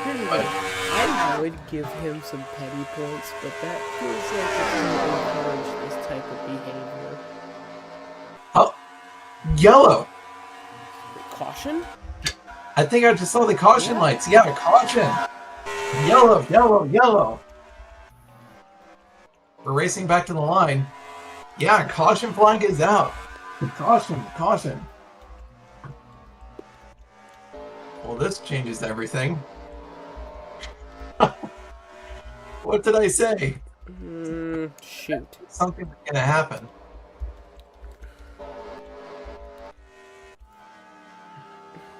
I would give him some petty points, but that feels like it's to encourage this type of behavior. Oh, yellow! Caution? I think I just saw the caution lights. Yeah, caution! Yellow, yellow, yellow! We're racing back to the line. Yeah, caution flag is out. Caution, caution. Well, this changes everything. What did I say? Shoot. Something's gonna happen.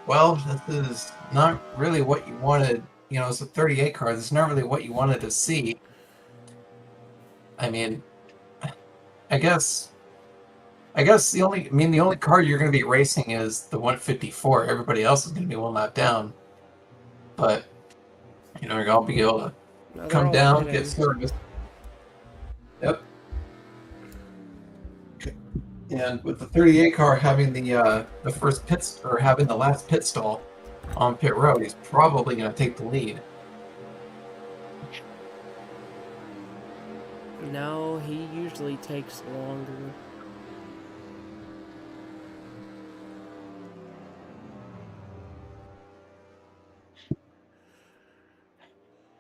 Well, this is not really what you wanted. It's a 38 car. This is not really what you wanted to see. I mean, I guess the only car you're going to be racing is the 154. Everybody else is going to be 1 lap down. But you're going to be able to come down, get service. Yep. And with the 38 car having the first pit or having the last pit stall on pit road, he's probably going to take the lead. No, he usually takes longer.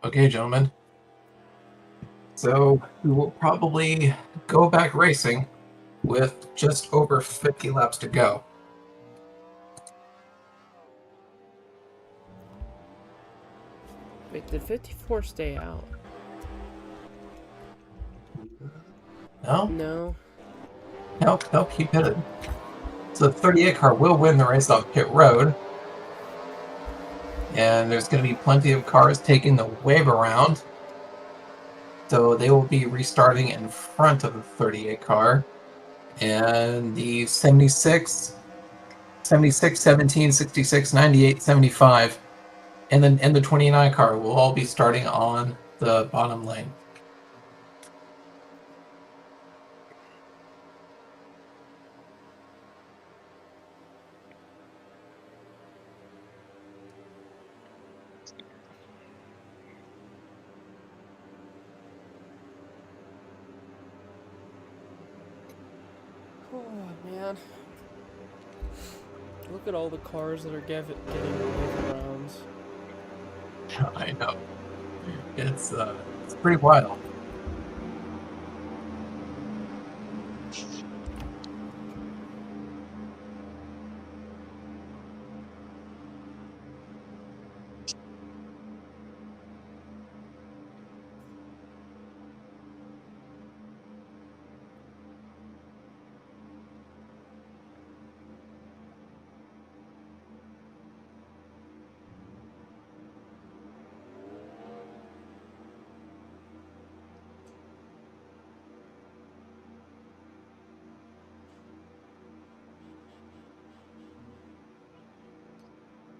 Okay, gentlemen. So we will probably go back racing with just over 50 laps to go. Wait, did 54 stay out? No? No. Nope, he pitted. So the 38 car will win the race off pit road. And there's going to be plenty of cars taking the wave around. So they will be restarting in front of the 38 car. And the 76, 17, 66, 98, 75, and then the 29 car will all be starting on the bottom lane. Oh, man. Look at all the cars that are getting wave rounds. I know. It's pretty wild.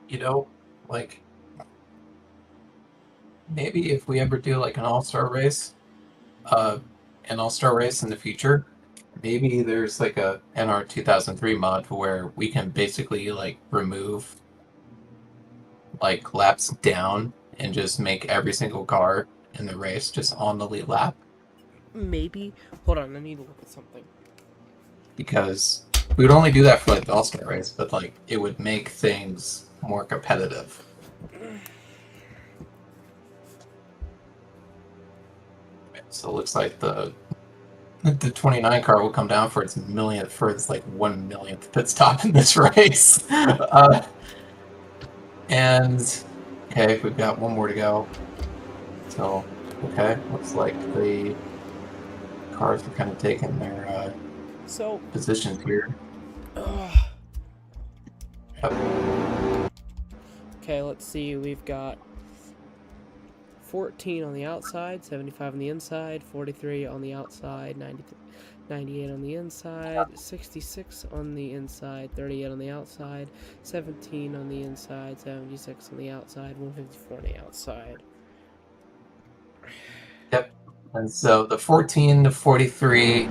You know, like, maybe if we ever do like an all-star race, an all-star race in the future, maybe there's like a NR 2003 mod where we can basically like remove like laps down and just make every single car in the race just on the lead lap. Maybe. Hold on, I need to look at something. Because we would only do that for like the all-star race, but like it would make things more competitive. So it looks like the 29 car will come down for its like 1 millionth pit stop in this race. And okay, we've got one more to go. So okay, looks like the cars are kind of taking their positions here. Yep. Okay, let's see. We've got 14 on the outside, 75 on the inside, 43 on the outside, 98 on the inside, 66 on the inside, 38 on the outside, 17 on the inside, 76 on the outside, 154 on the outside. Yep. And so the 14 to 43.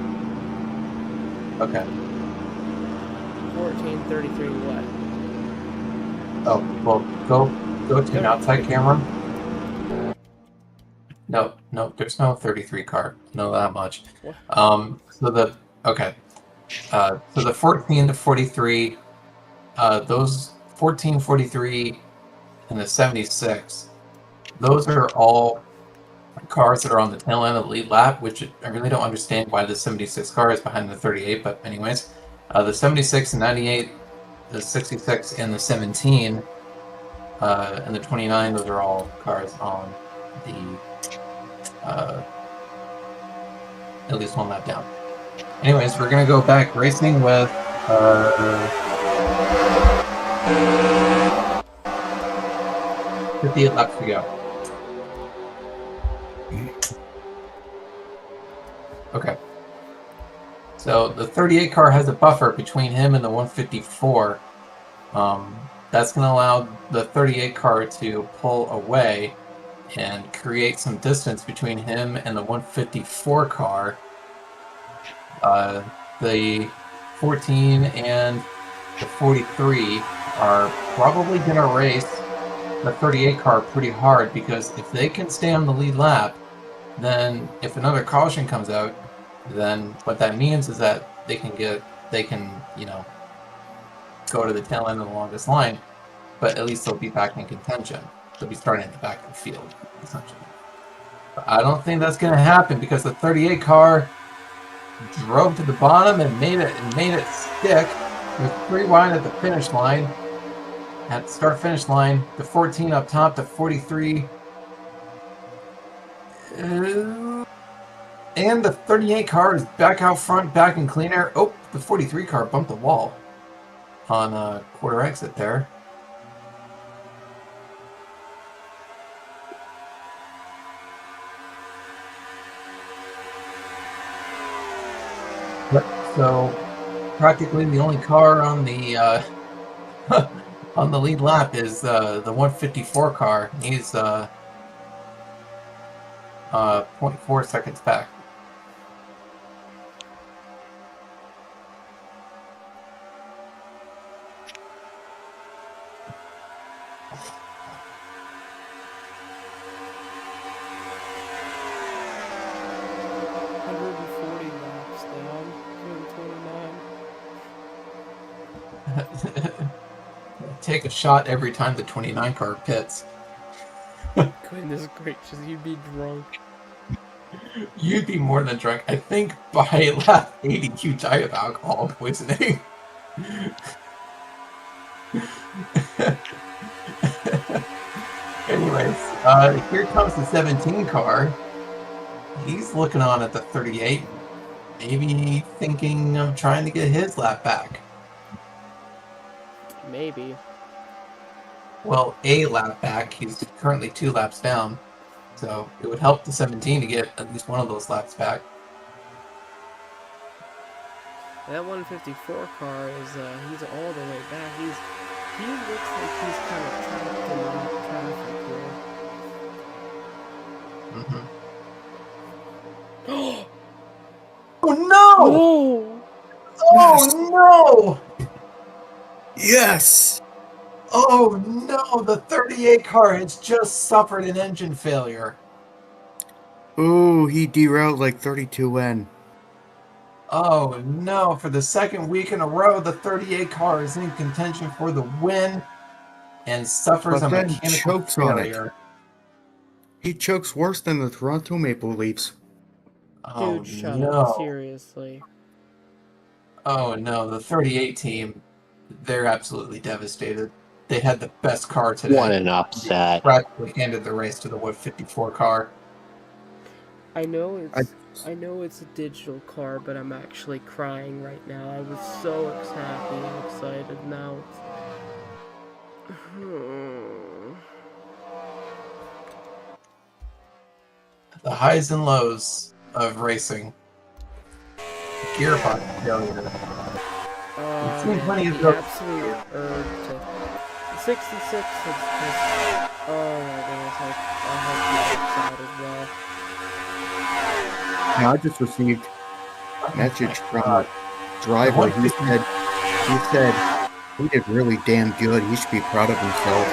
Okay. 14, 33, what? Oh, well, go to an outside camera. No, there's no 33 car. No, that much. What? So the so the 14 to 43, those 14, 43, and the 76, those are all cars that are on the tail end of the lead lap, which I really don't understand why the 76 car is behind the 38, but anyways, the 76 and 98, the 66 and the 17, and the 29, those are all cars on the at least one lap down. Anyways, we're gonna go back racing with 58 laps to go. Okay. So the 38 car has a buffer between him and the 154. That's going to allow the 38 car to pull away and create some distance between him and the 154 car. The 14 and the 43 are probably going to race the 38 car pretty hard, because if they can stay on the lead lap, then if another caution comes out, then what that means is that they can, you know, go to the tail end of the longest line, but at least they'll be back in contention. They'll be starting at the back of the field, essentially. But I don't think that's going to happen, because the 38 car drove to the bottom and made it stick. With 3 wide at the finish line. At the start-finish line, the 14 up top, the 43. And the 38 car is back out front, back in clean air. Oh, the 43 car bumped the wall on quarter exit there. So practically the only car on the on the lead lap is the 154 car. He's 0.4 seconds back. Take a shot every time the 29 car pits. Goodness gracious, you'd be drunk. You'd be more than drunk. I think by lap 80 you die of alcohol poisoning. Anyways, here comes the 17 car. He's looking on at the 38. Maybe thinking of trying to get his lap back. Maybe. Well, a lap back. He's currently 2 laps down. So it would help the 17 to get at least one of those laps back. That 154 car is, he's all the way back. He looks like he's kind of trapped in that traffic here. Mm-hmm. Oh no! Oh no! Yes! Oh no! The 38 car has just suffered an engine failure. Ooh, he derailed like 32N. Oh no! For the second week in a row, the 38 car is in contention for the win and suffers a mechanical failure. He chokes worse than the Toronto Maple Leafs. Oh, dude, shut no. up. Seriously. Oh no, the 38 team, they're absolutely devastated. They had the best car today. What an upset. They practically handed the race to the 154 car. I know it's a digital car, but I'm actually crying right now. I was so happy and excited. Now it's... The highs and lows of racing. Gearbox failure. We've seen plenty of those. Absolute urge to... 66 is just... Oh my goodness, I hope you get as well. Now, I just received a message from a driver. He said he did really damn good. He should be proud of himself.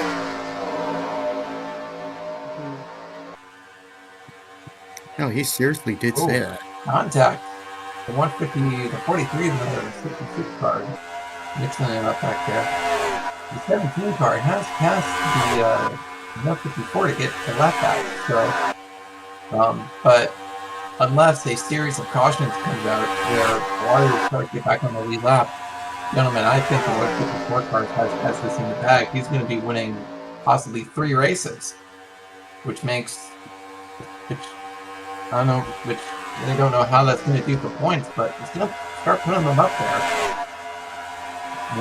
No, he seriously did say that. Contact. The 150, the 43 is another 66 car. Mixing it up back there. The 17 car has passed the 154 to get the lap back. So, but unless a series of cautions comes out where Water tries to get back on the lead lap, gentlemen, I think the 154 car has this in the bag. He's going to be winning possibly 3 races, which makes, I don't know, which they don't know how that's going to do for points, but it's going to start putting them up there.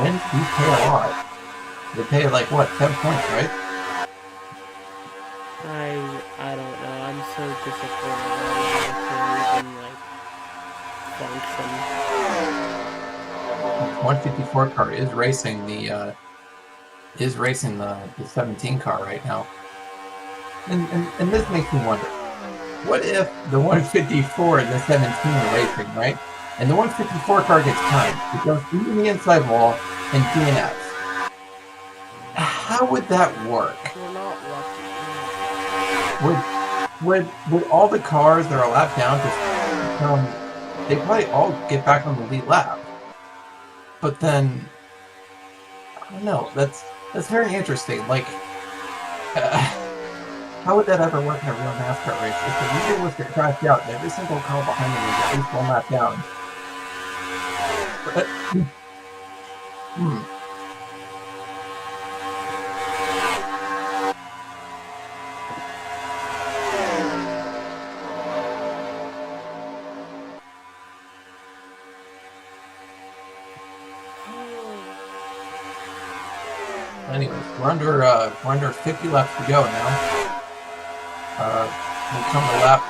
Wins, these pay a lot. They pay like what, 10 points, right? I don't know. I'm so disappointed that I can't even like function. 154 car is racing the 17 car right now, and this makes me wonder, what if the 154 and the 17 are racing, right? and the 154 car gets timed. It goes into the inside wall and DNFs. How would that work? We're not lucky. Would all the cars that are a lap down just they probably all get back on the lead lap? But then I don't know. That's very interesting. Like, how would that ever work in a real NASCAR race? If the leader was to crash out and every single car behind him is at least one lap down. Anyways, we're under 50 laps to go now. We come to lap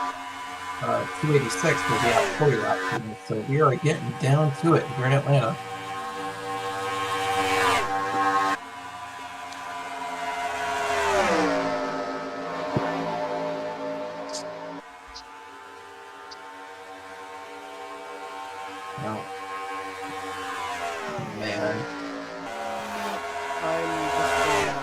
286, we'll be at 40 laps. So we are getting down to it here in Atlanta. Now, man. I'm just going to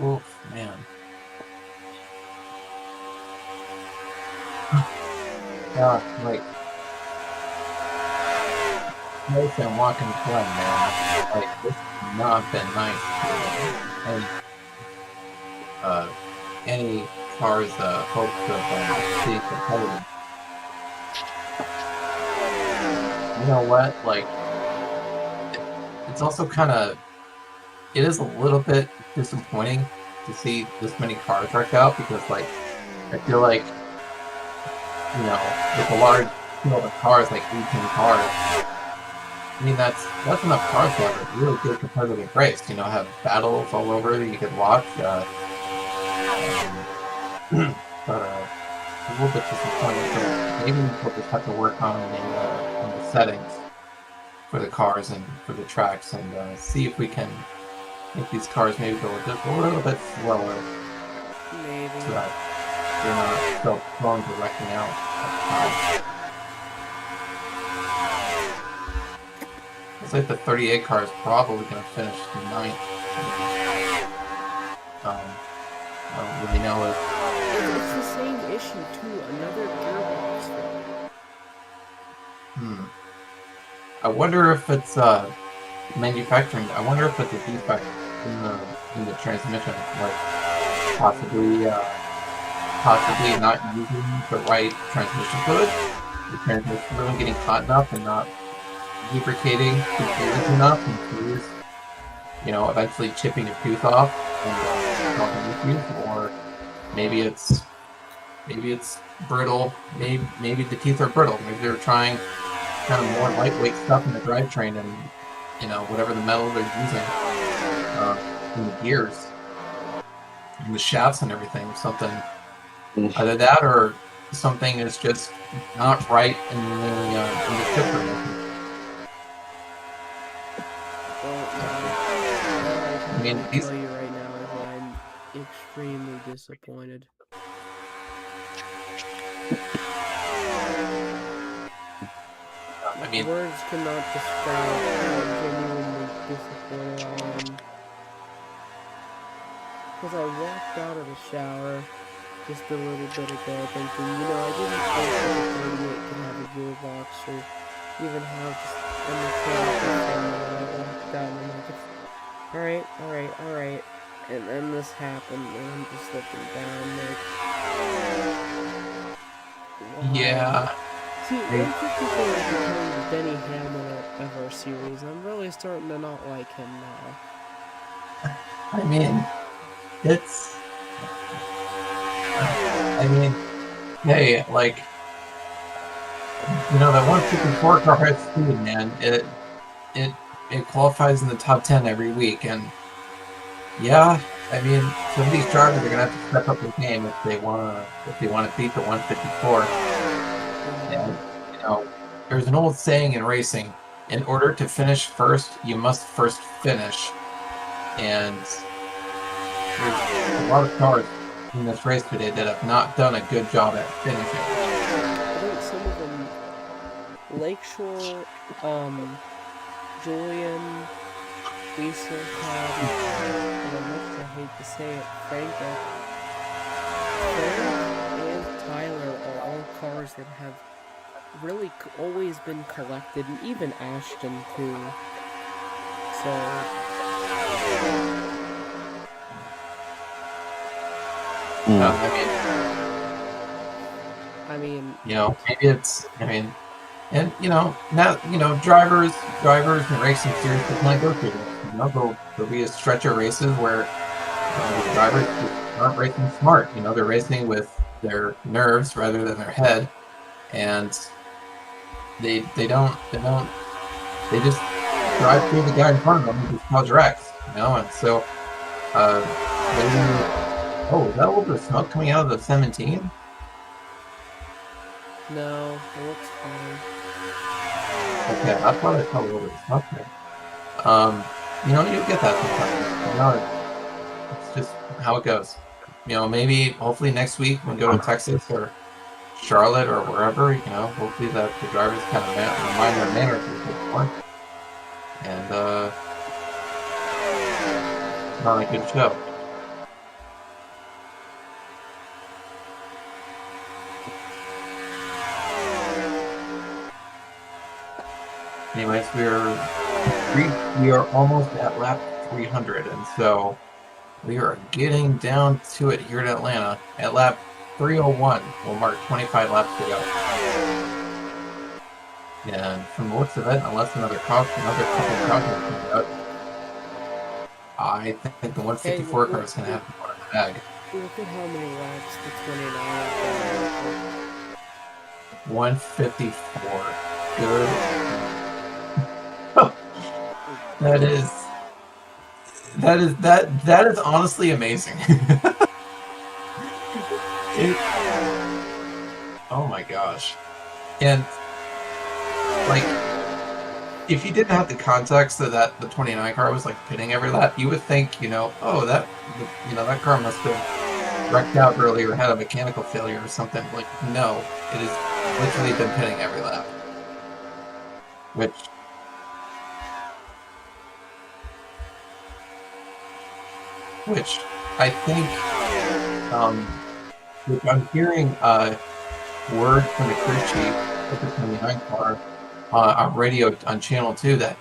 Oof, man. Like, nice and walking Glen, man. Like, this has not been nice. And, any car's hopes of being competitive. You know what? Like, it's also kind of, it is a little bit disappointing to see this many cars wrecked out because, like, I feel like, you know, with a large field of cars, like 18 cars, I mean, that's enough cars to have a really good competitive race. You know, have battles all over that you could watch. But a little bit disappointing. So maybe we'll just have to work on the settings for the cars and for the tracks and see if we can make these cars maybe go just a little bit slower. maybe. So that they're not so prone to wrecking out. Looks like the 38 car is probably going to finish 9th. I don't really know if... It's the same issue too. Another gearbox failure. I wonder if it's manufacturing. I wonder if it's a defect in the transmission, like possibly not using the right transmission fluid. The transmission fluid getting hot enough and not lubricating the fluids enough, and fluids, you know, eventually chipping your tooth off and causing issues. Or maybe it's brittle. Maybe the teeth are brittle. Maybe they're trying kind of more lightweight stuff in the drivetrain, and you know, whatever the metal they're using in the gears, in the shafts and everything. Something either that or something is just not right in the ship or anything. I mean, can these- tell you right now is that I'm extremely disappointed. I mean, Words cannot describe how genuinely disappointed I am. Because I walked out of the shower just a little bit ago thinking, you know, I didn't think that the 38 could have a gearbox or even have just a mechanical thing. And I walked out and I'm like, alright. And then this happened and I'm just looking down like, why? yeah. See, 154 is becoming the Denny Hamlin of our series. I'm really starting to not like him now. I mean, it's. I mean, hey, like, you know, that 154 car has speed, man. It qualifies in the top 10 every week, and yeah, I mean, some of these drivers are gonna have to step up their game if they wanna beat the 154. And you know, there's an old saying in racing: in order to finish first, you must first finish. And there's a lot of cars in this race today that have not done a good job at finishing. I think some of them, Lakeshore, Julian, we still have, and as much as I hate to say it, Frank and Tyler are all cars that have really always been collected, and even Ashton too. So I mean, you know, maybe it's, I mean, and you know, now, you know, drivers and racing series just might go through this. You know, there'll be a stretch of races where the drivers just aren't racing smart. You know, they're racing with their nerves rather than their head, and they just drive through the guy in front of them and just cause wrecks. You know, and so maybe. Oh, is that a little bit of smoke coming out of the 17? no, it looks fine. Okay, I thought I saw a little bit of smoke there. You know, you get that sometimes. You know, it's just how it goes. You know, maybe, hopefully next week when we go to Texas or Charlotte or wherever, you know, hopefully that the drivers kind of remind their manners a little bit more. And, not a good show. Anyways, we are almost at lap 300, and so we are getting down to it here at Atlanta. At lap 301, we'll mark 25 laps to go. And from the looks of it, unless another couple of cautions comes out, I think the 154 car is going to have to go in the bag. Look at how many laps the 29 154. Good. That is honestly amazing. Oh my gosh. And like, if you didn't have the context of that the 29 car was like pitting every lap, you would think, you know, oh, that car must have wrecked out earlier or had a mechanical failure or something. Like, no, it has literally been pitting every lap. Which I think, which I'm hearing word from the crew chief of the 29 car on radio on Channel 2 that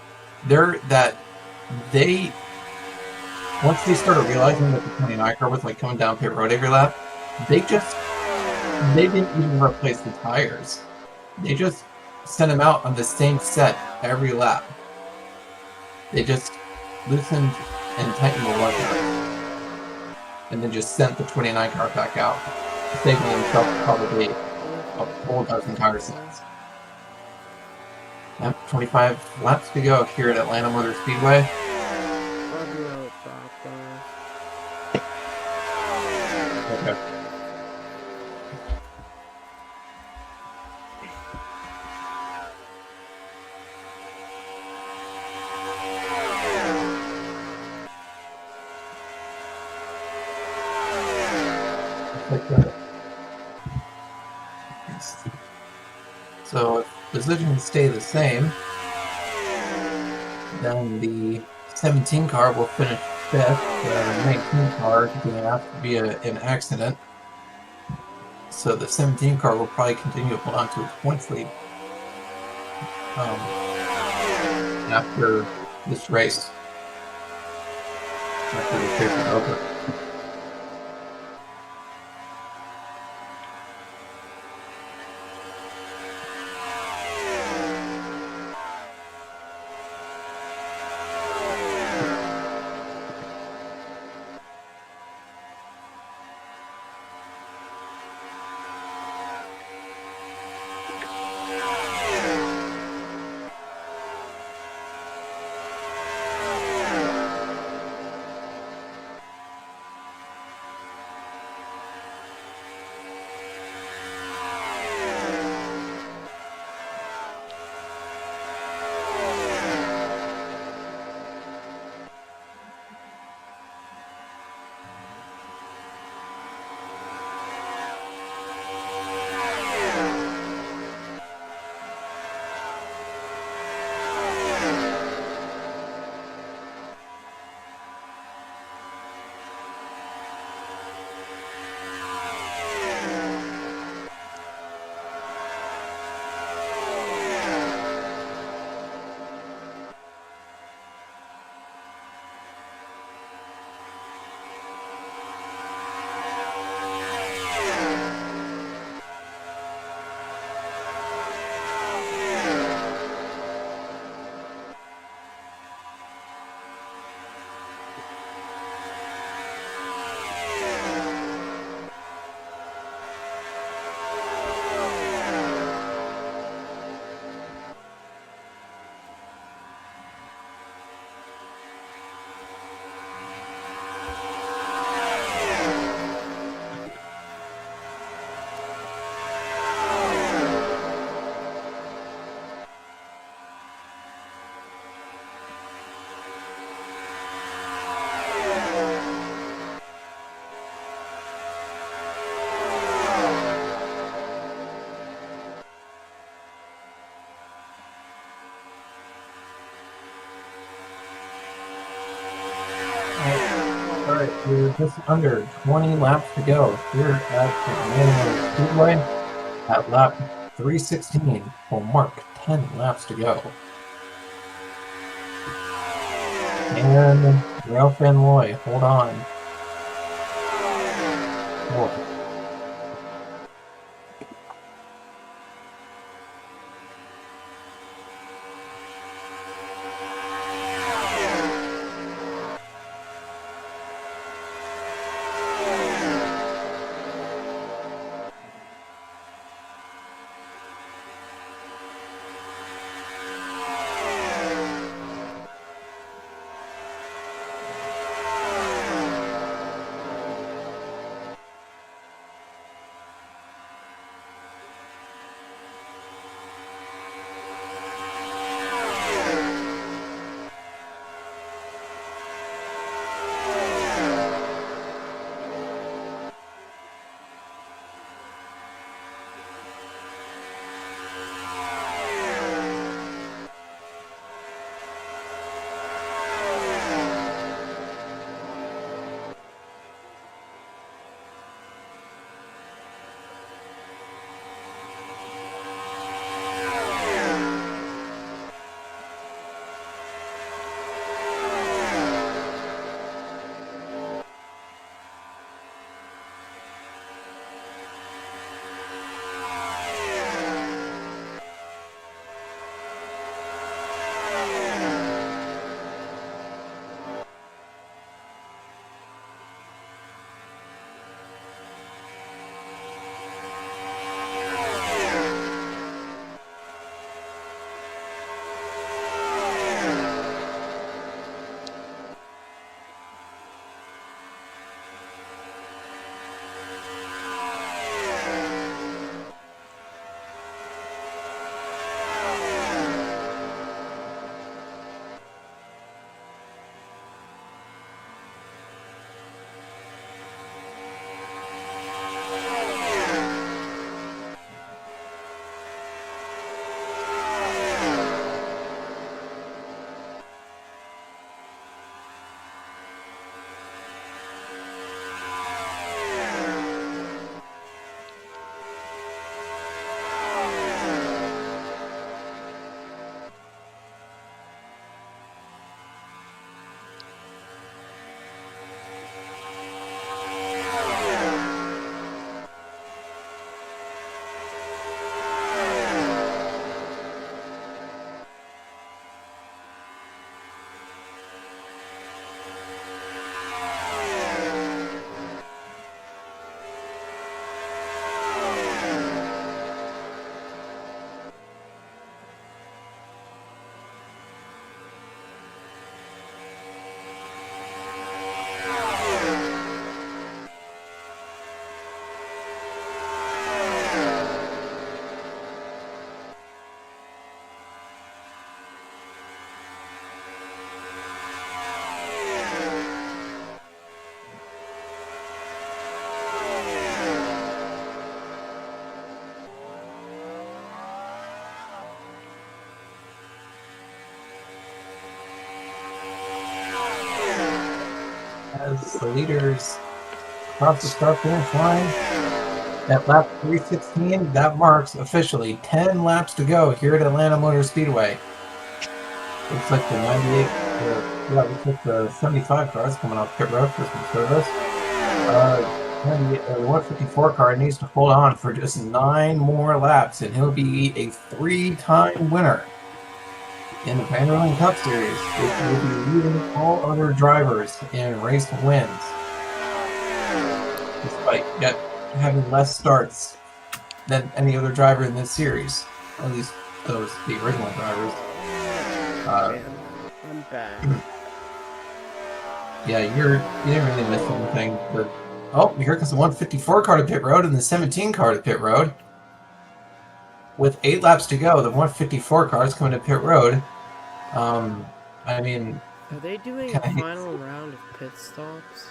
they once they started realizing that the 29 car was like coming down pit road every lap, they didn't even replace the tires. They just sent them out on the same set every lap. They just loosened and tightened the lugs, and then just sent the 29 car back out, saving himself probably a whole dozen tire sets. Yep, 25 laps to go here at Atlanta Motor Speedway. I'll be right back. Okay. Like that. So if positions stay the same, then the 17 car will finish fifth. The 19 car is going to have to be an accident. So the 17 car will probably continue to hold on to its points lead after this race. After this race is over. Alright, we're just under 20 laps to go here at the Speedway at lap 316 will mark 10 laps to go. And Ralph and Loy, hold on. Whoa. the leaders across the start finish line at lap 316. That marks officially 10 laps to go here at Atlanta Motor Speedway. Looks like the 98, looks like the 75 car is coming off pit road for some service. The 154 car needs to hold on for just 9 more laps, and he'll be a 3-time winner in the Vanderlyn Cup Series, which will be leading all other drivers in race wins, despite yet having less starts than any other driver in this series, at least the original drivers. Man, I'm back. Yeah, you didn't really miss anything. But here comes the 154 car to pit road and the 17 car to pit road. With 8 laps to go, the 154 car is coming to pit road. I mean, are they doing a final round of pit stops?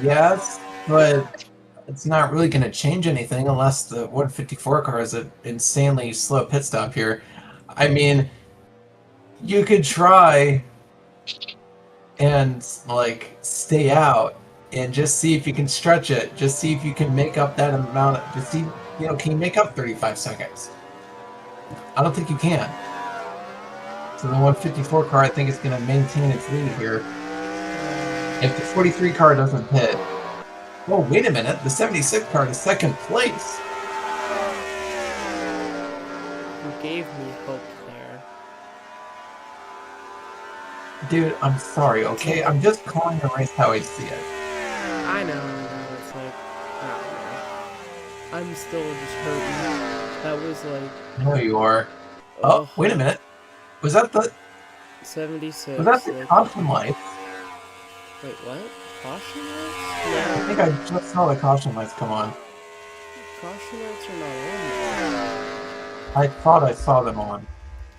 Yes, but it's not really going to change anything unless the 154 car is an insanely slow pit stop here. I mean, you could try and like stay out and just see if you can stretch it. Just see if you can make up that amount. Just see, can you make up 35 seconds? I don't think you can. So the 154 car, I think, is going to maintain its lead here. If the 43 car doesn't pit. Oh, wait a minute. The 76 car is second place. You gave me hope there. Dude, I'm sorry, okay? I'm just calling the race how I see it. I know. It's like, I don't know. I'm still just hurting. That was like... I know you are. Oh, wait a minute. Was that the... 76. Was that the caution lights? Wait, what? Caution lights? No. I think I just saw the caution lights come on. Caution lights are not on. I thought I saw them on.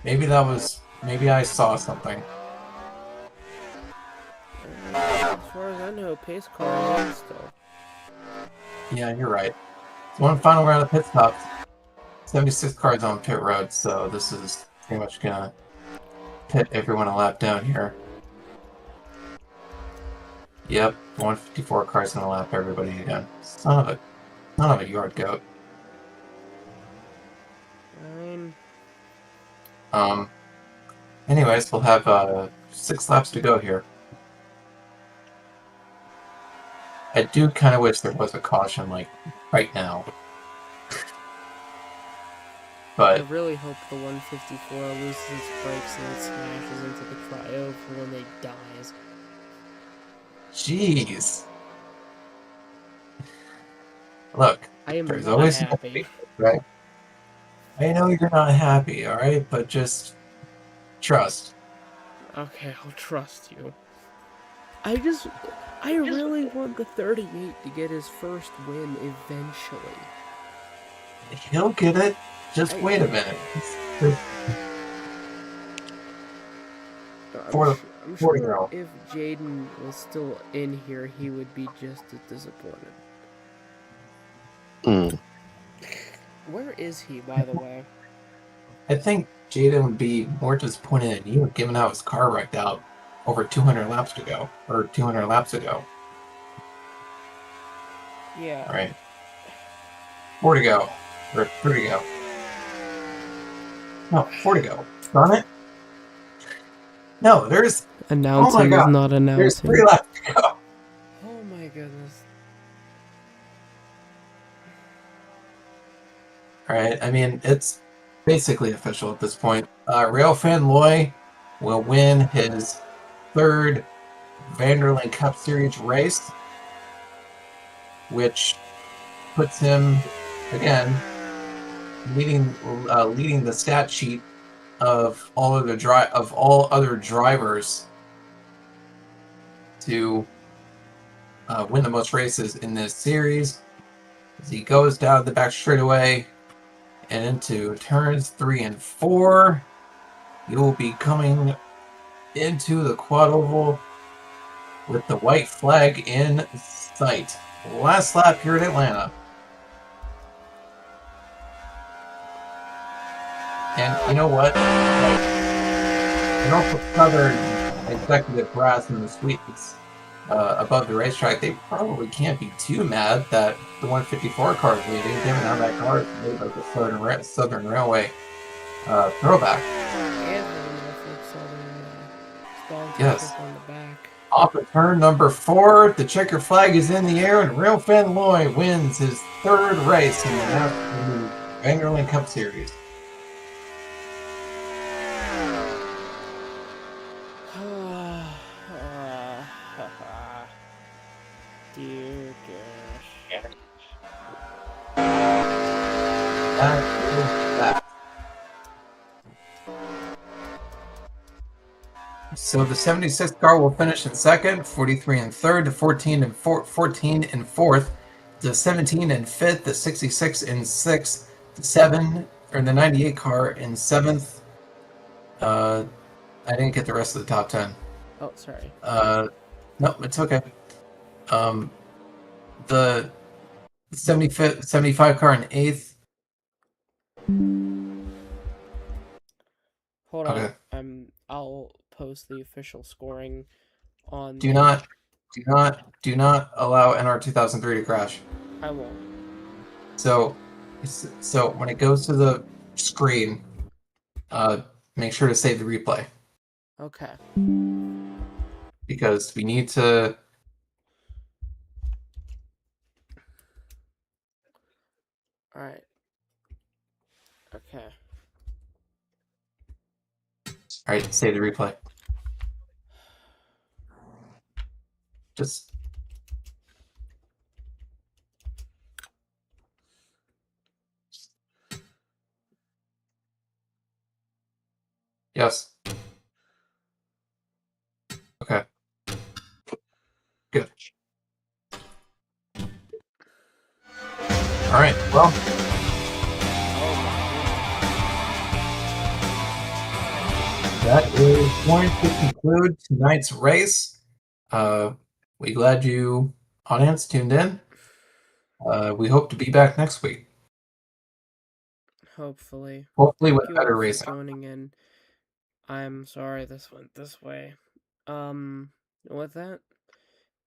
Maybe I saw something. As far as I know, pace car is on still. Yeah, you're right. So one final round of pit stops. 76 cars on pit road, so this is pretty much gonna pit everyone a lap down here. Yep, 154 cars gonna lap everybody again. Son of a yard goat. Fine. Anyways, we'll have 6 laps to go here. I do kind of wish there was a caution, like, right now. But I really hope the 154 loses its brakes and it smashes into the cryo for when they dies. jeez. Look, I am there's not always happy. right? I know you're not happy, alright? But just trust. Okay, I'll trust you. I really want the 38 to get his first win eventually. He'll get it. Just wait a minute. I'm sure if Jaden was still in here, he would be just as disappointed. Where is he, by the way? I think Jaden would be more disappointed in you given how his car wrecked out over 200 laps to go. Or 200 laps ago. Yeah. Alright. 4 to go. Or 3 to go. No, 4 to go. Darn it. No, there's... Announcing is not announcing. There's 3 laps to go. Oh my goodness. Alright, I mean, it's basically official at this point. Railfan Loy will win his 3rd Vanderlyn Cup Series race, which puts him, again, leading the stat sheet of all other drivers to win the most races in this series. As he goes down the back straightaway and into turns 3 and 4, he will be coming into the quad oval with the white flag in sight. Last lap here at Atlanta. And you know what? Norfolk Southern executive brass in the suites above the racetrack, they probably can't be too mad that the 154 car is leading, given how that car is made like a Southern Railway throwback. And for the Norfolk Southern Yes. sponsorship on the back. Off of turn number 4, the checker flag is in the air, and Real Fan Loy wins his 3rd race in the Vanderlyn Cup Series. Dear gosh. That is that. So the 76th car will finish in 2nd, 43 in 3rd, the 14 in 4th, the 17 in 5th, the 66 in 6th, the 98 car in 7th. I didn't get the rest of the top 10. Oh, sorry. No, it's okay. The 75 car in 8th. Hold Okay. on. I'll post the official scoring on. Do not allow NR 2003 to crash. I won't. So when it goes to the screen, make sure to save the replay Okay. because we need to. All right. Okay. All right, save the replay. Just. Yes. Okay. Good. All right. Well. That is going to conclude tonight's race. We glad you, audience, tuned in. We hope to be back next week. Hopefully. Hopefully with Thank you better all for racing. joining in. I'm sorry this went this way. With that,